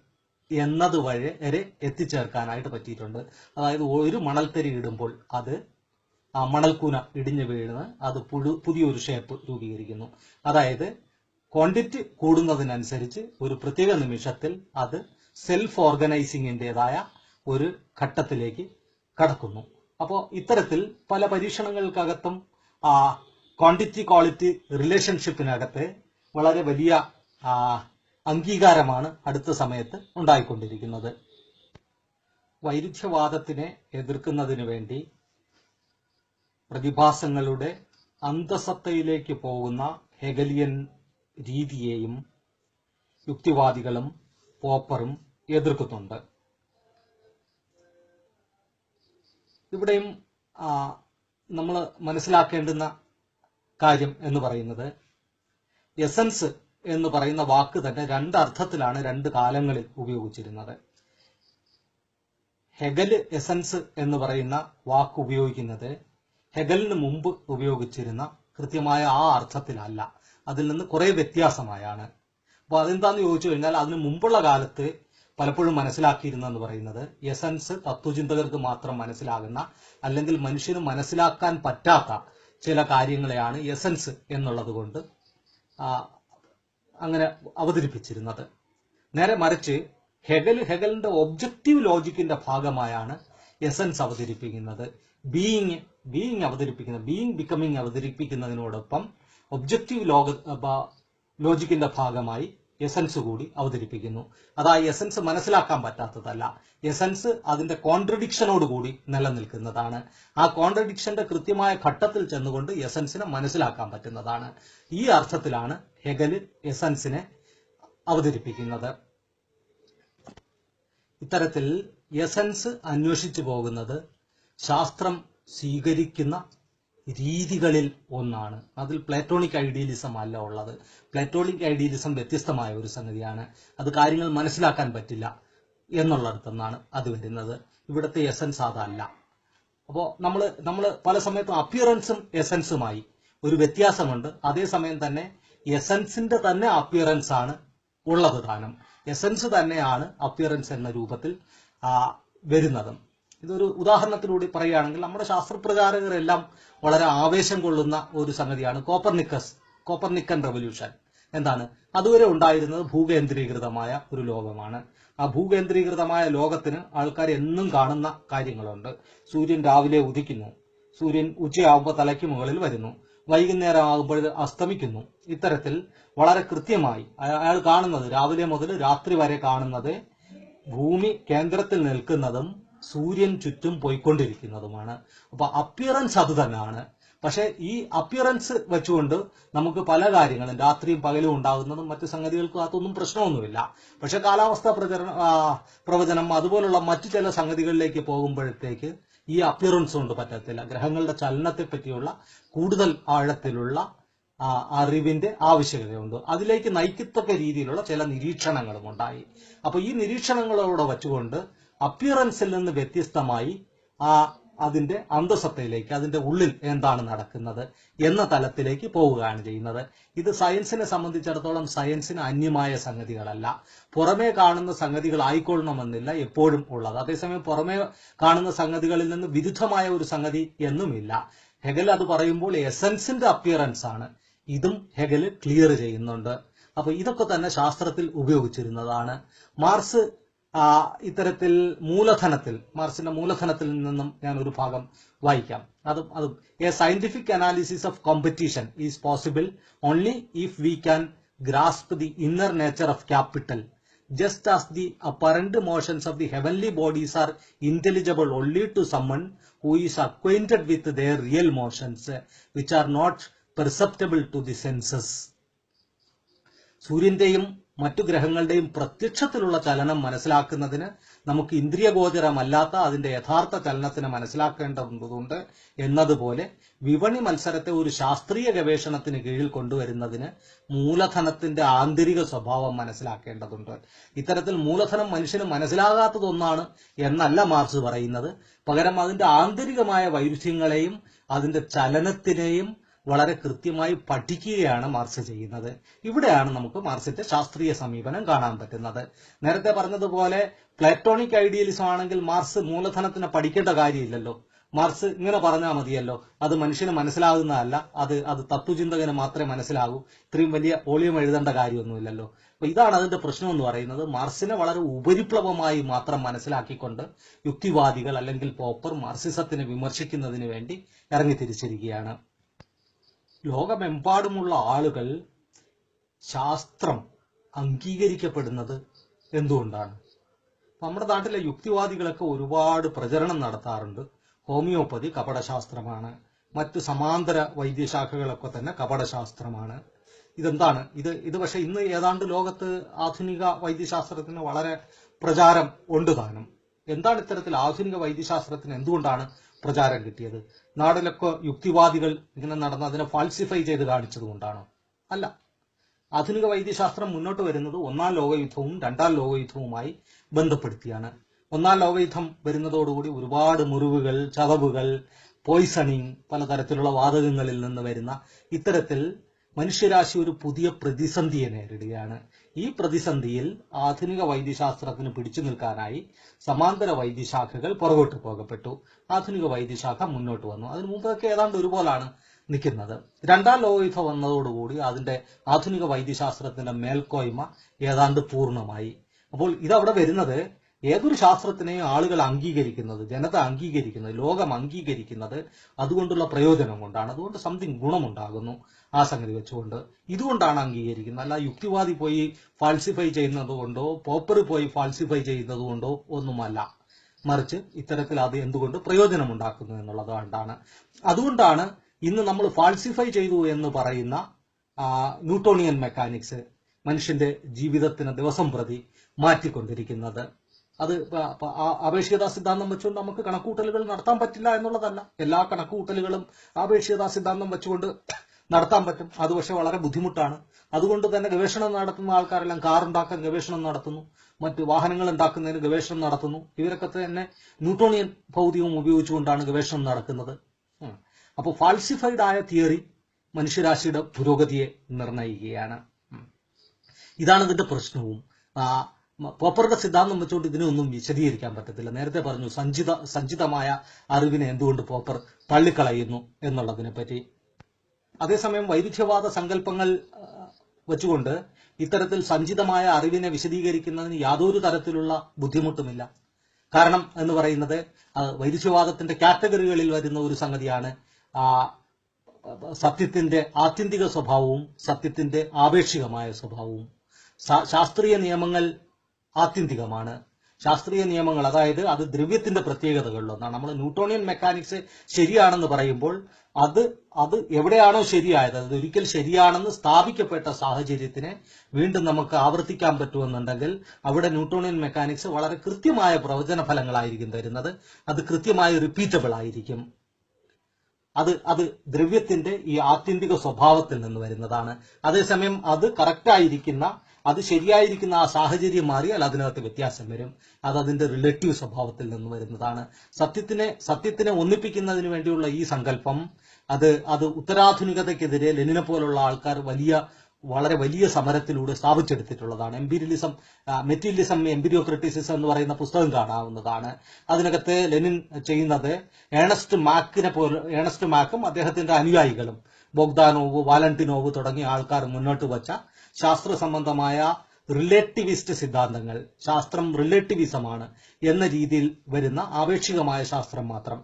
എന്നത് വരെ എത്തിച്ചേർക്കാനായിട്ട് പറ്റിയിട്ടുണ്ട്. അതായത് ഒരു മണൽത്തരി ഇടുമ്പോൾ അത് ആ മണൽക്കൂന ഇടിഞ്ഞു വീഴുന്ന അത് പുതിയൊരു ഷേപ്പ് രൂപീകരിക്കുന്നു. അതായത് ക്വാണ്ടിറ്റി കൂടുന്നതിനനുസരിച്ച് ഒരു പ്രത്യേക നിമിഷത്തിൽ അത് സെൽഫ് ഓർഗനൈസിങ്ങിൻ്റെതായ ഒരു ഘട്ടത്തിലേക്ക് കടക്കുന്നു. അപ്പോൾ ഇത്തരത്തിൽ പല പരീക്ഷണങ്ങൾക്കകത്തും ക്വാണ്ടിറ്റി ക്വാളിറ്റി റിലേഷൻഷിപ്പിനകത്ത് വളരെ വലിയ അംഗീകാരമാണ് അടുത്ത സമയത്ത് ഉണ്ടായിക്കൊണ്ടിരിക്കുന്നത്. വൈരുദ്ധ്യവാദത്തിനെ എതിർക്കുന്നതിന് വേണ്ടി പ്രതിഭാസങ്ങളുടെ അന്തസത്തയിലേക്ക് പോകുന്ന ഹെഗലിയൻ രീതിയെയും യുക്തിവാദികളും പോപ്പറും എതിർക്കുന്നുണ്ട്. ഇവിടെയും നമ്മൾ മനസ്സിലാക്കേണ്ടുന്ന കാര്യം എന്ന് പറയുന്നത്, എസൻസ് എന്ന് പറയുന്ന വാക്ക് തന്നെ രണ്ടർത്ഥത്തിലാണ് രണ്ട് കാലങ്ങളിൽ ഉപയോഗിച്ചിരുന്നത്. ഹെഗല് എസൻസ് എന്ന് പറയുന്ന വാക്ക് ഉപയോഗിക്കുന്നത് ഹെഗലിന് മുമ്പ് ഉപയോഗിച്ചിരുന്ന കൃത്യമായ ആ അർത്ഥത്തിലല്ല, അതിൽ നിന്ന് കുറെ വ്യത്യാസമായാണ്. അപ്പൊ അതെന്താന്ന് ചോദിച്ചു കഴിഞ്ഞാൽ, അതിന് മുമ്പുള്ള കാലത്ത് പലപ്പോഴും മനസ്സിലാക്കിയിരുന്നെന്ന് പറയുന്നത് എസൻസ് തത്വചിന്തകർക്ക് മാത്രം മനസ്സിലാകുന്ന, അല്ലെങ്കിൽ മനുഷ്യന് മനസ്സിലാക്കാൻ പറ്റാത്ത ചില കാര്യങ്ങളെയാണ് എസൻസ് എന്നുള്ളത് കൊണ്ട് അങ്ങനെ അവതരിപ്പിച്ചിരുന്നത്. നേരെ മറിച്ച് ഹെഗലിന്റെ ഒബ്ജക്റ്റീവ് ലോജിക്കിന്റെ ഭാഗമായാണ് എസൻസ് അവതരിപ്പിക്കുന്നത്. ബീയിങ് ബിക്കമിങ് അവതരിപ്പിക്കുന്നതിനോടൊപ്പം ഒബ്ജക്റ്റീവ് ലോജിക്കിന്റെ ഭാഗമായി എസൻസ് കൂടി അവതരിപ്പിക്കുന്നു. അതായത് എസൻസ് മനസ്സിലാക്കാൻ പറ്റാത്തതല്ല, എസൻസ് അതിന്റെ കോൺട്രഡിക്ഷനോടുകൂടി നിലനിൽക്കുന്നതാണ്. ആ കോൺട്രഡിക്ഷന്റെ കൃത്യമായ ഘട്ടത്തിൽ ചെന്നുകൊണ്ട് എസൻസിനെ മനസ്സിലാക്കാൻ പറ്റുന്നതാണ്. ഈ അർത്ഥത്തിലാണ് ഹെഗല് എസൻസിനെ അവതരിപ്പിക്കുന്നത്. ഇത്തരത്തിൽ എസൻസ് അന്വേഷിച്ചു പോകുന്നത് ശാസ്ത്രം സ്വീകരിക്കുന്ന രീതികളിൽ ഒന്നാണ്. അതിൽ പ്ലേറ്റോണിക് ഐഡിയലിസം അല്ല ഉള്ളത്. പ്ലേറ്റോണിക് ഐഡിയലിസം വ്യത്യസ്തമായ ഒരു സംഗതിയാണ്. അത് കാര്യങ്ങൾ മനസ്സിലാക്കാൻ പറ്റില്ല എന്നുള്ളിടത്തുനിന്നാണ് അത് വരുന്നത്. ഇവിടുത്തെ എസൻസ് അതല്ല. അപ്പോൾ നമ്മൾ പല സമയത്തും അപ്പിയറൻസും എസൻസുമായി ഒരു വ്യത്യാസമുണ്ട്. അതേസമയം തന്നെ എസൻസിന്റെ തന്നെ അപ്പിയറൻസ് ആണ് ഉള്ളത് താനും. എസൻസ് തന്നെയാണ് അപ്പിയറൻസ് എന്ന രൂപത്തിൽ വരുന്നതും. ഇതൊരു ഉദാഹരണത്തിലൂടെ പറയുകയാണെങ്കിൽ, നമ്മുടെ ശാസ്ത്രപ്രചാരകരെല്ലാം വളരെ ആവേശം കൊള്ളുന്ന ഒരു സംഗതിയാണ് കോപ്പർനിക്കൻ റെവല്യൂഷൻ. എന്താണ്? അതുവരെ ഉണ്ടായിരുന്നത് ഭൂകേന്ദ്രീകൃതമായ ഒരു ലോകമാണ്. ആ ഭൂകേന്ദ്രീകൃതമായ ലോകത്തിന് ആൾക്കാർ എന്നും കാണുന്ന കാര്യങ്ങളുണ്ട്. സൂര്യൻ രാവിലെ ഉദിക്കുന്നു, സൂര്യൻ ഉച്ചയാകുമ്പോൾ തലയ്ക്ക് മുകളിൽ വരുന്നു, വൈകുന്നേരം ആകുമ്പോൾ അസ്തമിക്കുന്നു. ഇത്തരത്തിൽ വളരെ കൃത്യമായി അയാൾ കാണുന്നത്, രാവിലെ മുതൽ രാത്രി വരെ കാണുന്നത് ഭൂമി കേന്ദ്രത്തിൽ നിൽക്കുന്നതും സൂര്യൻ ചുറ്റും പോയിക്കൊണ്ടിരിക്കുന്നതുമാണ്. അപ്പൊ അപ്പിയറൻസ് അത് തന്നെയാണ്. പക്ഷെ ഈ അപ്പിയറൻസ് വെച്ചുകൊണ്ട് നമുക്ക് പല കാര്യങ്ങളും രാത്രിയും പകലും ഉണ്ടാകുന്നതും മറ്റു സംഗതികൾക്കും അതൊന്നും പ്രശ്നമൊന്നുമില്ല. പക്ഷെ കാലാവസ്ഥാ പ്രവചനം അതുപോലുള്ള മറ്റു ചില സംഗതികളിലേക്ക് പോകുമ്പോഴത്തേക്ക് ഈ അപ്പിയറൻസ് കൊണ്ട് പറ്റത്തില്ല. ഗ്രഹങ്ങളുടെ ചലനത്തെ പറ്റിയുള്ള കൂടുതൽ ആഴത്തിലുള്ള അറിവിന്റെ ആവശ്യകതയുണ്ട്. അതിലേക്ക് നയിക്കത്തക്ക രീതിയിലുള്ള ചില നിരീക്ഷണങ്ങളും ഉണ്ടായി. അപ്പൊ ഈ നിരീക്ഷണങ്ങളോടെ വച്ചുകൊണ്ട് അപ്പിയറൻസിൽ നിന്ന് വ്യത്യസ്തമായി അതിന്റെ അന്തസത്തയിലേക്ക്, അതിന്റെ ഉള്ളിൽ എന്താണ് നടക്കുന്നത് എന്ന തലത്തിലേക്ക് പോവുകയാണ് ചെയ്യുന്നത്. ഇത് സയൻസിനെ സംബന്ധിച്ചിടത്തോളം സയൻസിന് അന്യമായ സംഗതികളല്ല. പുറമേ കാണുന്ന സംഗതികൾ ആയിക്കൊള്ളണമെന്നില്ല എപ്പോഴും ഉള്ളത്. അതേസമയം പുറമേ കാണുന്ന സംഗതികളിൽ നിന്ന് വിരുദ്ധമായ ഒരു സംഗതി എന്നുമില്ല. ഹെഗൽ അത് പറയുമ്പോൾ എസൻസിന്റെ അപ്പിയറൻസ് ആണ്. ഇതും ഹെഗല് ക്ലിയർ ചെയ്യുന്നുണ്ട്. അപ്പൊ ഇതൊക്കെ തന്നെ ശാസ്ത്രത്തിൽ ഉപയോഗിച്ചിരുന്നതാണ്. മാർസ് ഇത്തരത്തിൽ മാർസിന്റെ മൂലധനത്തിൽ നിന്നും ഞാൻ ഒരു ഭാഗം വായിക്കാം. അതും A scientific analysis of competition is possible only if we can grasp the inner nature of capital, just as the apparent motions of the heavenly bodies are intelligible only to someone who is acquainted with their real motions, which are not perceptible to the senses. സൂര്യന്റെയും മറ്റു ഗ്രഹങ്ങളുടെയും പ്രത്യക്ഷത്തിലുള്ള ചലനം മനസ്സിലാക്കുന്നതിന് നമുക്ക് ഇന്ദ്രിയഗോചരമല്ലാത്ത അതിന്റെ യഥാർത്ഥ ചലനത്തിന് മനസ്സിലാക്കേണ്ടതുണ്ട് എന്നതുപോലെ വിപണി മത്സരത്തെ ഒരു ശാസ്ത്രീയ ഗവേഷണത്തിന് കീഴിൽ കൊണ്ടുവരുന്നതിന് മൂലധനത്തിന്റെ ആന്തരിക സ്വഭാവം മനസ്സിലാക്കേണ്ടതുണ്ട്. ഇത്തരത്തിൽ മൂലധനം മനുഷ്യന് മനസ്സിലാകാത്തതൊന്നാണ് എന്നല്ല മാർക്സ് പറയുന്നത്. പകരം അതിന്റെ ആന്തരികമായ വൈരുദ്ധ്യങ്ങളെയും അതിന്റെ ചലനത്തിനെയും വളരെ കൃത്യമായി പഠിക്കുകയാണ് മാർക്സ് ചെയ്യുന്നത്. ഇവിടെയാണ് നമുക്ക് മാർക്സിന്റെ ശാസ്ത്രീയ സമീപനം കാണാൻ പറ്റുന്നത്. നേരത്തെ പറഞ്ഞതുപോലെ പ്ലാറ്റോണിക് ഐഡിയലിസം ആണെങ്കിൽ മാർക്സ് മൂലധനത്തിനെ പഠിക്കേണ്ട കാര്യമില്ലല്ലോ. മാർക്സ് ഇങ്ങനെ പറഞ്ഞാൽ മതിയല്ലോ, അത് മനുഷ്യന് മനസ്സിലാകുന്നതല്ല, അത് തത്വചിന്തകന് മാത്രമേ മനസ്സിലാകൂ, ഇത്രയും വലിയ വോളിയം എഴുതേണ്ട കാര്യമൊന്നുമില്ലല്ലോ. അപ്പൊ ഇതാണ് അതിന്റെ പ്രശ്നം എന്ന് പറയുന്നത്. മാർക്സിനെ വളരെ ഉപരിപ്ലവമായി മാത്രം മനസ്സിലാക്കിക്കൊണ്ട് യുക്തിവാദികൾ അല്ലെങ്കിൽ പോപ്പർ മാർക്സിസത്തിനെ വിമർശിക്കുന്നതിന് വേണ്ടി ഇറങ്ങിത്തിരിച്ചിരിക്കുകയാണ്. ലോകമെമ്പാടുമുള്ള ആളുകൾ ശാസ്ത്രം അംഗീകരിക്കപ്പെടുന്നത് എന്തുകൊണ്ടാണ്? നമ്മുടെ നാട്ടിലെ യുക്തിവാദികളൊക്കെ ഒരുപാട് പ്രചരണം നടത്താറുണ്ട്. ഹോമിയോപ്പതി കപടശാസ്ത്രമാണ്, മറ്റു സമാന്തര വൈദ്യശാഖകളൊക്കെ തന്നെ കപടശാസ്ത്രമാണ്. ഇതെന്താണ്? ഇത് പക്ഷെ ഇന്ന് ഏതാണ്ട് ലോകത്ത് ആധുനിക വൈദ്യശാസ്ത്രത്തിന് വളരെ പ്രചാരം ഉണ്ട് താനും. എന്താണ് ഇത്തരത്തിൽ ആധുനിക വൈദ്യശാസ്ത്രത്തിന് എന്തുകൊണ്ടാണ് പ്രചാരം കിട്ടിയത്? നാട്ടിലൊക്കെ യുക്തിവാദികൾ ഇങ്ങനെ നടന്ന് അതിനെ ഫാൾസിഫൈ ചെയ്ത് കാണിച്ചത് കൊണ്ടാണോ? അല്ല. ആധുനിക വൈദ്യശാസ്ത്രം മുന്നോട്ട് വരുന്നത് ഒന്നാം ലോകയുദ്ധവും രണ്ടാം ലോകയുദ്ധവുമായി ബന്ധപ്പെടുത്തിയാണ്. ഒന്നാം ലോകയുദ്ധം വരുന്നതോടുകൂടി ഒരുപാട് മുറിവുകൾ, ചതവുകൾ, പോയിസണിങ്, പലതരത്തിലുള്ള വാതകങ്ങളിൽ നിന്ന് വരുന്ന ഇത്തരത്തിൽ മനുഷ്യരാശി ഒരു പുതിയ പ്രതിസന്ധിയെ നേരിടുകയാണ്. ഈ പ്രതിസന്ധിയിൽ ആധുനിക വൈദ്യശാസ്ത്രത്തിന് പിടിച്ചു നിൽക്കാനായി സമാന്തര വൈദ്യശാഖകൾ പുറകോട്ട് പോകപ്പെട്ടു. ആധുനിക വൈദ്യശാഖ മുന്നോട്ട് വന്നു. അതിനു മുമ്പൊക്കെ ഏതാണ്ട് ഒരുപോലാണ് നിൽക്കുന്നത്. രണ്ടാം ലോകയുദ്ധം വന്നതോടുകൂടി അതിന്റെ ആധുനിക വൈദ്യശാസ്ത്രത്തിന്റെ മേൽക്കോയ്മ ഏതാണ്ട് പൂർണ്ണമായി. അപ്പോൾ ഇതവിടെ വരുന്നത് ഏതൊരു ശാസ്ത്രത്തിനെയും ആളുകൾ അംഗീകരിക്കുന്നത്, ജനത അംഗീകരിക്കുന്നത്, ലോകം അംഗീകരിക്കുന്നത് അതുകൊണ്ടുള്ള പ്രയോജനം കൊണ്ടാണ്. അതുകൊണ്ട് സംതിങ് ഗുണമുണ്ടാകുന്നു ആ സംഗതി വെച്ചുകൊണ്ട്. ഇതുകൊണ്ടാണ് അംഗീകരിക്കുന്നത്. അല്ല യുക്തിവാദി പോയി ഫാൾസിഫൈ ചെയ്യുന്നത് കൊണ്ടോ പോപ്പർ പോയി ഫാൾസിഫൈ ചെയ്യുന്നത് കൊണ്ടോ ഒന്നുമല്ല. മറിച്ച് ഇത്തരത്തിൽ അത് എന്തുകൊണ്ട് പ്രയോജനമുണ്ടാക്കുന്നു എന്നുള്ളത് കൊണ്ടാണ്. അതുകൊണ്ടാണ് ഇന്ന് നമ്മൾ ഫാൾസിഫൈ ചെയ്തു എന്ന് പറയുന്ന ന്യൂട്ടോണിയൻ മെക്കാനിക്സ് മനുഷ്യന്റെ ജീവിതത്തിന് ദിവസം പ്രതി മാറ്റിക്കൊണ്ടിരിക്കുന്നത്. അത് ആപേക്ഷികതാ സിദ്ധാന്തം വെച്ചുകൊണ്ട് നമുക്ക് കണക്കുകൂട്ടലുകൾ നടത്താൻ പറ്റില്ല എന്നുള്ളതല്ല. എല്ലാ കണക്കുകൂട്ടലുകളും ആപേക്ഷികതാ സിദ്ധാന്തം വെച്ചുകൊണ്ട് നടത്താൻ പറ്റും. അത് പക്ഷെ വളരെ ബുദ്ധിമുട്ടാണ്. അതുകൊണ്ട് തന്നെ ഗവേഷണം നടത്തുന്ന ആൾക്കാരെല്ലാം കാർ ഉണ്ടാക്കാൻ ഗവേഷണം നടത്തുന്നു, മറ്റു വാഹനങ്ങൾ ഉണ്ടാക്കുന്നതിന് ഗവേഷണം നടത്തുന്നു. ഇവരൊക്കെ തന്നെ ന്യൂട്ടോണിയൻ ഭൗതികം ഉപയോഗിച്ചുകൊണ്ടാണ് ഗവേഷണം നടക്കുന്നത്. അപ്പോൾ ഫാൾസിഫൈഡ് ആയ തിയറി മനുഷ്യരാശിയുടെ പുരോഗതിയെ നിർണയിക്കുകയാണ്. ഇതാണ് ഇതിന്റെ പ്രശ്നവും. പോപ്പറുടെ സിദ്ധാന്തം വെച്ചുകൊണ്ട് ഇതിനൊന്നും വിശദീകരിക്കാൻ പറ്റത്തില്ല. നേരത്തെ പറഞ്ഞു സഞ്ചിതമായ അറിവിനെ എന്തുകൊണ്ട് പോപ്പർ തള്ളിക്കളയുന്നു എന്നുള്ളതിനെ പറ്റി. അതേസമയം വൈരുദ്ധ്യവാദ സങ്കല്പങ്ങൾ വെച്ചുകൊണ്ട് ഇത്തരത്തിൽ സഞ്ചിതമായ അറിവിനെ വിശദീകരിക്കുന്നതിന് യാതൊരു തരത്തിലുള്ള ബുദ്ധിമുട്ടുമില്ല. കാരണം എന്ന് പറയുന്നത് വൈരുദ്ധ്യവാദത്തിന്റെ കാറ്റഗറികളിൽ വരുന്ന ഒരു സംഗതിയാണ് സത്യത്തിന്റെ ആത്യന്തിക സ്വഭാവവും സത്യത്തിന്റെ ആപേക്ഷികമായ സ്വഭാവവും. ശാസ്ത്രീയ നിയമങ്ങൾ ആത്യന്തികമാണ്, ശാസ്ത്രീയ നിയമങ്ങൾ, അതായത് അത് ദ്രവ്യത്തിന്റെ പ്രത്യേകതകളിലൊന്നാണ്. നമ്മൾ ന്യൂട്ടോണിയൻ മെക്കാനിക്സ് ശരിയാണെന്ന് പറയുമ്പോൾ അത് എവിടെയാണോ ശരിയായത്, അത് ഒരിക്കൽ ശരിയാണെന്ന് സ്ഥാപിക്കപ്പെട്ട സാഹചര്യത്തിനെ വീണ്ടും നമുക്ക് ആവർത്തിക്കാൻ പറ്റുമെന്നുണ്ടെങ്കിൽ അവിടെ ന്യൂട്ടോണിയൻ മെക്കാനിക്സ് വളരെ കൃത്യമായ പ്രവചന ഫലങ്ങളായിരിക്കും തരുന്നത്. അത് കൃത്യമായി റിപ്പീറ്റബിൾ ആയിരിക്കും. അത് ദ്രവ്യത്തിന്റെ ഈ ആത്യന്തിക സ്വഭാവത്തിൽ നിന്ന് വരുന്നതാണ്. അതേസമയം അത് കറക്റ്റായിരിക്കുന്ന, അത് ശരിയായിരിക്കുന്ന ആ സാഹചര്യം മാറിയാൽ അതിനകത്ത് വ്യത്യാസം വരും. അത് അതിന്റെ റിലേറ്റീവ് സ്വഭാവത്തിൽ നിന്ന് വരുന്നതാണ്. സത്യത്തിനെ ഒന്നിപ്പിക്കുന്നതിന് വേണ്ടിയുള്ള ഈ സങ്കല്പം അത് ഉത്തരാധുനികതയ്ക്കെതിരെ ലെനിനെ പോലുള്ള ആൾക്കാർ വളരെ വലിയ സമരത്തിലൂടെ സ്ഥാപിച്ചെടുത്തിട്ടുള്ളതാണ്. എംപീരിയലിസം, മെറ്റീരിയലിസം, എംപിരിയോക്രിറ്റിസിസം എന്ന് പറയുന്ന പുസ്തകം കാണാവുന്നതാണ്. അതിനകത്ത് ലെനിൻ ചെയ്യുന്നത് ഏണസ്റ്റ് മാക്കും അദ്ദേഹത്തിന്റെ അനുയായികളും ബോഗ്ദാനോവ്, വാലന്റിനോവ് തുടങ്ങിയ ആൾക്കാർ മുന്നോട്ട് വച്ച ശാസ്ത്ര സംബന്ധമായ റിലേറ്റിവിസ്റ്റ് സിദ്ധാന്തങ്ങൾ, ശാസ്ത്രം റിലേറ്റിവിസമാണ് എന്ന രീതിയിൽ വരുന്ന ആപേക്ഷികമായ ശാസ്ത്രം മാത്രം,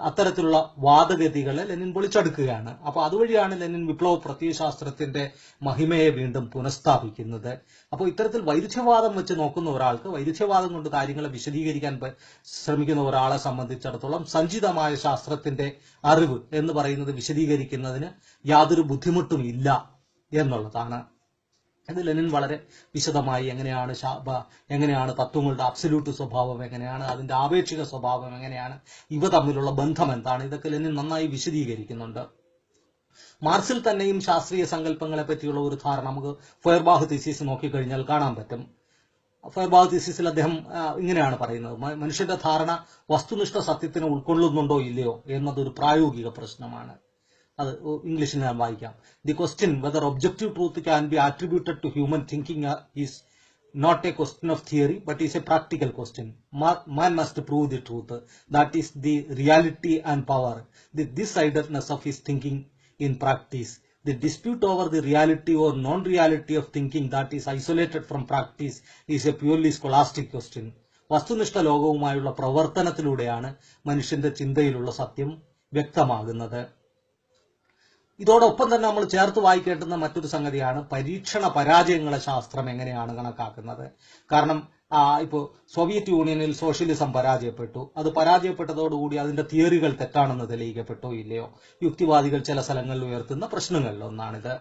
അത്തരത്തിലുള്ള വാദഗതികളെ ലെനിൻ പൊളിച്ചെടുക്കുകയാണ്. അപ്പൊ അതുവഴിയാണ് ലെനിൻ വിപ്ലവ പ്രത്യയശാസ്ത്രത്തിന്റെ മഹിമയെ വീണ്ടും പുനഃസ്ഥാപിക്കുന്നത്. അപ്പോൾ ഇത്തരത്തിൽ വൈരുദ്ധ്യവാദം വെച്ച് നോക്കുന്ന ഒരാൾക്ക്, വൈരുദ്ധ്യവാദം കൊണ്ട് കാര്യങ്ങളെ വിശദീകരിക്കാൻ ശ്രമിക്കുന്ന ഒരാളെ സംബന്ധിച്ചിടത്തോളം സഞ്ചിതമായ ശാസ്ത്രത്തിന്റെ അറിവ് എന്ന് പറയുന്നത് വിശദീകരിക്കുന്നതിന് യാതൊരു ബുദ്ധിമുട്ടും ഇല്ല എന്നുള്ളതാണ്. ഇത് ലെനിൻ വളരെ വിശദമായി എങ്ങനെയാണ് തത്വങ്ങളുടെ അബ്സല്യൂട്ട് സ്വഭാവം എങ്ങനെയാണ്, അതിന്റെ ആപേക്ഷിക സ്വഭാവം എങ്ങനെയാണ്, ഇവ തമ്മിലുള്ള ബന്ധം എന്താണ്, ഇതൊക്കെ ലെനിൻ നന്നായി വിശദീകരിക്കുന്നുണ്ട്. മാർക്സിൽ തന്നെയും ശാസ്ത്രീയ സങ്കല്പങ്ങളെ പറ്റിയുള്ള ഒരു ധാരണ നമുക്ക് ഫെയർബാഹ് തീസിസ് നോക്കിക്കഴിഞ്ഞാൽ കാണാൻ പറ്റും. ഫെയർബാഹ് തീസിസിൽ അദ്ദേഹം ഇങ്ങനെയാണ് പറയുന്നത്: മനുഷ്യന്റെ ധാരണ വസ്തുനിഷ്ഠ സത്യത്തിനെ ഉൾക്കൊള്ളുന്നുണ്ടോ ഇല്ലയോ എന്നതൊരു പ്രായോഗിക പ്രശ്നമാണ്. അത് ഇംഗ്ലീഷിൽ ഞാൻ വായിക്കാം. The question whether objective truth can be attributed to human thinking is not a question of theory but is a practical question. Man must prove the truth, that is the reality and power, this sidedness of his thinking in practice. The dispute over the reality or non-reality of thinking that is isolated from practice is a purely scholastic question. വസ്തുനിഷ്ഠ ലോകവുമായുള്ള പ്രവർത്തനത്തിലൂടെയാണ് മനുഷ്യന്റെ ചിന്തയിലുള്ള സത്യം വ്യക്തമാകുന്നത്. ഇതോടൊപ്പം തന്നെ നമ്മൾ ചേർത്ത് വായിക്കേണ്ടുന്ന മറ്റൊരു സംഗതിയാണ് പരീക്ഷണ പരാജയങ്ങളെ ശാസ്ത്രം എങ്ങനെയാണ് കണക്കാക്കുന്നത്. കാരണം ഇപ്പോൾ സോവിയറ്റ് യൂണിയനിൽ സോഷ്യലിസം പരാജയപ്പെട്ടു. അത് പരാജയപ്പെട്ടതോടുകൂടി അതിന്റെ തിയറികൾ തെറ്റാണെന്ന് തെളിയിക്കപ്പെട്ടോ ഇല്ലയോ? യുക്തിവാദികൾ ചില സ്ഥലങ്ങളിൽ ഉയർത്തുന്ന പ്രശ്നങ്ങളിൽ ഒന്നാണിത്.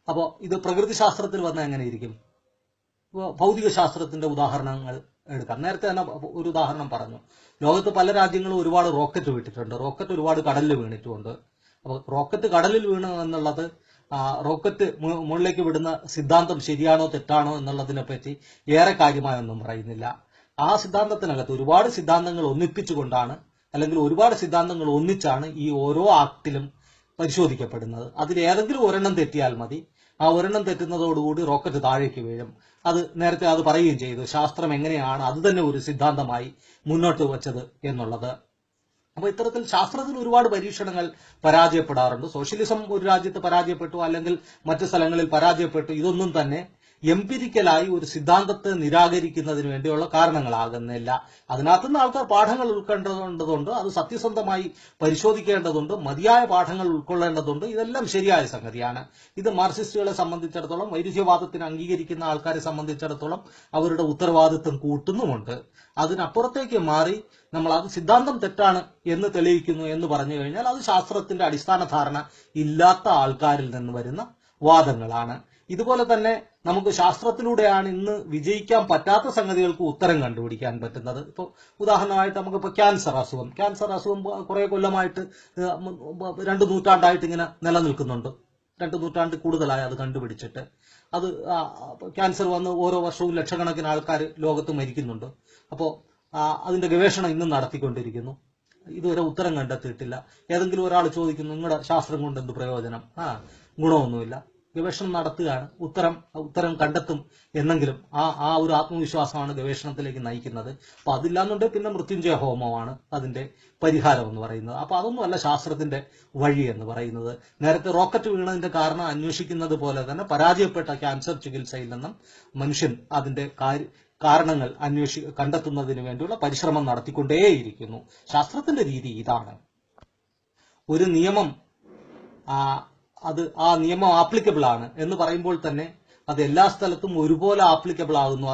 അപ്പോൾ ഇത് പ്രകൃതിശാസ്ത്രത്തിൽ വന്ന എങ്ങനെയിരിക്കും? ഭൗതിക ശാസ്ത്രത്തിന്റെ ഉദാഹരണങ്ങൾ എടുക്കാം. നേരത്തെ തന്നെ ഒരു ഉദാഹരണം പറഞ്ഞു. ലോകത്ത് പല രാജ്യങ്ങളും ഒരുപാട് റോക്കറ്റ് വിട്ടിട്ടുണ്ട്. റോക്കറ്റ് ഒരുപാട് കടലിൽ വീണിട്ടുമുണ്ട്. അപ്പോൾ റോക്കറ്റ് കടലിൽ വീണു എന്നുള്ളത്, റോക്കറ്റ് മുകളിലേക്ക് വിടുന്ന സിദ്ധാന്തം ശരിയാണോ തെറ്റാണോ എന്നുള്ളതിനെ പറ്റി ഏറെ കാര്യമായൊന്നും പറയുന്നില്ല. ആ സിദ്ധാന്തത്തിനകത്ത് ഒരുപാട് സിദ്ധാന്തങ്ങൾ ഒന്നിപ്പിച്ചുകൊണ്ടാണ്, അല്ലെങ്കിൽ ഒരുപാട് സിദ്ധാന്തങ്ങൾ ഒന്നിച്ചാണ് ഈ ഓരോ ആക്ടിലും പരിശോധിക്കപ്പെടുന്നത്. അതിലേതെങ്കിലും ഒരെണ്ണം തെറ്റിയാൽ മതി. ആ ഒരെണ്ണം തെറ്റുന്നതോടുകൂടി റോക്കറ്റ് താഴേക്ക് വീഴും. നേരത്തെ അത് പറയുകയും ചെയ്തു, ശാസ്ത്രം എങ്ങനെയാണ് അത് തന്നെ ഒരു സിദ്ധാന്തമായി മുന്നോട്ട് വച്ചത് എന്നുള്ളത്. അപ്പോൾ ഇത്തരത്തിൽ ശാസ്ത്രത്തിൽ ഒരുപാട് പരീക്ഷണങ്ങൾ പരാജയപ്പെടാറുണ്ട്. സോഷ്യലിസം ഒരു രാജ്യത്ത് പരാജയപ്പെട്ടു, അല്ലെങ്കിൽ മറ്റു സ്ഥലങ്ങളിൽ പരാജയപ്പെട്ടു. ഇതൊന്നും തന്നെ എംപിരിക്കലായി ഒരു സിദ്ധാന്തത്തെ നിരാകരിക്കുന്നതിന് വേണ്ടിയുള്ള കാരണങ്ങളാകുന്നില്ല. അതിനകത്തുനിന്ന് ആൾക്കാർ പാഠങ്ങൾ ഉൾക്കൊണ്ടതുണ്ട്, അത് സത്യസന്ധമായി പരിശോധിക്കേണ്ടതുണ്ട്, മതിയായ പാഠങ്ങൾ ഉൾക്കൊള്ളേണ്ടതുണ്ട്. ഇതെല്ലാം ശരിയായ സംഗതിയാണ്. ഇത് മാർക്സിസ്റ്റുകളെ സംബന്ധിച്ചിടത്തോളം, വൈരുദ്ധ്യവാദത്തിന് അംഗീകരിക്കുന്ന ആൾക്കാരെ സംബന്ധിച്ചിടത്തോളം അവരുടെ ഉത്തരവാദിത്വം കൂട്ടുന്നുമുണ്ട്. അതിനപ്പുറത്തേക്ക് മാറി നമ്മൾ അത് സിദ്ധാന്തം തെറ്റാണ് എന്ന് തെളിയിക്കുന്നു എന്ന് പറഞ്ഞു കഴിഞ്ഞാൽ അത് ശാസ്ത്രത്തിന്റെ അടിസ്ഥാന ധാരണ ഇല്ലാത്ത ആൾക്കാരിൽ നിന്ന് വരുന്ന വാദങ്ങളാണ്. ഇതുപോലെ തന്നെ നമുക്ക് ശാസ്ത്രത്തിലൂടെയാണ് ഇന്ന് വിജയിക്കാൻ പറ്റാത്ത സംഗതികൾക്ക് ഉത്തരം കണ്ടുപിടിക്കാൻ പറ്റുന്നത്. ഇപ്പോൾ ഉദാഹരണമായിട്ട് നമുക്കിപ്പോൾ ക്യാൻസർ അസുഖം കുറെ കൊല്ലമായിട്ട് 2 നൂറ്റാണ്ടായിട്ട് ഇങ്ങനെ നിലനിൽക്കുന്നുണ്ട്. 2 നൂറ്റാണ്ട് കൂടുതലായി അത് കണ്ടുപിടിച്ചിട്ട്. അത് ക്യാൻസർ വന്ന് ഓരോ വർഷവും ലക്ഷക്കണക്കിന് ആൾക്കാർ ലോകത്ത് മരിക്കുന്നുണ്ട്. അപ്പോൾ അതിന്റെ ഗവേഷണം ഇന്നും നടത്തിക്കൊണ്ടിരിക്കുന്നു. ഇതുവരെ ഉത്തരം കണ്ടെത്തിയിട്ടില്ല. ഏതെങ്കിലും ഒരാൾ ചോദിക്കുന്നു, നിങ്ങളുടെ ശാസ്ത്രം കൊണ്ട് എന്ത് പ്രയോജനം? ഗുണമൊന്നുമില്ല. ഗവേഷണം നടത്തുകയാണ്, ഉത്തരം കണ്ടെത്തും എന്നെങ്കിലും ആ ഒരു ആത്മവിശ്വാസമാണ് ഗവേഷണത്തിലേക്ക് നയിക്കുന്നത്. അപ്പൊ അതില്ലാന്നുണ്ടെങ്കിൽ പിന്നെ മൃത്യുഞ്ജയ ഹോമമാണ് അതിന്റെ പരിഹാരം എന്ന് പറയുന്നത്. അപ്പൊ അതൊന്നുമല്ല ശാസ്ത്രത്തിന്റെ വഴി എന്ന് പറയുന്നത്. നേരത്തെ റോക്കറ്റ് വീണതിന്റെ കാരണം അന്വേഷിക്കുന്നത് പോലെ തന്നെ പരാജയപ്പെട്ട ക്യാൻസർ ചികിത്സയിൽ നിന്നും മനുഷ്യൻ അതിന്റെ കാരണങ്ങൾ കണ്ടെത്തുന്നതിന് വേണ്ടിയുള്ള പരിശ്രമം നടത്തിക്കൊണ്ടേയിരിക്കുന്നു. ശാസ്ത്രത്തിന്റെ രീതി ഇതാണ്. ഒരു നിയമം ആ നിയമം ആപ്ലിക്കബിൾ ആണ് എന്ന് പറയുമ്പോൾ തന്നെ അത് എല്ലാ സ്ഥലത്തും ഒരുപോലെ ആപ്ലിക്കബിൾ ആകുന്നു,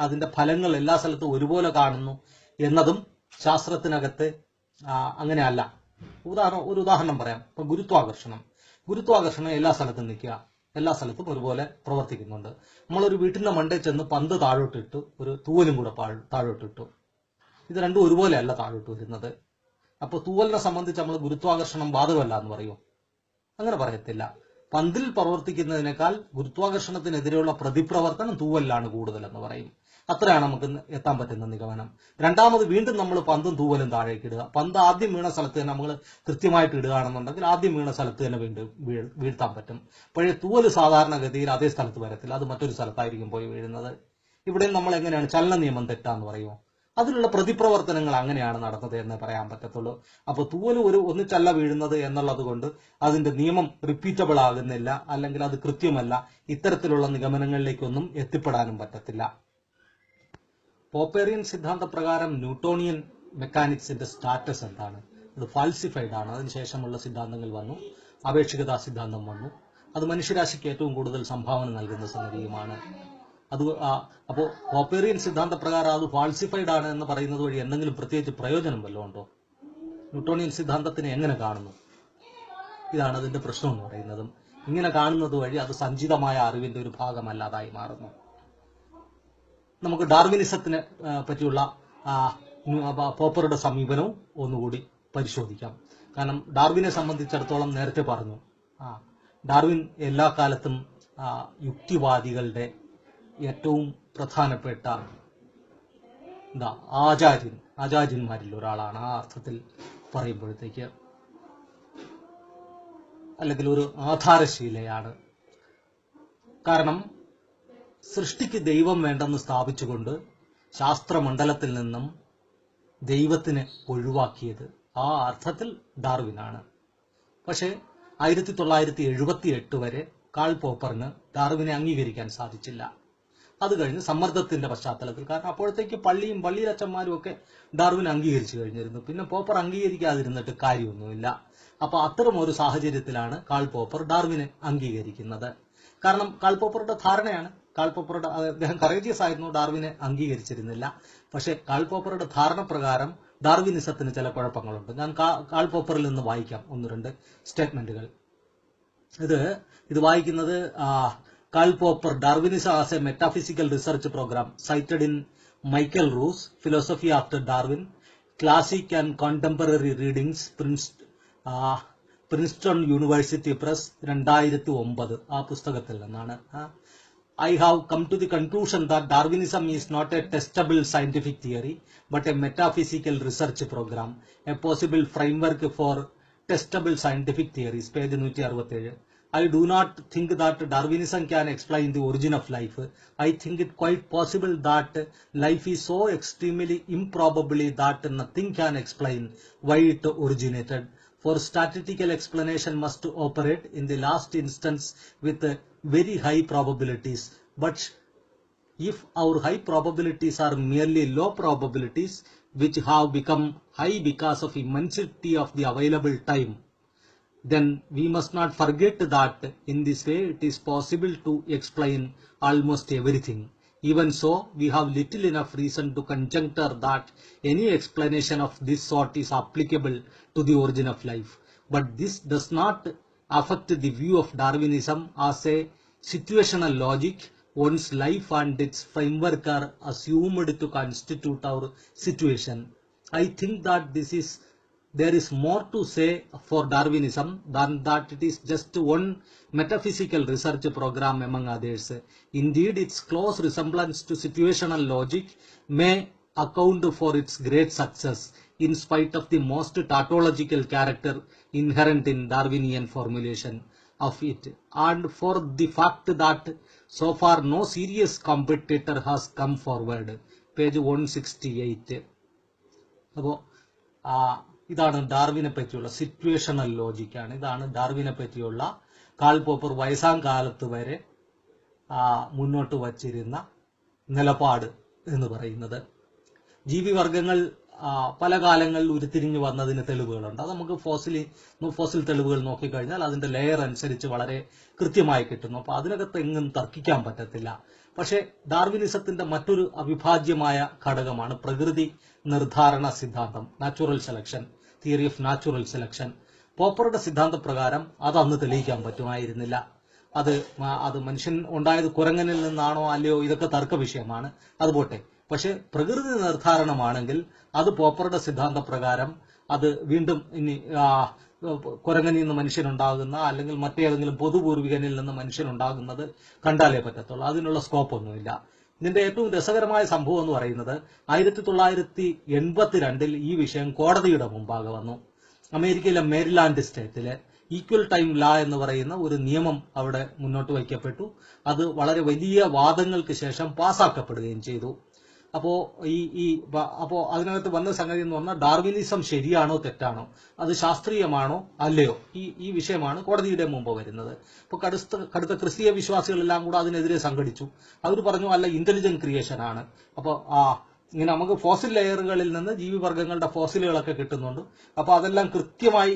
അതിന്റെ ഫലങ്ങൾ എല്ലാ സ്ഥലത്തും ഒരുപോലെ കാണുന്നു എന്നതും ശാസ്ത്രത്തിനകത്ത് അങ്ങനെയല്ല. ഒരു ഉദാഹരണം പറയാം. ഇപ്പൊ ഗുരുത്വാകർഷണം എല്ലാ സ്ഥലത്തും നിൽക്കുക, എല്ലാ സ്ഥലത്തും ഒരുപോലെ പ്രവർത്തിക്കുന്നുണ്ട്. നമ്മളൊരു വീട്ടിന്റെ മണ്ടയിൽ ചെന്ന് പന്ത് താഴോട്ടിട്ടു, ഒരു തൂവലും കൂടെ താഴോട്ടിട്ടു, ഇത് രണ്ടും ഒരുപോലെയല്ല താഴോട്ട് വരുന്നത്. അപ്പൊ തൂവലിനെ സംബന്ധിച്ച് നമ്മൾ ഗുരുത്വാകർഷണം ബാധകമല്ല എന്ന് പറയും? അങ്ങനെ പറയത്തില്ല. പന്തിൽ പ്രവർത്തിക്കുന്നതിനേക്കാൾ ഗുരുത്വാകർഷണത്തിനെതിരെയുള്ള പ്രതിപ്രവർത്തനം തൂവലിലാണ് കൂടുതൽ എന്ന് പറയും. അത്രയാണ് നമുക്ക് എത്താൻ പറ്റുന്ന നിഗമനം. രണ്ടാമത് വീണ്ടും നമ്മൾ പന്തും തൂവലും താഴേക്ക് ഇടുക. പന്ത് ആദ്യം വീണ സ്ഥലത്ത് തന്നെ നമ്മൾ കൃത്യമായിട്ട് ഇടുകയാണെന്നുണ്ടെങ്കിൽ ആദ്യം വീണ സ്ഥലത്ത് തന്നെ വീണ്ടും വീഴ്ത്താൻ പറ്റും. പക്ഷേ തൂവല് സാധാരണഗതിയിൽ അതേ സ്ഥലത്ത് വരത്തില്ല, അത് മറ്റൊരു സ്ഥലത്തായിരിക്കും പോയി വീഴുന്നത്. ഇവിടെ നമ്മൾ എങ്ങനെയാണ് ചലന നിയമം തെറ്റാന്ന് പറയുമോ? അതിലുള്ള പ്രതിപ്രവർത്തനങ്ങൾ അങ്ങനെയാണ് നടന്നത് എന്നേ പറയാൻ പറ്റത്തുള്ളൂ. അപ്പൊ തൂവല് ഒന്നിച്ചല്ല വീഴുന്നത് എന്നുള്ളത് കൊണ്ട് അതിന്റെ നിയമം റിപ്പീറ്റബിൾ ആകുന്നില്ല, അല്ലെങ്കിൽ അത് കൃത്യമല്ല. ഇത്തരത്തിലുള്ള നിഗമനങ്ങളിലേക്കൊന്നും എത്തിപ്പെടാനും പറ്റത്തില്ല. പോപ്പേറിയൻ സിദ്ധാന്ത പ്രകാരം ന്യൂട്ടോണിയൻ മെക്കാനിക്സിന്റെ സ്റ്റാറ്റസ് എന്താണ്? അത് ഫാൾസിഫൈഡ് ആണ്. അതിനുശേഷമുള്ള സിദ്ധാന്തങ്ങൾ വന്നു, ആപേക്ഷികതാ സിദ്ധാന്തം വന്നു. അത് മനുഷ്യരാശിക്ക് ഏറ്റവും കൂടുതൽ സംഭാവന നൽകുന്ന സംഗതിയുമാണ്. അപ്പോൾ പോപ്പേറിയൻ സിദ്ധാന്ത പ്രകാരം അത് ഫാൾസിഫൈഡ് ആണ് എന്ന് പറയുന്നത് വഴി എന്തെങ്കിലും പ്രത്യേകിച്ച് പ്രയോജനം വല്ലതും ഉണ്ടോ? ന്യൂട്ടോണിയൻ സിദ്ധാന്തത്തിനെ എങ്ങനെ കാണുന്നു? ഇതാണ് അതിന്റെ പ്രശ്നം എന്ന് പറയുന്നതും. ഇങ്ങനെ കാണുന്നത് വഴി അത് സഞ്ചിതമായ അറിവിന്റെ ഒരു ഭാഗമല്ലാതായി മാറുന്നു. നമുക്ക് ഡാർവിനിസത്തിനെ പറ്റിയുള്ള പോപ്പറുടെ സമീപനവും ഒന്നുകൂടി പരിശോധിക്കാം. കാരണം ഡാർവിനെ സംബന്ധിച്ചിടത്തോളം നേരത്തെ പറഞ്ഞു, ഡാർവിൻ എല്ലാ കാലത്തും യുക്തിവാദികളുടെ ഏറ്റവും പ്രധാനപ്പെട്ട ആചാര്യന്മാരിൽ ഒരാളാണ്. ആ അർത്ഥത്തിൽ പറയുമ്പോഴത്തേക്ക്, അല്ലെങ്കിൽ ഒരു ആധാരശീലയാണ്. കാരണം സൃഷ്ടിക്ക് ദൈവം വേണ്ടെന്ന് സ്ഥാപിച്ചുകൊണ്ട് ശാസ്ത്രമണ്ഡലത്തിൽ നിന്നും ദൈവത്തിനെ ഒഴിവാക്കിയത് ആ അർത്ഥത്തിൽ ഡാർവിനാണ്. പക്ഷേ 1978 വരെ കാൾ പോപ്പറിന് ഡാർവിനെ അംഗീകരിക്കാൻ സാധിച്ചില്ല. അത് കഴിഞ്ഞ് സമ്മർദ്ദത്തിന്റെ പശ്ചാത്തലത്തിൽ, കാരണം അപ്പോഴത്തേക്ക് പള്ളിയിലച്ചന്മാരും ഒക്കെ ഡാർവിനെ അംഗീകരിച്ചു കഴിഞ്ഞിരുന്നു. പിന്നെ പോപ്പർ അംഗീകരിക്കാതിരുന്നിട്ട് കാര്യമൊന്നുമില്ല. അപ്പൊ അത്തരം ഒരു സാഹചര്യത്തിലാണ് കാൾ പോപ്പർ ഡാർവിനെ അംഗീകരിക്കുന്നത്. കാരണം കാൾ പോപ്പറുടെ ധാരണയാണ്, അദ്ദേഹം കറേജിയസ് ആയിരുന്നു, ഡാർവിനെ അംഗീകരിച്ചിരുന്നില്ല. പക്ഷെ കാൾ പോപ്പറുടെ ധാരണ പ്രകാരം ഡാർവിനിസത്തിന് ചില കുഴപ്പങ്ങളുണ്ട്. ഞാൻ കാൾ പോപ്പറിൽ നിന്ന് വായിക്കാം 1-2 സ്റ്റേറ്റ്മെന്റുകൾ. ഇത് വായിക്കുന്നത് Karl Popper, Darwinism as a Metaphysical Research Program, cited in Michael Ruse, Philosophy After Darwin, Classic and Contemporary Readings, Princeton University Press, 2009. ആ പുസ്തകത്തിൽ നിന്നാണ്. I have come to the conclusion that Darwinism is not a testable scientific theory, but a metaphysical research program, a possible framework for testable scientific theories, page 167. I do not think that Darwinism can explain the origin of life. I think it quite possible that life is so extremely improbably that nothing can explain why it originated. For statistical explanation must operate in the last instance with very high probabilities. But if our high probabilities are merely low probabilities which have become high because of immensity of the available time, then we must not forget that in this way it is possible to explain almost everything. Even so, we have little enough reason to conjecture that any explanation of this sort is applicable to the origin of life. But this does not affect the view of Darwinism as a situational logic. One's life and its framework are assumed to constitute our situation. I think that there is more to say for Darwinism than that it is just one metaphysical research program among others. Indeed, its close resemblance to situational logic may account for its great success, in spite of the most tautological character inherent in Darwinian formulation of it, and for the fact that so far no serious competitor has come forward. Page 168. അപ്പോൾ ഇതാണ് ഡാർവിനെ പറ്റിയുള്ള situational ലോജിക്കാണ്. ഇതാണ് ഡാർവിനെ പറ്റിയുള്ള call popper വയസ്സാം കാലത്ത് വരെ മുന്നോട്ട് വച്ചിരുന്ന നിലപാട് എന്ന് പറയുന്നത്. ജീവിവർഗങ്ങൾ പല കാലങ്ങളിൽ ഉരുത്തിരിഞ്ഞു വന്നതിന് തെളിവുകളുണ്ട്. അത് നമുക്ക് ഫോസിൽ തെളിവുകൾ നോക്കിക്കഴിഞ്ഞാൽ അതിന്റെ ലെയർ അനുസരിച്ച് വളരെ കൃത്യമായി കിട്ടുന്നു. അപ്പൊ അതിനകത്ത് എങ്ങും തർക്കിക്കാൻ പറ്റത്തില്ല. പക്ഷേ ഡാർവിനിസത്തിന്റെ മറ്റൊരു അവിഭാജ്യമായ ഘടകമാണ് പ്രകൃതി നിർദ്ധാരണ സിദ്ധാന്തം, natural selection, theory of natural selection. പോപ്പറുടെ സിദ്ധാന്തപ്രകാരം അത് അന്ന് തെളിയിക്കാൻ പറ്റുമായിരുന്നില്ല. അത് മനുഷ്യൻ ഉണ്ടായത് കുരങ്ങനിൽ നിന്നാണോ അല്ലയോ, ഇതൊക്കെ തർക്ക വിഷയമാണ്. അതുപോട്ടെ. പക്ഷെ പ്രകൃതി നിർദ്ധാരണമാണെങ്കിൽ അത് പോപ്പറുടെ സിദ്ധാന്തപ്രകാരം അത് വീണ്ടും ഇനി കുരങ്ങനിൽ നിന്ന് മനുഷ്യനുണ്ടാകുന്ന അല്ലെങ്കിൽ മറ്റേതെങ്കിലും പൊതുപൂർവികനിൽ നിന്ന് മനുഷ്യനുണ്ടാകുന്നത് കണ്ടാലേ പറ്റത്തുള്ളൂ. അതിനുള്ള സ്കോപ്പ് ഒന്നുമില്ല. ഇതിന്റെ ഏറ്റവും രസകരമായ സംഭവം എന്ന് പറയുന്നത് 1982 ഈ വിഷയം കോടതിയുടെ മുമ്പാകെ വന്നു. അമേരിക്കയിലെ മേരിലാൻഡ് സ്റ്റേറ്റിലെ ഈക്വൽ ടൈം ലാ എന്ന് പറയുന്ന ഒരു നിയമം അവിടെ മുന്നോട്ട് വയ്ക്കപ്പെട്ടു. അത് വളരെ വലിയ വാദങ്ങൾക്ക് ശേഷം പാസ്സാക്കപ്പെടുകയും ചെയ്തു. അപ്പോ അതിനകത്ത് വന്ന സംഗതി എന്ന് പറഞ്ഞാൽ ഡാർവിനിസം ശരിയാണോ തെറ്റാണോ, അത് ശാസ്ത്രീയമാണോ അല്ലയോ, ഈ വിഷയമാണ് കോടതിയുടെ മുമ്പ് വരുന്നത്. അപ്പൊ കടുത്ത ക്രിസ്തീയ വിശ്വാസികളെല്ലാം കൂടെ അതിനെതിരെ സംഘടിച്ചു. അവർ പറഞ്ഞു അല്ല, ഇന്റലിജന്റ് ക്രിയേഷൻ ആണ്. അപ്പൊ ഇങ്ങനെ നമുക്ക് ഫോസിൽ ലെയറുകളിൽ നിന്ന് ജീവിവർഗങ്ങളുടെ ഫോസിലുകളൊക്കെ കിട്ടുന്നുണ്ട്. അപ്പൊ അതെല്ലാം കൃത്യമായി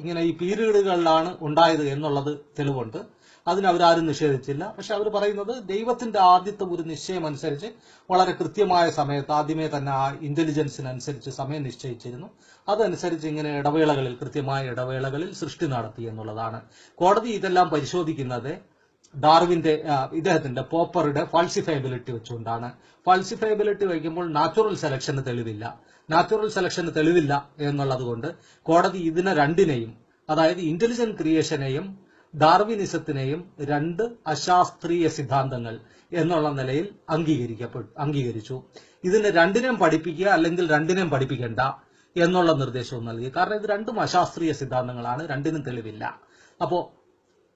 ഇങ്ങനെ ഈ പീരീഡുകളിലാണ് ഉണ്ടായത് എന്നുള്ളത് തെളിവുണ്ട്. അതിനവരാരും നിഷേധിച്ചില്ല. പക്ഷെ അവർ പറയുന്നത് ദൈവത്തിന്റെ ആദ്യത്തെ ഒരു നിശ്ചയം അനുസരിച്ച് വളരെ കൃത്യമായ സമയത്ത് ആദ്യമേ തന്നെ ആ ഇന്റലിജൻസിനനുസരിച്ച് സമയം നിശ്ചയിച്ചിരുന്നു. അതനുസരിച്ച് ഇങ്ങനെ കൃത്യമായ ഇടവേളകളിൽ സൃഷ്ടി നടത്തി എന്നുള്ളതാണ്. കോടതി ഇതെല്ലാം പരിശോധിക്കുന്നത് ഇദ്ദേഹത്തിന്റെ പോപ്പറുടെ ഫാൾസിഫയബിലിറ്റി വെച്ചുകൊണ്ടാണ്. ഫാൾസിഫയബിലിറ്റി വയ്ക്കുമ്പോൾ നാച്ചുറൽ സെലക്ഷന് തെളിവില്ല എന്നുള്ളത് കൊണ്ട് കോടതി ഇതിനെ രണ്ടിനെയും, അതായത് ഇന്റലിജന്റ് ക്രിയേഷനെയും ഡാർവിനിസത്തിനെയും രണ്ട് അശാസ്ത്രീയ സിദ്ധാന്തങ്ങൾ എന്നുള്ള നിലയിൽ അംഗീകരിച്ചു. ഇതിന് രണ്ടിനെയും പഠിപ്പിക്കുക അല്ലെങ്കിൽ രണ്ടിനെയും പഠിപ്പിക്കേണ്ട എന്നുള്ള നിർദ്ദേശവും നൽകി. കാരണം ഇത് രണ്ടും അശാസ്ത്രീയ സിദ്ധാന്തങ്ങളാണ്, രണ്ടിനും തെളിവില്ല. അപ്പോ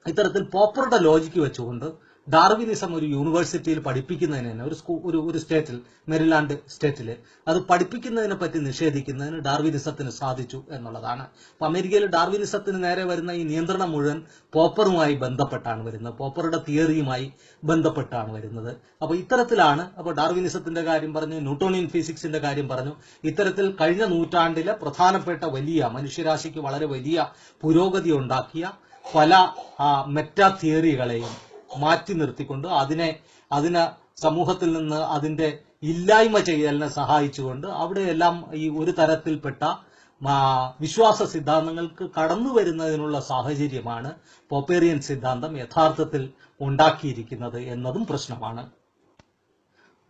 ഇത്തരത്തിൽ പോപ്പറുടെ ലോജിക്ക് വെച്ചുകൊണ്ട് ഡാർവിനിസം ഒരു യൂണിവേഴ്സിറ്റിയിൽ പഠിപ്പിക്കുന്നതിന് തന്നെ ഒരു സ്റ്റേറ്റിൽ, മെരിലാൻഡ് സ്റ്റേറ്റിൽ അത് പഠിപ്പിക്കുന്നതിനെ പറ്റി നിഷേധിക്കുന്നതിന് ഡാർവിനിസത്തിന് സാധിച്ചു എന്നുള്ളതാണ്. അപ്പൊ അമേരിക്കയിൽ ഡാർവിനിസത്തിന് നേരെ വരുന്ന ഈ നിയന്ത്രണം മുഴുവൻ പോപ്പറുമായി ബന്ധപ്പെട്ടാണ് വരുന്നത്, പോപ്പറുടെ തിയറിയുമായി ബന്ധപ്പെട്ടാണ് വരുന്നത്. അപ്പൊ ഇത്തരത്തിലാണ്. അപ്പൊ ഡാർവിനിസത്തിന്റെ കാര്യം പറഞ്ഞു, ന്യൂട്ടോണിയൻ ഫിസിക്സിന്റെ കാര്യം പറഞ്ഞു. ഇത്തരത്തിൽ കഴിഞ്ഞ നൂറ്റാണ്ടിലെ പ്രധാനപ്പെട്ട മനുഷ്യരാശിക്ക് വളരെ വലിയ പുരോഗതി ഉണ്ടാക്കിയ പല മെറ്റാ തിയറികളെയും മാറ്റി നിർത്തിക്കൊണ്ട് അതിനെ സമൂഹത്തിൽ നിന്ന് അതിന്റെ ഇല്ലായ്മ ചെയ്യലിനെ സഹായിച്ചുകൊണ്ട് അവിടെയെല്ലാം ഈ ഒരു തരത്തിൽപ്പെട്ട വിശ്വാസ സിദ്ധാന്തങ്ങൾക്ക് കടന്നു വരുന്നതിനുള്ള സാഹചര്യമാണ് പോപ്പേറിയൻ സിദ്ധാന്തം യഥാർത്ഥത്തിൽ ഉണ്ടാക്കിയിരിക്കുന്നത് എന്നതും പ്രശ്നമാണ്.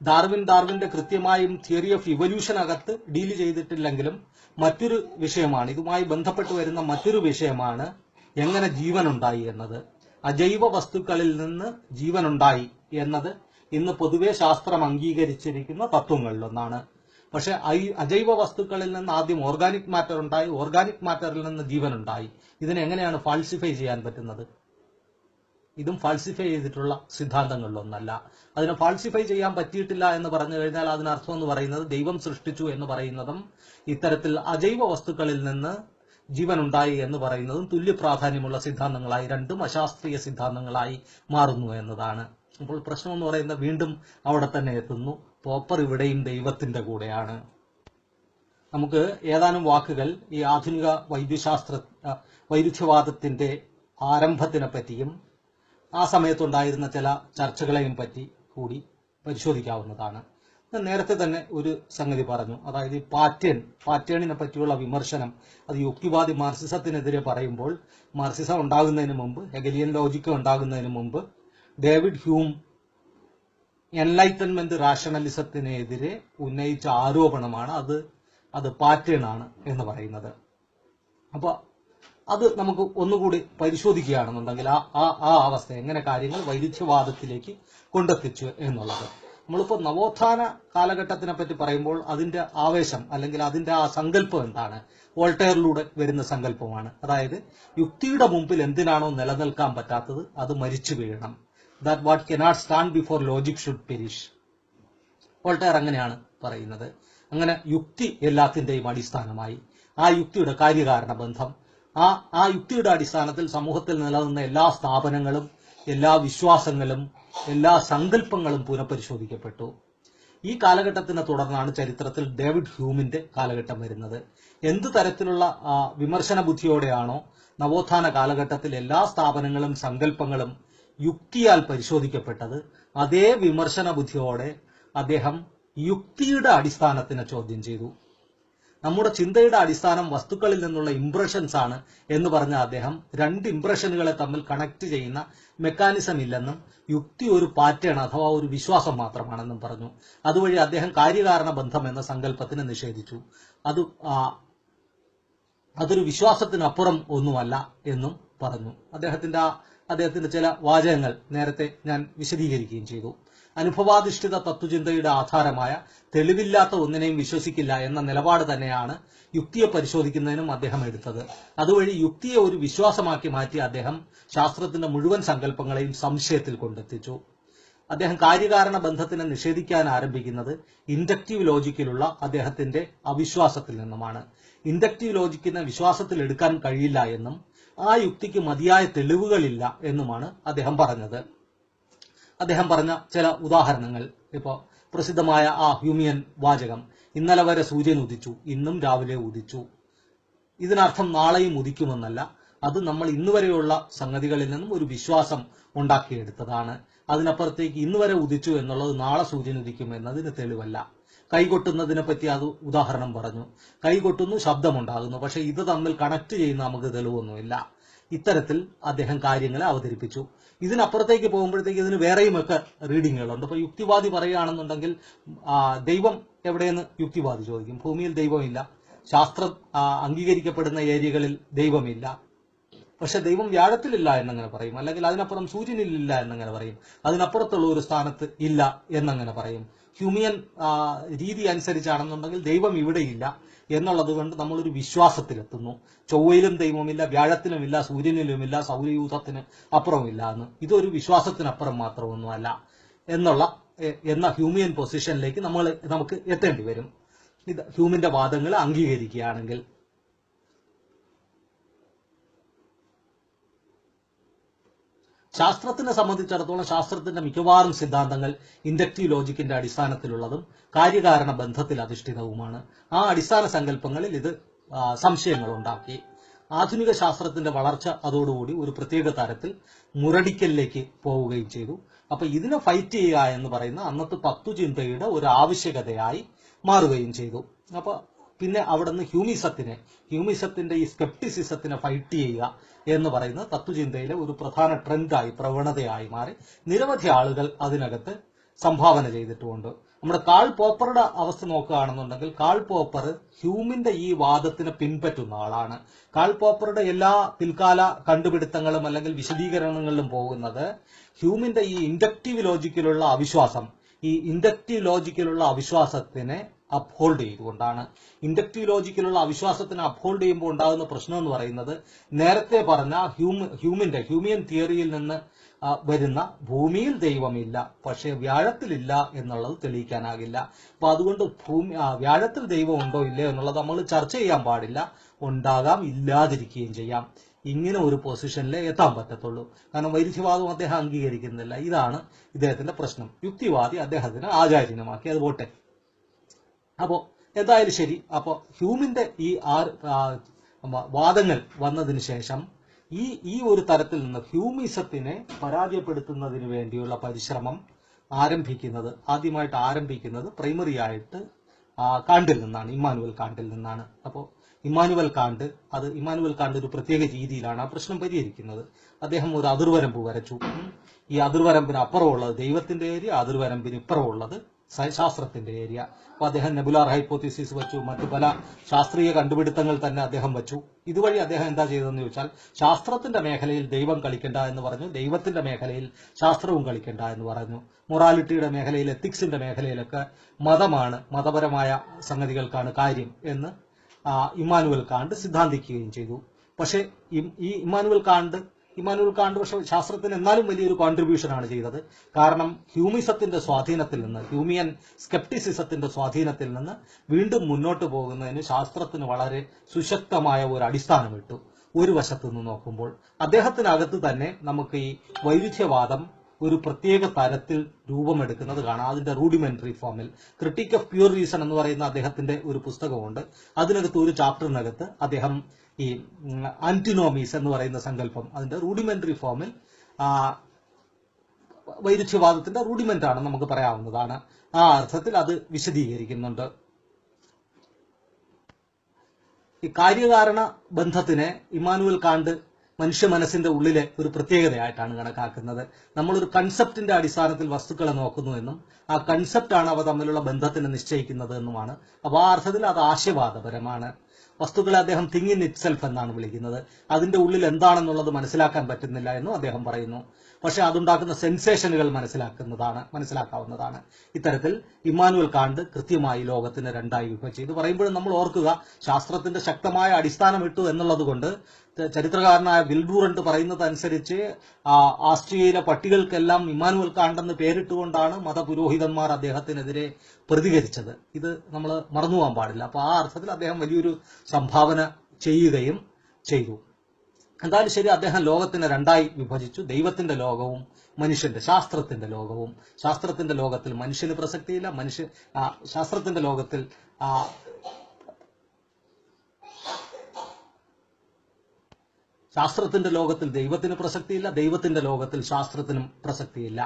ഡാർവിന്റെ കൃത്യമായും തിയറി ഓഫ് ഇവല്യൂഷൻ അകത്ത് ഡീൽ ചെയ്തിട്ടില്ലെങ്കിലും മറ്റൊരു വിഷയമാണ്, ഇതുമായി ബന്ധപ്പെട്ട് വരുന്ന മറ്റൊരു വിഷയമാണ് എങ്ങനെ ജീവനുണ്ടായി എന്നത്. അജൈവ വസ്തുക്കളിൽ നിന്ന് ജീവനുണ്ടായി എന്നത് ഇന്ന് പൊതുവെ ശാസ്ത്രം അംഗീകരിച്ചിരിക്കുന്ന തത്വങ്ങളിലൊന്നാണ്. പക്ഷെ അജൈവ വസ്തുക്കളിൽ നിന്ന് ആദ്യം ഓർഗാനിക് മാറ്റർ ഉണ്ടായി, ഓർഗാനിക് മാറ്ററിൽ നിന്ന് ജീവനുണ്ടായി. ഇതിനെങ്ങനെയാണ് ഫാൾസിഫൈ ചെയ്യാൻ പറ്റുന്നത്? ഇതും ഫാൾസിഫൈ ചെയ്തിട്ടുള്ള സിദ്ധാന്തങ്ങളിലൊന്നല്ല. അതിനെ ഫാൾസിഫൈ ചെയ്യാൻ പറ്റിയിട്ടില്ല എന്ന് പറഞ്ഞു കഴിഞ്ഞാൽ അതിനർത്ഥം എന്ന് പറയുന്നത് ദൈവം സൃഷ്ടിച്ചു എന്ന് പറയുന്നതും ഇത്തരത്തിൽ അജൈവ വസ്തുക്കളിൽ നിന്ന് ജീവനുണ്ടായി എന്ന് പറയുന്നതും തുല്യ പ്രാധാന്യമുള്ള സിദ്ധാന്തങ്ങളായി, രണ്ടും അശാസ്ത്രീയ സിദ്ധാന്തങ്ങളായി മാറുന്നു എന്നതാണ്. അപ്പോൾ പ്രശ്നം എന്ന് പറയുന്നത് വീണ്ടും അവിടെ തന്നെ എത്തുന്നു. പോപ്പർ ഇവിടെയും ദൈവത്തിന്റെ കൂടെയാണ്. നമുക്ക് ഏതാനും വാക്കുകൾ ഈ ആധുനിക വൈരുദ്ധ്യവാദത്തിന്റെ ആരംഭത്തിനെ പറ്റിയും ആ സമയത്തുണ്ടായിരുന്ന ചില ചർച്ചകളെയും പറ്റി കൂടി പരിശോധിക്കാവുന്നതാണ്. നേരത്തെ തന്നെ ഒരു സംഗതി പറഞ്ഞു, അതായത് ഈ പാറ്റേണിനെ പറ്റിയുള്ള വിമർശനം, അത് യുക്തിവാദി മാർക്സിസത്തിനെതിരെ പറയുമ്പോൾ മാർക്സിസം ഉണ്ടാകുന്നതിന് മുമ്പ്, ഹെഗലിയൻ ലോജിക്ക് ഉണ്ടാകുന്നതിന് മുമ്പ് ഡേവിഡ് ഹ്യൂം എൻലൈറ്റൻമെന്റ് റാഷണലിസത്തിനെതിരെ ഉന്നയിച്ച ആരോപണമാണ് അത് പാറ്റേൺ ആണ് എന്ന് പറയുന്നത്. അപ്പൊ അത് നമുക്ക് ഒന്നുകൂടി പരിശോധിക്കുകയാണെന്നുണ്ടെങ്കിൽ ആ അവസ്ഥ എങ്ങനെ കാര്യങ്ങൾ വൈരുദ്ധ്യവാദത്തിലേക്ക് കൊണ്ടെത്തിച്ചു എന്നുള്ളത്. നമ്മളിപ്പോൾ നവോത്ഥാന കാലഘട്ടത്തിനെ പറ്റി പറയുമ്പോൾ അതിന്റെ ആവേശം അല്ലെങ്കിൽ അതിന്റെ ആ സങ്കല്പം എന്താണ്? വോൾട്ടയറിലൂടെ വരുന്ന സങ്കല്പമാണ്. അതായത് യുക്തിയുടെ മുമ്പിൽ എന്തിനാണോ നിലനിൽക്കാൻ പറ്റാത്തത് അത് മരിച്ചു വീഴണം. That what cannot stand before logic should perish. Voltaire അങ്ങനെയാണ് പറയുന്നത്. അങ്ങനെ യുക്തി എല്ലാത്തിന്റെയും അടിസ്ഥാനമായി, ആ യുക്തിയുടെ കാര്യകാരണ ബന്ധം, ആ യുക്തിയുടെ അടിസ്ഥാനത്തിൽ സമൂഹത്തിൽ നിലനിന്ന എല്ലാ സ്ഥാപനങ്ങളും, എല്ലാ വിശ്വാസങ്ങളും, എല്ലാ സങ്കല്പങ്ങളും പുനഃപരിശോധിക്കപ്പെട്ടു. ഈ കാലഘട്ടത്തിനെ തുടർന്നാണ് ചരിത്രത്തിൽ ഡേവിഡ് ഹ്യൂമിന്റെ കാലഘട്ടം വരുന്നത്. എന്ത് തരത്തിലുള്ള വിമർശന ബുദ്ധിയോടെയാണോ നവോത്ഥാന കാലഘട്ടത്തിൽ എല്ലാ സ്ഥാപനങ്ങളും സങ്കല്പങ്ങളും യുക്തിയാൽ പരിശോധിക്കപ്പെട്ടത്, അതേ വിമർശന ബുദ്ധിയോടെ അദ്ദേഹം യുക്തിയുടെ അടിസ്ഥാനത്തിനെ ചോദ്യം ചെയ്തു. നമ്മുടെ ചിന്തയുടെ അടിസ്ഥാനം വസ്തുക്കളിൽ നിന്നുള്ള ഇംപ്രഷൻസ് ആണ് എന്ന് പറഞ്ഞ അദ്ദേഹം രണ്ട് ഇംപ്രഷനുകളെ തമ്മിൽ കണക്ട് ചെയ്യുന്ന മെക്കാനിസം ഇല്ലെന്നും യുക്തി ഒരു പാറ്റേൺ അഥവാ ഒരു വിശ്വാസം മാത്രമാണെന്നും പറഞ്ഞു. അതുവഴി അദ്ദേഹം കാര്യകാരണ ബന്ധം എന്ന സങ്കല്പത്തിനെ നിഷേധിച്ചു. അതൊരു വിശ്വാസത്തിനപ്പുറം ഒന്നുമല്ല എന്നും പറഞ്ഞു. അദ്ദേഹത്തിന്റെ ചില വാചകങ്ങൾ നേരത്തെ ഞാൻ വിശദീകരിക്കുകയും ചെയ്തു. അനുഭവാധിഷ്ഠിത തത്വചിന്തയുടെ ആധാരമായ തെളിവില്ലാത്ത ഒന്നിനെയും വിശ്വസിക്കില്ല എന്ന നിലപാട് തന്നെയാണ് യുക്തിയെ പരിശോധിക്കുന്നതിനും അദ്ദേഹം എടുത്തത്. അതുവഴി യുക്തിയെ ഒരു വിശ്വാസമാക്കി മാറ്റി അദ്ദേഹം ശാസ്ത്രത്തിന്റെ മുഴുവൻ സങ്കല്പങ്ങളെയും സംശയത്തിൽ കൊണ്ടെത്തിച്ചു. അദ്ദേഹം കാര്യകാരണ ബന്ധത്തിനെ നിഷേധിക്കാൻ ആരംഭിക്കുന്നത് ഇൻഡക്റ്റീവ് ലോജിക്കിലുള്ള അദ്ദേഹത്തിന്റെ അവിശ്വാസത്തിൽ നിന്നുമാണ്. ഇൻഡക്റ്റീവ് ലോജിക്കിനെ വിശ്വാസത്തിൽ എടുക്കാൻ കഴിയില്ല എന്നും ആ യുക്തിക്ക് മതിയായ തെളിവുകളില്ല എന്നുമാണ് അദ്ദേഹം പറഞ്ഞത്. അദ്ദേഹം പറഞ്ഞ ചില ഉദാഹരണങ്ങൾ, ഇപ്പോൾ പ്രസിദ്ധമായ ഹ്യൂമിയൻ വാചകം, ഇന്നലെ വരെ സൂര്യൻ ഉദിച്ചു, ഇന്നും രാവിലെ ഉദിച്ചു. ഇതിനർത്ഥം നാളെയും ഉദിക്കുമെന്നല്ല, അത് നമ്മൾ ഇന്നുവരെയുള്ള സംഗതികളിൽ നിന്നും ഒരു വിശ്വാസം ഉണ്ടാക്കിയെടുത്തതാണ്. അതിനപ്പുറത്തേക്ക് ഇന്നുവരെ ഉദിച്ചു എന്നുള്ളത് നാളെ സൂര്യൻ ഉദിക്കും എന്നതിന് തെളിവല്ല. കൈകൊട്ടുന്നതിനെ പറ്റി അത് ഉദാഹരണം പറഞ്ഞു. കൈകൊട്ടുന്നു, ശബ്ദമുണ്ടാകുന്നു, പക്ഷെ ഇത് തമ്മിൽ കണക്ട് ചെയ്യുന്ന നമുക്ക് തെളിവൊന്നുമില്ല. ഇത്തരത്തിൽ അദ്ദേഹം കാര്യങ്ങളെ അവതരിപ്പിച്ചു. ഇതിനപ്പുറത്തേക്ക് പോകുമ്പോഴത്തേക്ക് ഇതിന് വേറെയുമൊക്കെ റീഡിങ്ങുകളുണ്ട്. ഇപ്പൊ യുക്തിവാദി പറയുകയാണെന്നുണ്ടെങ്കിൽ ദൈവം എവിടെയെന്ന് യുക്തിവാദി ചോദിക്കും. ഭൂമിയിൽ ദൈവമില്ല, ശാസ്ത്രം അംഗീകരിക്കപ്പെടുന്ന ഏരിയകളിൽ ദൈവമില്ല, പക്ഷെ ദൈവം വ്യാഴത്തിലില്ല എന്നങ്ങനെ പറയും. അല്ലെങ്കിൽ അതിനപ്പുറം സൂര്യനിലില്ല എന്നങ്ങനെ പറയും. അതിനപ്പുറത്തുള്ള ഒരു സ്ഥാനത്ത് ഇല്ല എന്നങ്ങനെ പറയും. ഹ്യൂമിയൻ രീതി അനുസരിച്ചാണെന്നുണ്ടെങ്കിൽ ദൈവം ഇവിടെയില്ല എന്നുള്ളത് കൊണ്ട് നമ്മളൊരു വിശ്വാസത്തിലെത്തുന്നു. ചൊവ്വയിലും ദൈവമില്ല, വ്യാഴത്തിലുമില്ല, സൂര്യനിലുമില്ല, സൗരയൂഥത്തിന് അപ്പുറമില്ല എന്ന്. ഇതൊരു വിശ്വാസത്തിനപ്പുറം മാത്രമൊന്നുമല്ല എന്ന ഹ്യൂമിയൻ പൊസിഷനിലേക്ക് നമുക്ക് എത്തേണ്ടി വരും. ഇത് ഹ്യൂമിന്റെ വാദങ്ങൾ അംഗീകരിക്കുകയാണെങ്കിൽ. ശാസ്ത്രത്തിനെ സംബന്ധിച്ചിടത്തോളം ശാസ്ത്രത്തിന്റെ മിക്കവാറും സിദ്ധാന്തങ്ങൾ ഇൻഡക്റ്റീവ് ലോജിക്കിന്റെ അടിസ്ഥാനത്തിലുള്ളതും കാര്യകാരണ ബന്ധത്തിൽ അധിഷ്ഠിതവുമാണ്. ആ അടിസ്ഥാന സങ്കല്പങ്ങളിൽ ഇത് സംശയങ്ങൾ ഉണ്ടാക്കി. ആധുനിക ശാസ്ത്രത്തിന്റെ വളർച്ച അതോടുകൂടി ഒരു പ്രത്യേക തരത്തിൽ മുരടിക്കലിലേക്ക് പോവുകയും ചെയ്തു. അപ്പൊ ഇതിനെ ഫൈറ്റ് ചെയ്യുക എന്ന് പറയുന്ന അന്നത്തെ തത്വചിന്തയുടെ ഒരു ആവശ്യകതയായി മാറുകയും ചെയ്തു. അപ്പൊ പിന്നെ അവിടുന്ന് ഹ്യൂമിസത്തിന്റെ ഈ സ്കെപ്റ്റിസിസത്തിനെ ഫൈറ്റ് ചെയ്യുക എന്ന് പറയുന്ന തത്വചിന്തയിലെ ഒരു പ്രധാന ട്രെൻഡായി, പ്രവണതയായി മാറി. നിരവധി ആളുകൾ അതിനകത്ത് സംഭാവന ചെയ്തിട്ടുമുണ്ട്. നമ്മുടെ കാൾ പോപ്പറുടെ അവസ്ഥ നോക്കുകയാണെന്നുണ്ടെങ്കിൽ കാൾ പോപ്പർ ഹ്യൂമിന്റെ ഈ വാദത്തിനെ പിൻപറ്റുന്ന ആളാണ്. കാൾ പോപ്പറുടെ എല്ലാ പിൽക്കാല കണ്ടുപിടുത്തങ്ങളും അല്ലെങ്കിൽ വിശദീകരണങ്ങളിലും പോകുന്നത് ഹ്യൂമിന്റെ ഈ ഇൻഡക്റ്റീവ് ലോജിക്കിലുള്ള അവിശ്വാസത്തിനെ അപ്ഹോൾഡ് ചെയ്തുകൊണ്ടാണ്. ഇൻഡക്റ്റീവ് ലോജിക്കിലുള്ള അവിശ്വാസത്തിനെ അപ്ഹോൾഡ് ചെയ്യുമ്പോൾ ഉണ്ടാകുന്ന പ്രശ്നം എന്ന് പറയുന്നത് നേരത്തെ പറഞ്ഞ ഹ്യൂമിയൻ തിയറിയിൽ നിന്ന് വരുന്ന ഭൂമിയിൽ ദൈവമില്ല, പക്ഷെ വ്യാഴത്തിലില്ല എന്നുള്ളത് തെളിയിക്കാനാകില്ല. അപ്പൊ അതുകൊണ്ട് വ്യാഴത്തിൽ ദൈവം ഉണ്ടോ ഇല്ലയോ എന്നുള്ളത് നമ്മൾ ചർച്ച ചെയ്യാൻ പാടില്ല. ഉണ്ടാകാം, ഇല്ലാതിരിക്കുകയും ചെയ്യാം. ഇങ്ങനെ ഒരു പൊസിഷനിലേ എത്താൻ പറ്റത്തുള്ളൂ. കാരണം വൈരുദ്ധ്യവാദം അദ്ദേഹം അംഗീകരിക്കുന്നില്ല. ഇതാണ് ഇദ്ദേഹത്തിന്റെ പ്രശ്നം. യുക്തിവാദി അദ്ദേഹത്തിന് ആചാര്യനുമാക്കി. അത് പോട്ടെ. അപ്പോ എന്തായാലും ശരി. അപ്പോ ഹ്യൂമിന്റെ ഈ വാദങ്ങൾ വന്നതിന് ശേഷം ഈ ഒരു തരത്തിൽ നിന്ന് ഹ്യൂമിസത്തിനെ പരാജയപ്പെടുത്തുന്നതിന് വേണ്ടിയുള്ള പരിശ്രമം ആദ്യമായിട്ട് ആരംഭിക്കുന്നത് പ്രൈമറി ആയിട്ട് കാണ്ടിൽ നിന്നാണ്, ഇമ്മാനുവൽ കാണ്ടിൽ നിന്നാണ്. അപ്പോൾ ഇമ്മാനുവൽ കാണ്ട് ഒരു പ്രത്യേക രീതിയിലാണ് ആ പ്രശ്നം പരിഹരിക്കുന്നത്. അദ്ദേഹം ഒരു അതിർവരമ്പ് വരച്ചു. ഈ അതിർവരമ്പിന് അപ്പുറമുള്ളത് ദൈവത്തിന്റെ ഏരിയ, അതിർവരമ്പിന് ഇപ്പുറമുള്ളത് ശാസ്ത്രത്തിന്റെ ഏരിയ. അപ്പൊ അദ്ദേഹം നെബുലാർ ഹൈപ്പോത്തിസിസ് വെച്ചു, മറ്റു പല ശാസ്ത്രീയ കണ്ടുപിടുത്തങ്ങൾ തന്നെ അദ്ദേഹം വെച്ചു. ഇതുവഴി അദ്ദേഹം എന്താ ചെയ്തതെന്ന് ചോദിച്ചാൽ ശാസ്ത്രത്തിന്റെ മേഖലയിൽ ദൈവം കളിക്കണ്ട എന്ന് പറഞ്ഞു, ദൈവത്തിന്റെ മേഖലയിൽ ശാസ്ത്രവും കളിക്കണ്ട എന്ന് പറഞ്ഞു. മൊറാലിറ്റിയുടെ മേഖലയിൽ, എത്തിക്സിന്റെ മേഖലയിലൊക്കെ മതപരമായ സംഗതികൾക്കാണ് കാര്യം എന്ന് ഇമ്മാനുവൽ കാണ്ട് സിദ്ധാന്തിക്കുകയും ചെയ്തു. പക്ഷെ ഈ ഇമ്മാനുവൽ കാണ്ട് പക്ഷെ ശാസ്ത്രത്തിന് എന്നാലും വലിയൊരു കോൺട്രിബ്യൂഷനാണ് ചെയ്തത്. കാരണം ഹ്യൂമിസത്തിന്റെ സ്വാധീനത്തിൽ നിന്ന്, ഹ്യൂമിയൻ സ്കെപ്റ്റിസിസത്തിന്റെ സ്വാധീനത്തിൽ നിന്ന് വീണ്ടും മുന്നോട്ട് പോകുന്നതിന് ശാസ്ത്രത്തിന് വളരെ സുശക്തമായ ഒരു അടിസ്ഥാനം ഇട്ടു. ഒരു വശത്തു നിന്ന് നോക്കുമ്പോൾ അദ്ദേഹത്തിനകത്ത് തന്നെ നമുക്ക് ഈ വൈരുദ്ധ്യവാദം ഒരു പ്രത്യേക തരത്തിൽ രൂപമെടുക്കുന്നത് കാണാം. അതിന്റെ റൂഡിമെന്ററി ഫോമിൽ ക്രിട്ടിക് ഓഫ് പ്യൂർ റീസൺ എന്ന് പറയുന്ന അദ്ദേഹത്തിന്റെ ഒരു പുസ്തകമുണ്ട്. അതിനകത്ത് ഒരു ചാപ്റ്ററിനകത്ത് അദ്ദേഹം ഈ ആന്റിനോമീസ് എന്ന് പറയുന്ന സങ്കല്പം അതിന്റെ റൂഡിമെന്ററി ഫോമിൽ വൈരുദ്ധ്യവാദത്തിന്റെ റൂഡിമെന്റ് ആണ് നമുക്ക് പറയാവുന്നതാണ്. ആ അർത്ഥത്തിൽ അത് വിശദീകരിക്കുന്നുണ്ട്. ഈ കാര്യകാരണ ബന്ധത്തിനെ ഇമ്മാനുവൽ കാന്റ് മനുഷ്യ മനസ്സിന്റെ ഉള്ളിലെ ഒരു പ്രത്യേകതയായിട്ടാണ് കണക്കാക്കുന്നത്. നമ്മളൊരു കൺസെപ്റ്റിന്റെ അടിസ്ഥാനത്തിൽ വസ്തുക്കളെ നോക്കുന്നു എന്നും ആ കൺസെപ്റ്റാണ് അവ തമ്മിലുള്ള ബന്ധത്തിനെ നിശ്ചയിക്കുന്നത് എന്നുമാണ്. അപ്പോൾ ആ അർത്ഥത്തിൽ അത് ആശയവാദപരമാണ്. വസ്തുക്കളെ അദ്ദേഹം തിങ് ഇൻ ഇറ്റ് സെൽഫ് എന്നാണ് വിളിക്കുന്നത്. അതിന്റെ ഉള്ളിൽ എന്താണെന്നുള്ളത് മനസ്സിലാക്കാൻ പറ്റുന്നില്ല എന്നും അദ്ദേഹം പറയുന്നു. പക്ഷെ അതുണ്ടാക്കുന്ന സെൻസേഷനുകൾ മനസ്സിലാക്കാവുന്നതാണ്. ഇത്തരത്തിൽ ഇമ്മാനുവൽ കാന്റ് കൃത്യമായി ലോകത്തിന് രണ്ടായി വിഭജിച്ചു. ഇത് പറയുമ്പോഴും നമ്മൾ ഓർക്കുക, ശാസ്ത്രത്തിന്റെ ശക്തമായ അടിസ്ഥാനം ഇട്ടു എന്നുള്ളത് കൊണ്ട് ചരിത്രകാരനായ വിൽഡൂറന്റ് പറയുന്നതനുസരിച്ച് ആസ്ട്രിയയിലെ പട്ടികൾക്കെല്ലാം ഇമ്മാനുവൽ കാന്റ് എന്ന് പേരിട്ടുകൊണ്ടാണ് മതപുരോഹിതന്മാർ അദ്ദേഹത്തിനെതിരെ പ്രതികരിച്ചത്. ഇത് നമ്മൾ മറന്നുപോകാൻ പാടില്ല. അപ്പൊ ആ അർത്ഥത്തിൽ അദ്ദേഹം വലിയൊരു സംഭാവന ചെയ്യുകയും ചെയ്തു. എന്തായാലും ശരി, അദ്ദേഹം ലോകത്തിനെ രണ്ടായി വിഭജിച്ചു. ദൈവത്തിന്റെ ലോകവും മനുഷ്യന്റെ ശാസ്ത്രത്തിന്റെ ലോകവും. ശാസ്ത്രത്തിന്റെ ലോകത്തിൽ മനുഷ്യന് പ്രസക്തിയില്ല, ശാസ്ത്രത്തിന്റെ ലോകത്തിൽ ശാസ്ത്രത്തിന്റെ ലോകത്തിൽ ദൈവത്തിന് പ്രസക്തിയില്ല, ദൈവത്തിന്റെ ലോകത്തിൽ ശാസ്ത്രത്തിനും പ്രസക്തിയില്ല.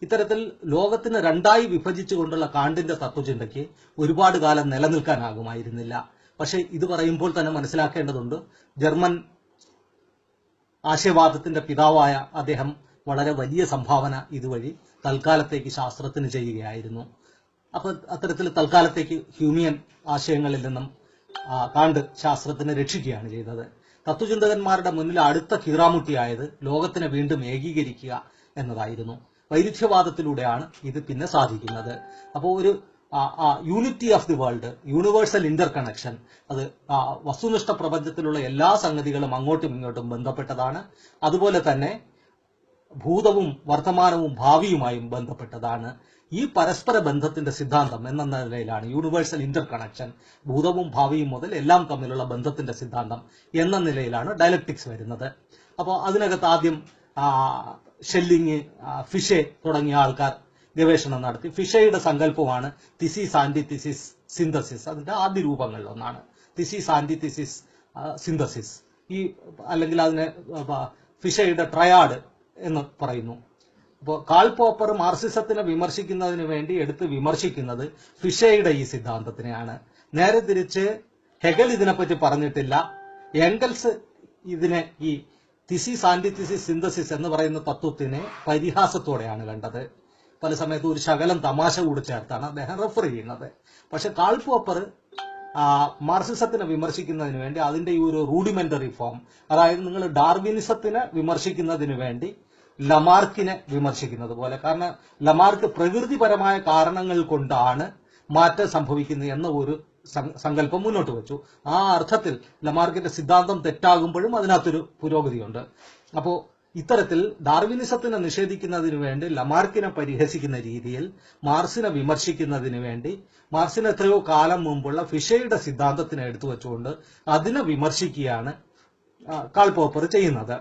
ഇത്തരത്തിൽ ലോകത്തിന് രണ്ടായി വിഭജിച്ചുകൊണ്ടുള്ള കാന്റിന്റെ തത്വചിന്തയ്ക്ക് ഒരുപാട് കാലം നിലനിൽക്കാനാകുമായിരുന്നില്ല. പക്ഷെ ഇത് പറയുമ്പോൾ തന്നെ മനസ്സിലാക്കേണ്ടതുണ്ട്, ജർമ്മൻ ആശയവാദത്തിന്റെ പിതാവായ അദ്ദേഹം വളരെ വലിയ സംഭാവന ഇതുവഴി തൽക്കാലത്തേക്ക് ശാസ്ത്രത്തിന് ചെയ്യുകയായിരുന്നു. അപ്പൊ അത്തരത്തിൽ തൽക്കാലത്തേക്ക് ഹ്യൂമിയൻ ആശയങ്ങളിൽ നിന്നും കാണ്ട് ശാസ്ത്രത്തിനെ രക്ഷിക്കുകയാണ് ചെയ്തത്. തത്വചിന്തകന്മാരുടെ മുന്നിൽ അടുത്ത കീറാമുട്ടിയായത് ലോകത്തിനെ വീണ്ടും ഏകീകരിക്കുക എന്നതായിരുന്നു. വൈരുദ്ധ്യവാദത്തിലൂടെയാണ് ഇത് പിന്നെ സാധിക്കുന്നത്. അപ്പോൾ ഒരു unity of the world, universal Inter connection, അത് വസ്തുനിഷ്ഠ പ്രപഞ്ചത്തിലുള്ള എല്ലാ സംഗതികളും അങ്ങോട്ടും ഇങ്ങോട്ടും ബന്ധപ്പെട്ടതാണ്. അതുപോലെ തന്നെ ഭൂതവും വർത്തമാനവും ഭാവിയുമായും ബന്ധപ്പെട്ടതാണ്. ഈ പരസ്പര ബന്ധത്തിന്റെ സിദ്ധാന്തം എന്ന നിലയിലാണ് യൂണിവേഴ്സൽ ഇന്റർ കണക്ഷൻ, ഭൂതവും ഭാവിയും മുതൽ എല്ലാം തമ്മിലുള്ള ബന്ധത്തിന്റെ സിദ്ധാന്തം എന്ന നിലയിലാണ് ഡയലക്ടിക്സ് വരുന്നത്. അപ്പോൾ അതിനകത്ത് ആദ്യം ഷെല്ലിങ്, ഫിഷെ തുടങ്ങിയ ആൾക്കാർ ഗവേഷണം നടത്തി. ഫിഷയുടെ സങ്കല്പമാണ് തിസിസ്, ആന്റിതിസിസ്, സിന്തസിസ്. അതിന്റെ ആദ്യ രൂപങ്ങളിലൊന്നാണ് തിസിസ്, ആന്റിതിസിസ്, സിന്തസിസ്. അല്ലെങ്കിൽ അതിനെ ഫിഷയുടെ ട്രയാഡ് എന്ന് പറയുന്നു. അപ്പോൾ കാൾ പോപ്പർ മാർക്സിസത്തിനെ വിമർശിക്കുന്നതിന് വേണ്ടി എടുത്ത് വിമർശിക്കുന്നത് ഫിഷയുടെ ഈ സിദ്ധാന്തത്തിനെയാണ്. നേരെ തിരിച്ച് ഹെഗൽ ഇതിനെപ്പറ്റി പറഞ്ഞിട്ടില്ല. എംഗൽസ് ഇതിനെ, ഈ തിസിസ്, ആന്റിതിസിസ്, സിന്തസിസ് എന്ന് പറയുന്ന തത്വത്തിനെ പരിഹാസത്തോടെയാണ് കണ്ടത്. പല സമയത്ത് ഒരു ശകലം തമാശ കൂടി ചേർത്താണ് അദ്ദേഹം റെഫർ ചെയ്യുന്നത്. പക്ഷെ കാൾ പോപ്പർ മാർക്സിസത്തിനെ വിമർശിക്കുന്നതിന് വേണ്ടി അതിന്റെ ഈ ഒരു റൂഡിമെന്ററി ഫോം, അതായത് നിങ്ങൾ ഡാർവിനിസത്തിനെ വിമർശിക്കുന്നതിന് വേണ്ടി ലമാർക്കിനെ വിമർശിക്കുന്നത് പോലെ, കാരണം ലമാർക്ക് പ്രകൃതിപരമായ കാരണങ്ങൾ കൊണ്ടാണ് മാറ്റം സംഭവിക്കുന്നത് എന്ന ഒരു സങ്കല്പം മുന്നോട്ട് വെച്ചു. ആ അർത്ഥത്തിൽ ലമാർക്കിന്റെ സിദ്ധാന്തം തെറ്റാകുമ്പോഴും അതിനകത്തൊരു പുരോഗതിയുണ്ട്. അപ്പോ ഇത്തരത്തിൽ ഡാർവിനിസത്തിനെ നിഷേധിക്കുന്നതിന് വേണ്ടി ലമാർക്കിനെ പരിഹസിക്കുന്ന രീതിയിൽ മാർക്സിനെ വിമർശിക്കുന്നതിന് വേണ്ടി മാർക്സിന് എത്രയോ കാലം മുമ്പുള്ള ഫിഷയുടെ സിദ്ധാന്തത്തിനെ എടുത്തു വെച്ചുകൊണ്ട് അതിനെ വിമർശിക്കുകയാണ് കാൾ പോപ്പർ ചെയ്യുന്നത്.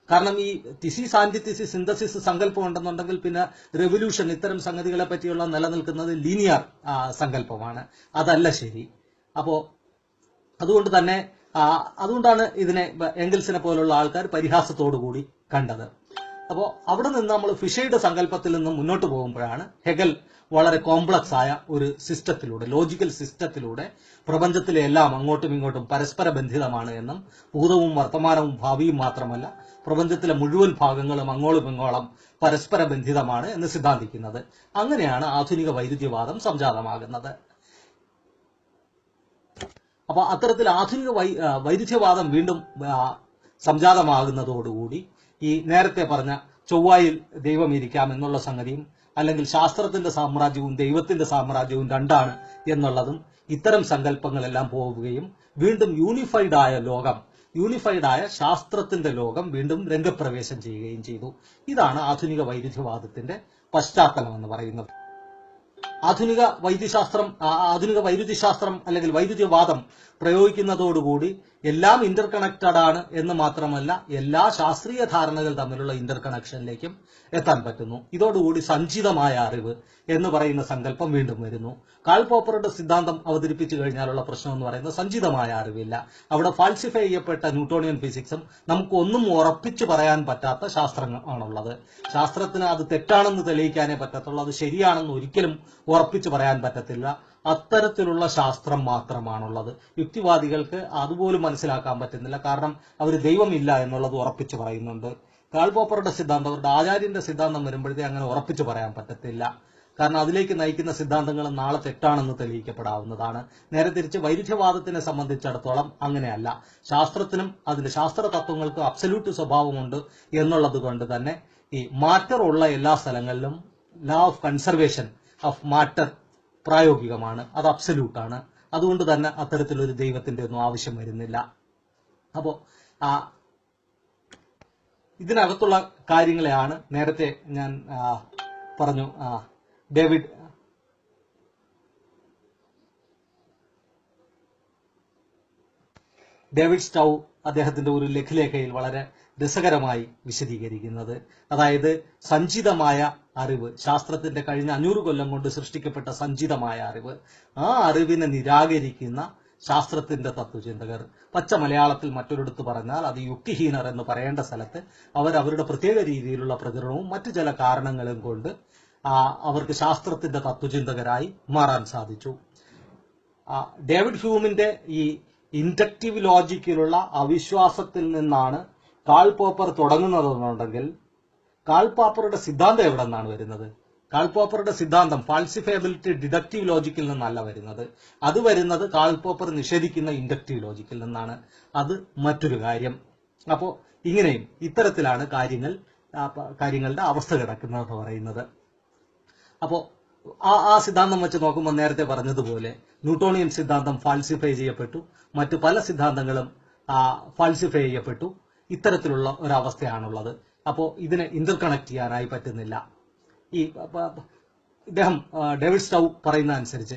കാരണം ഈ തിസിസ്, ആന്റിതിസിസ്, സിന്തസിസ് സങ്കല്പം ഉണ്ടെന്നുണ്ടെങ്കിൽ പിന്നെ റെവല്യൂഷൻ, ഇത്തരം സംഗതികളെ പറ്റിയുള്ള നിലനിൽക്കുന്നത് ലീനിയർ സങ്കല്പമാണ്. അതല്ല ശരി. അപ്പോ അതുകൊണ്ടാണ് ഇതിനെ എംഗൽസിനെ പോലുള്ള ആൾക്കാർ പരിഹാസത്തോടുകൂടി കണ്ടത്. അപ്പോൾ അവിടെ നിന്ന് നമ്മൾ ഫിഷയുടെ സങ്കല്പത്തിൽ നിന്ന് മുന്നോട്ട് പോകുമ്പോഴാണ് ഹെഗൽ വളരെ കോംപ്ലക്സ് ആയ ഒരു സിസ്റ്റത്തിലൂടെ, ലോജിക്കൽ സിസ്റ്റത്തിലൂടെ പ്രപഞ്ചത്തിലെ എല്ലാം അങ്ങോട്ടും ഇങ്ങോട്ടും പരസ്പര ബന്ധിതമാണ് എന്നും ഭൂതവും വർത്തമാനവും ഭാവിയും മാത്രമല്ല പ്രപഞ്ചത്തിലെ മുഴുവൻ ഭാഗങ്ങളും അങ്ങോളം ഇങ്ങോളം പരസ്പര ബന്ധിതമാണ് എന്ന് സിദ്ധാന്തിക്കുന്നത്. അങ്ങനെയാണ് ആധുനിക വൈരുദ്ധ്യവാദം സംജാതമാകുന്നത്. അപ്പൊ അത്തരത്തിൽ ആധുനിക വൈരുദ്ധ്യവാദം വീണ്ടും സംജാതമാകുന്നതോടുകൂടി ഈ നേരത്തെ പറഞ്ഞ ചൊവ്വായിൽ ദൈവം ഇരിക്കാം എന്നുള്ള സംഗതിയും, അല്ലെങ്കിൽ ശാസ്ത്രത്തിന്റെ സാമ്രാജ്യവും ദൈവത്തിന്റെ സാമ്രാജ്യവും രണ്ടാണ് എന്നുള്ളതും, ഇത്തരം സങ്കല്പങ്ങളെല്ലാം പോവുകയും വീണ്ടും യൂണിഫൈഡ് ആയ ശാസ്ത്രത്തിന്റെ ലോകം വീണ്ടും രംഗപ്രവേശം ചെയ്യുകയും ചെയ്തു. ഇതാണ് ആധുനിക വൈരുദ്ധ്യവാദത്തിന്റെ പശ്ചാത്തലം എന്ന് പറയുന്നത്. ആധുനിക വൈദ്യുതിശാസ്ത്രം അല്ലെങ്കിൽ വൈദ്യുതിവാദം പ്രയോഗിക്കുന്നതോടുകൂടി എല്ലാം ഇന്റർ കണക്റ്റഡ് ആണ് എന്ന് മാത്രമല്ല എല്ലാ ശാസ്ത്രീയ ധാരണകൾ തമ്മിലുള്ള ഇന്റർ കണക്ഷനിലേക്കും എത്താൻ പറ്റുന്നു. ഇതോടുകൂടി സഞ്ചിതമായ അറിവ് എന്ന് പറയുന്ന സങ്കല്പം വീണ്ടും വരുന്നു. കാൾ പോപ്പറുടെ സിദ്ധാന്തം അവതരിപ്പിച്ചു കഴിഞ്ഞാലുള്ള പ്രശ്നം എന്ന് പറയുന്നത് സഞ്ചിതമായ അറിവില്ല. അവിടെ ഫാൾസിഫൈ ചെയ്യപ്പെട്ട ന്യൂട്ടോണിയൻ ഫിസിക്സും നമുക്കൊന്നും ഉറപ്പിച്ചു പറയാൻ പറ്റാത്ത ശാസ്ത്രമാണുള്ളത്. ശാസ്ത്രത്തിന് അത് തെറ്റാണെന്ന് തെളിയിക്കാനേ പറ്റത്തുള്ളൂ, അത് ശരിയാണെന്ന് ഒരിക്കലും ഉറപ്പിച്ചു പറയാൻ പറ്റത്തില്ല. അത്തരത്തിലുള്ള ശാസ്ത്രം മാത്രമാണുള്ളത്. യുക്തിവാദികൾക്ക് അതുപോലും മനസ്സിലാക്കാൻ പറ്റുന്നില്ല. കാരണം അവർ ദൈവമില്ല എന്നുള്ളത് ഉറപ്പിച്ചു പറയുന്നുണ്ട്. കാൾ പോപ്പറുടെ സിദ്ധാന്തം, അവരുടെ ആചാര്യന്റെ സിദ്ധാന്തം വരുമ്പോഴത്തേക്ക് അങ്ങനെ ഉറപ്പിച്ചു പറയാൻ പറ്റത്തില്ല. കാരണം അതിലേക്ക് നയിക്കുന്ന സിദ്ധാന്തങ്ങൾ നാളെ തെറ്റാണെന്ന് തെളിയിക്കപ്പെടാവുന്നതാണ്. നേരെ തിരിച്ച് വൈരുദ്ധ്യവാദത്തിനെ സംബന്ധിച്ചിടത്തോളം അങ്ങനെയല്ല. ശാസ്ത്രത്തിനും അതിന്റെ ശാസ്ത്ര തത്വങ്ങൾക്ക് അബ്സല്യൂട്ട് സ്വഭാവമുണ്ട് എന്നുള്ളത് കൊണ്ട് തന്നെ ഈ മാറ്റർ ഉള്ള എല്ലാ സ്ഥലങ്ങളിലും law of conservation of matter പ്രായോഗികമാണ്, അത് അബ്സല്യൂട്ടാണ്. അതുകൊണ്ട് തന്നെ അത്തരത്തിലൊരു ദൈവത്തിന്റെ ഒന്നും ആവശ്യം വരുന്നില്ല. അപ്പോ ഇതിനകത്തുള്ള കാര്യങ്ങളെയാണ് നേരത്തെ ഞാൻ പറഞ്ഞു. ഡേവിഡ് സ്റ്റൗ അദ്ദേഹത്തിന്റെ ഒരു ലഘുലേഖയിൽ വളരെ രസകരമായി വിശദീകരിക്കുന്നത്, അതായത് സഞ്ചിതമായ അറിവ്, ശാസ്ത്രത്തിന്റെ കഴിഞ്ഞ 500 കൊല്ലം കൊണ്ട് സൃഷ്ടിക്കപ്പെട്ട സഞ്ചിതമായ അറിവ്, ആ അറിവിനെ നിരാകരിക്കുന്ന ശാസ്ത്രത്തിന്റെ തത്വചിന്തകർ, പച്ച മലയാളത്തിൽ മറ്റൊരിടത്ത് പറഞ്ഞാൽ അത് യുക്തിഹീനർ എന്ന് പറയേണ്ട സ്ഥലത്ത് അവരുടെ പ്രത്യേക രീതിയിലുള്ള പ്രചരണവും മറ്റു ചില കാരണങ്ങളും കൊണ്ട് അവർക്ക് ശാസ്ത്രത്തിന്റെ തത്വചിന്തകരായി മാറാൻ സാധിച്ചു. ഡേവിഡ് ഹ്യൂമിന്റെ ഈ ഇൻഡക്റ്റീവ് ലോജിക്കിലുള്ള അവിശ്വാസത്തിൽ നിന്നാണ് കാൾ പോപ്പർ തുടങ്ങുന്നതെന്നുണ്ടെങ്കിൽ കാൾ പോപ്പറുടെ സിദ്ധാന്തം എവിടെ നിന്നാണ് വരുന്നത്? കാൾ പോപ്പറുടെ സിദ്ധാന്തം ഫാൾസിഫയബിലിറ്റി ഡിഡക്റ്റീവ് ലോജിക്കിൽ നിന്നല്ല വരുന്നത്. അത് വരുന്നത് കാൾ പോപ്പർ നിഷേധിക്കുന്ന ഇൻഡക്റ്റീവ് ലോജിക്കിൽ നിന്നാണ്. അത് മറ്റൊരു കാര്യം. അപ്പോൾ ഇങ്ങനെയും ഇത്തരത്തിലാണ് കാര്യങ്ങളുടെ അവസ്ഥ കിടക്കുന്നതെന്ന് പറയുന്നത്. അപ്പോൾ ആ സിദ്ധാന്തം വെച്ച് നോക്കുമ്പോൾ നേരത്തെ പറഞ്ഞതുപോലെ ന്യൂട്ടോണിയൻ സിദ്ധാന്തം ഫാൾസിഫൈ ചെയ്യപ്പെട്ടു, മറ്റു പല സിദ്ധാന്തങ്ങളും ഫാൾസിഫൈ ചെയ്യപ്പെട്ടു. ഇത്തരത്തിലുള്ള ഒരവസ്ഥയാണുള്ളത്. അപ്പോൾ ഇതിനെ ഇന്റർ കണക്ട് ചെയ്യാനായി പറ്റുന്നില്ല. ഈ ഡേവിഡ് സ്റ്റൗ പറയുന്ന അനുസരിച്ച്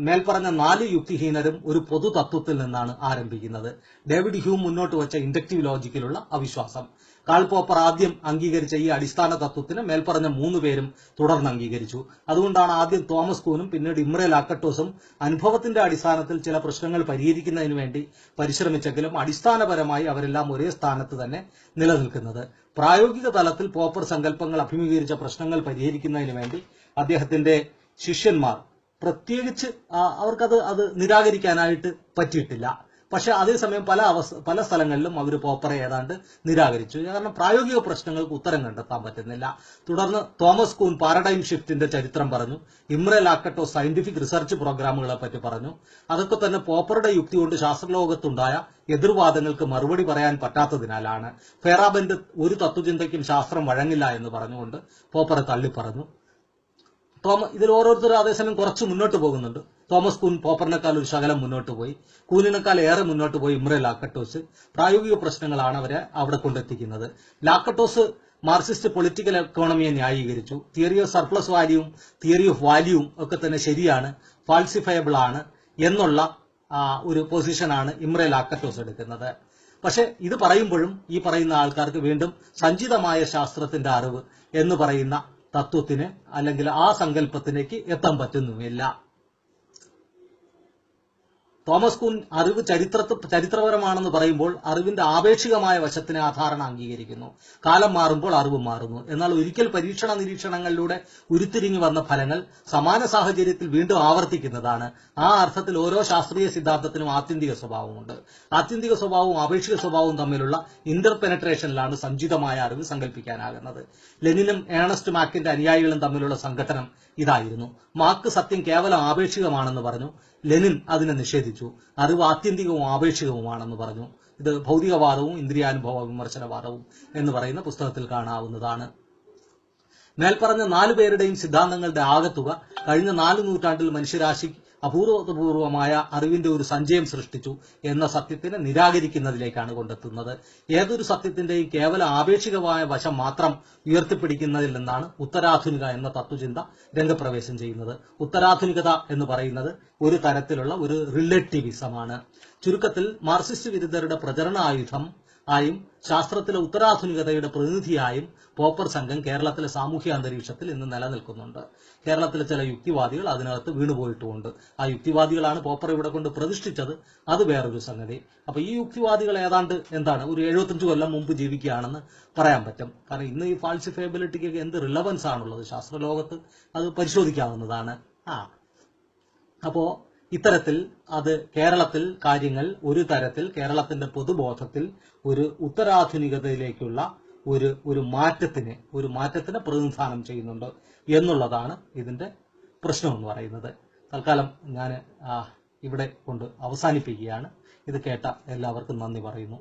മേൽപ്പറഞ്ഞ 4 യുക്തിഹീനരും ഒരു പൊതു തത്വത്തിൽ നിന്നാണ് ആരംഭിക്കുന്നത്. ഡേവിഡ് ഹ്യൂം മുന്നോട്ട് വെച്ച ഇൻഡക്റ്റീവ് ലോജിക്കിലുള്ള അവിശ്വാസം, കാൾ പോപ്പർ ആദ്യം അംഗീകരിച്ച ഈ അടിസ്ഥാന തത്വത്തിന് മേൽപ്പറഞ്ഞ 3 പേരും തുടർന്ന് അംഗീകരിച്ചു. അതുകൊണ്ടാണ് ആദ്യം തോമസ് കൂനും പിന്നീട് ഇമ്രെ ലാക്കട്ടോസും അനുഭവത്തിന്റെ അടിസ്ഥാനത്തിൽ ചില പ്രശ്നങ്ങൾ പരിഹരിക്കുന്നതിന് വേണ്ടി പരിശ്രമിച്ചെങ്കിലും അടിസ്ഥാനപരമായി അവരെല്ലാം ഒരേ സ്ഥാനത്ത് തന്നെ നിലനിൽക്കുന്നത്. പ്രായോഗിക തലത്തിൽ പോപ്പർ സങ്കല്പങ്ങൾ അഭിമുഖീകരിച്ച പ്രശ്നങ്ങൾ പരിഹരിക്കുന്നതിന് വേണ്ടി അദ്ദേഹത്തിന്റെ ശിഷ്യന്മാർ പ്രത്യേകിച്ച് അവർക്കത് നിരാകരിക്കാനായിട്ട് പറ്റിയിട്ടില്ല. പക്ഷെ അതേസമയം പല സ്ഥലങ്ങളിലും അവർ പോപ്പറെ ഏതാണ്ട് നിരാകരിച്ചു. കാരണം പ്രായോഗിക പ്രശ്നങ്ങൾക്ക് ഉത്തരം കണ്ടെത്താൻ പറ്റുന്നില്ല. തുടർന്ന് തോമസ് കൂൻ പാരഡൈം ഷിഫ്റ്റിന്റെ ചരിത്രം പറഞ്ഞു. ഇമ്രെ ലാക്കട്ടോ സയന്റിഫിക് റിസർച്ച് പ്രോഗ്രാമുകളെ പറ്റി പറഞ്ഞു. അതൊക്കെ തന്നെ പോപ്പറുടെ യുക്തി കൊണ്ട് ശാസ്ത്രലോകത്തുണ്ടായ എതിർവാദങ്ങൾക്ക് മറുപടി പറയാൻ പറ്റാത്തതിനാലാണ്. ഫെറാബന്റ് ഒരു തത്വചിന്തയ്ക്കും ശാസ്ത്രം വഴങ്ങില്ല എന്ന് പറഞ്ഞുകൊണ്ട് പോപ്പറെ തള്ളിപ്പറഞ്ഞു. ഇതിൽ ഓരോരുത്തരും അതേസമയം കുറച്ച് മുന്നോട്ട് പോകുന്നുണ്ട്. തോമസ് കൂൻ പോപ്പറിനേക്കാൾ ഒരു ശകലം മുന്നോട്ട് പോയി, കൂനിനേക്കാൾ ഏറെ മുന്നോട്ട് പോയി ഇമ്രെ ലാക്കട്ടോസ്. പ്രായോഗിക പ്രശ്നങ്ങളാണ് അവരെ അവിടെ കൊണ്ടെത്തിക്കുന്നത്. ലാക്കട്ടോസ് മാർക്സിസ്റ്റ് പൊളിറ്റിക്കൽ എക്കോണമിയെ ന്യായീകരിച്ചു. തിയറി ഓഫ് സർപ്ലസ് വാല്യൂവും തിയറി ഓഫ് വാല്യൂവും ഒക്കെ തന്നെ ശരിയാണ്, ഫാൾസിഫയബിൾ ആണ് എന്നുള്ള ഒരു പൊസിഷനാണ് ഇമ്രെ ലാക്കട്ടോസ് എടുക്കുന്നത്. പക്ഷെ ഇത് പറയുമ്പോഴും ഈ പറയുന്ന ആൾക്കാർക്ക് വീണ്ടും സഞ്ചിതമായ ശാസ്ത്രത്തിന്റെ അറിവ് എന്ന് പറയുന്ന തത്വത്തിന് അല്ലെങ്കിൽ ആ സങ്കല്പത്തിലേക്ക് എത്താൻ പറ്റുന്നുമില്ല. തോമസ് കൂൻ അറിവ് ചരിത്രപരമാണെന്ന് പറയുമ്പോൾ അറിവിന്റെ ആപേക്ഷികമായ വശത്തിനെ ആ ധാരണ അംഗീകരിക്കുന്നു. കാലം മാറുമ്പോൾ അറിവ് മാറുന്നു. എന്നാൽ ഒരിക്കൽ പരീക്ഷണ നിരീക്ഷണങ്ങളിലൂടെ ഉരുത്തിരിഞ്ഞു വന്ന ഫലങ്ങൾ സമാന സാഹചര്യത്തിൽ വീണ്ടും ആവർത്തിക്കുന്നതാണ്. ആ അർത്ഥത്തിൽ ഓരോ ശാസ്ത്രീയ സിദ്ധാന്തത്തിനും ആത്യന്തിക സ്വഭാവമുണ്ട്. ആത്യന്തിക സ്വഭാവവും ആപേക്ഷിക സ്വഭാവവും തമ്മിലുള്ള ഇന്റർപെനട്രേഷനിലാണ് സഞ്ചിതമായ അറിവ് സങ്കല്പിക്കാനാകുന്നത്. ലെനിനും ഏണസ്റ്റ് മാക്കിന്റെ അനുയായികളും തമ്മിലുള്ള സംഘട്ടനം ഇതായിരുന്നു. മാർക്ക് സത്യം കേവലം ആപേക്ഷികമാണെന്ന് പറഞ്ഞു, ലെനിൻ അതിനെ നിഷേധിച്ചു. അറിവ് ആത്യന്തികവും ആപേക്ഷികവുമാണെന്ന് പറഞ്ഞു. ഇത് ഭൗതികവാദവും ഇന്ദ്രിയാനുഭവ വിമർശനവാദവും എന്ന് പറയുന്ന പുസ്തകത്തിൽ കാണാവുന്നതാണ്. മേൽപ്പറഞ്ഞ 4 പേരുടെയും സിദ്ധാന്തങ്ങളുടെ ആകത്തുക കഴിഞ്ഞ 4 നൂറ്റാണ്ടിൽ മനുഷ്യരാശി അപൂർവപൂർവമായ അറിവിന്റെ ഒരു സഞ്ചയം സൃഷ്ടിച്ചു എന്ന സത്യത്തിനെ നിരാകരിക്കുന്നതിലേക്കാണ് കൊണ്ടെത്തുന്നത്. ഏതൊരു സത്യത്തിന്റെയും കേവല ആപേക്ഷികമായ വശം മാത്രം ഉയർത്തിപ്പിടിക്കുന്നതിൽ നിന്നാണ് ഉത്തരാധുനിക എന്ന തത്വചിന്ത രംഗപ്രവേശം ചെയ്യുന്നത്. ഉത്തരാധുനികത എന്ന് പറയുന്നത് ഒരു തരത്തിലുള്ള ഒരു റിലേറ്റിവിസമാണ്. ചുരുക്കത്തിൽ മാർക്സിസ്റ്റ് വിരുദ്ധരുടെ പ്രചരണ ആയുധം ആയും ശാസ്ത്രത്തിലെ ഉത്തരാധുനികതയുടെ പ്രതിനിധിയായും പോപ്പർ സംഘം കേരളത്തിലെ സാമൂഹ്യ അന്തരീക്ഷത്തിൽ ഇന്ന് നിലനിൽക്കുന്നുണ്ട്. കേരളത്തിലെ ചില യുക്തിവാദികൾ അതിനകത്ത് വീണുപോയിട്ടുമുണ്ട്. ആ യുക്തിവാദികളാണ് പോപ്പർ ഇവിടെ കൊണ്ട് പ്രതിഷ്ഠിച്ചത്. അത് വേറൊരു സംഗതി. അപ്പൊ ഈ യുക്തിവാദികൾ ഏതാണ്ട് എന്താണ് ഒരു 75 കൊല്ലം മുമ്പ് ജീവിക്കുകയാണെന്ന് പറയാൻ പറ്റും. കാരണം ഇന്ന് ഈ ഫാൾസിഫയബിലിറ്റിക്ക് എന്ത് റിലവൻസ് ആണുള്ളത് ശാസ്ത്രലോകത്ത് അത് പരിശോധിക്കാവുന്നതാണ്. അപ്പോ ഇത്തരത്തിൽ അത് കേരളത്തിൽ കാര്യങ്ങൾ ഒരു തരത്തിൽ കേരളത്തിന്റെ പൊതുബോധത്തിൽ ഒരു ഉത്തരാധുനികതയിലേക്കുള്ള ഒരു മാറ്റത്തിന് പ്രതിനിധാനം ചെയ്യുന്നുണ്ട് എന്നുള്ളതാണ് ഇതിന്റെ പ്രശ്നം എന്ന് പറയുന്നത്. തൽക്കാലം ഞാൻ ഇവിടെ കൊണ്ട് അവസാനിപ്പിക്കുകയാണ്. ഇത് കേട്ട എല്ലാവർക്കും നന്ദി പറയുന്നു.